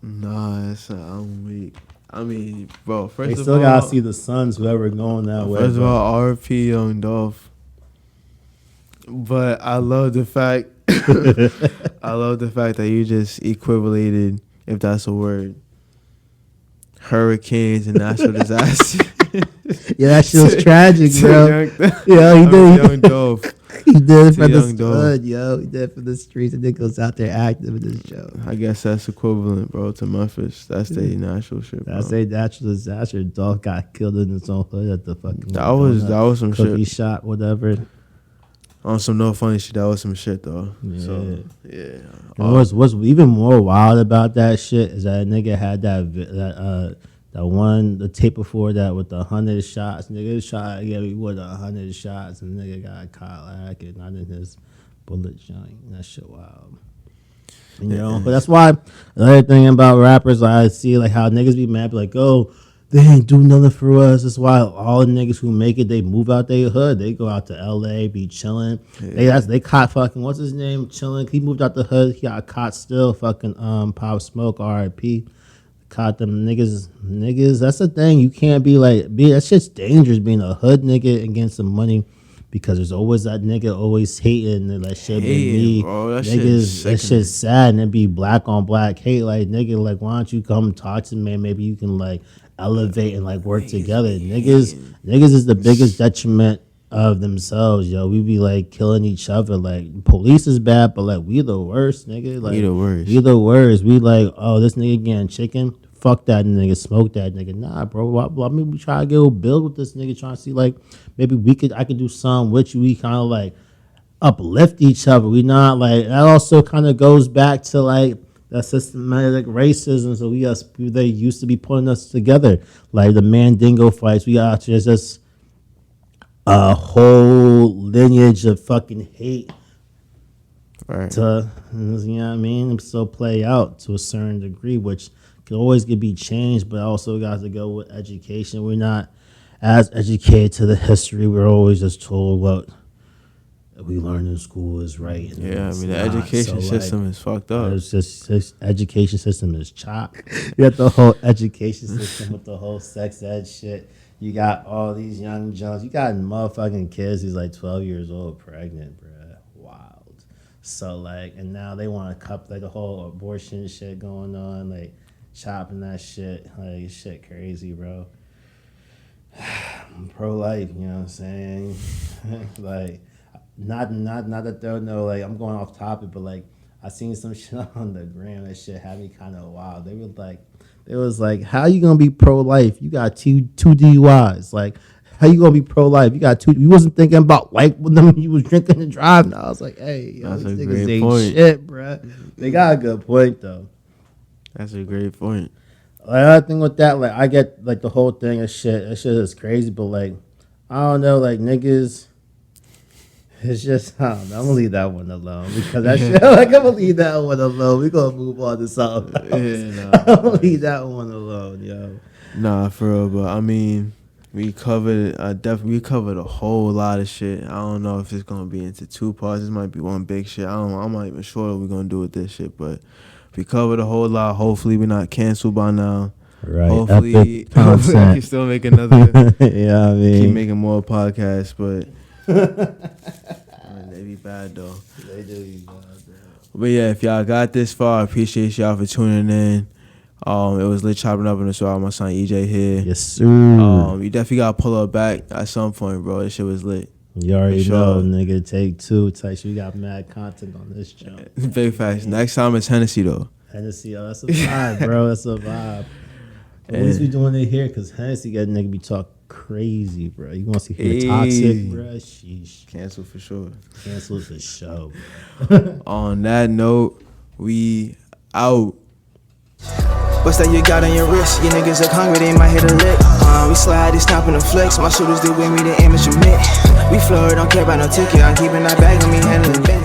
Nah, I'm weak. I mean, bro, They first of still all, gotta see the Suns, whoever going that way. first of bro. all, RP Young Dolph. But I love the fact, I love the fact that you just equivalated, if that's a word, hurricanes and natural disasters. Yeah, that shit was tragic, To bro. Yeah, he Young did. Dolph. He did it To for the Young Dolph. stud, yo. He did it for the streets, and niggas out there active in this show. I guess that's equivalent, bro, to Memphis. That's the natural shit, bro. That's a natural disaster. Dog got killed in his own hood at the fucking That was some cookie shit. shop, whatever. On some no funny shit, that was some shit though. Yeah. So yeah. And what's even more wild about that shit is that nigga had that one the tape before that with the 100 shots. Nigga shot me with 100 shots and nigga got caught lacking, not in his bullet joint. That shit wild. You know, but that's why another thing about rappers, I see like how niggas be mad, be like, oh, they ain't do nothing for us. That's why all the niggas who make it, they move out their hood. They go out to LA, be chilling. They caught fucking what's his name chilling. He moved out the hood. He got caught still. Fucking Pop Smoke, R.I.P. Caught them niggas. That's the thing. You can't be like that shit's dangerous being a hood nigga and getting some money. Because there's always that nigga always hating and that shit be me. Bro, that shit's sad and it be black on black hate. Like nigga, like why don't you come talk to me? Maybe you can like elevate and like work together. Niggas is the biggest detriment of themselves, yo. We be like killing each other. Like police is bad, but like we the worst, nigga. Like We the worst. We the worst. We like, oh, this nigga getting chicken. Fuck that nigga, smoke that nigga. Nah, bro. I mean, we try to get a build with this nigga, trying to see like maybe I could do something with you. We kind of like uplift each other. We not like that. Also, kind of goes back to like that systematic racism. So they used to be putting us together, like the Mandingo fights. We got just a whole lineage of fucking hate. Right. To you know what I mean, still play out to a certain degree, which can always be changed, but also got to go with education. We're not as educated to the history. We're always just told what we learn in school is right. Yeah, I mean the education system is fucked up. It's just this education system is chalk. You got the whole education system with the whole sex ed shit. You got all these young Jones. You got motherfucking kids who's like 12 years old pregnant, bruh. Wild. So like, and now they want to cup like the whole abortion shit going on, like chopping that shit. Like shit crazy, bro. I'm pro-life, you know what I'm saying? Like, not that they'll know, like, I'm going off topic, but like, I seen some shit on the gram. That shit had me kind of wild. They was like, how you gonna be pro-life? You got two DUIs. Like, how you gonna be pro-life? You got two. You wasn't thinking about life when you was drinking and driving. I was like, hey, yo, That's these a niggas great ain't point. shit, bruh. They got a good point though. That's a great point. Another thing with that, like I get like the whole thing of shit. That shit is crazy, but like I don't know, like niggas. It's just I don't know. I'm gonna leave that one alone because that shit. Like I'm gonna leave that one alone. We gonna move on to something else. Yeah, I'm gonna leave that one alone, yo. Nah, for real, but I mean, we covered a whole lot of shit. I don't know if it's gonna be into two parts. This might be one big shit. I'm not even sure what we're gonna do with this shit, but we covered a whole lot. Hopefully we're not canceled by now. Right. Hopefully I can still make another Yeah, I mean, keep making more podcasts, but they be bad though. They do be bad, But yeah, if y'all got this far, I appreciate y'all for tuning in. It was lit chopping up in the show. My son EJ here. yes, sir. You definitely gotta pull up back at some point, bro. This shit was lit. You already sure. know, nigga. Take two. Type shit. We got mad content on this show. Big facts. Next time it's Hennessy though. Hennessy, oh, that's a vibe, bro. That's a vibe. But at least we doing it here because Hennessy got nigga be talk crazy, bro. You want to hear toxic, bro? Sheesh. Cancel for sure. Cancel the show. On that note, we out. What's that you got on your wrist? You niggas look hungry, they might hit a lick. We slide, they stopping the flex. My shooters do with me, the image you met. We floor, don't care about no ticket. I'm keeping that bag on me, handling it.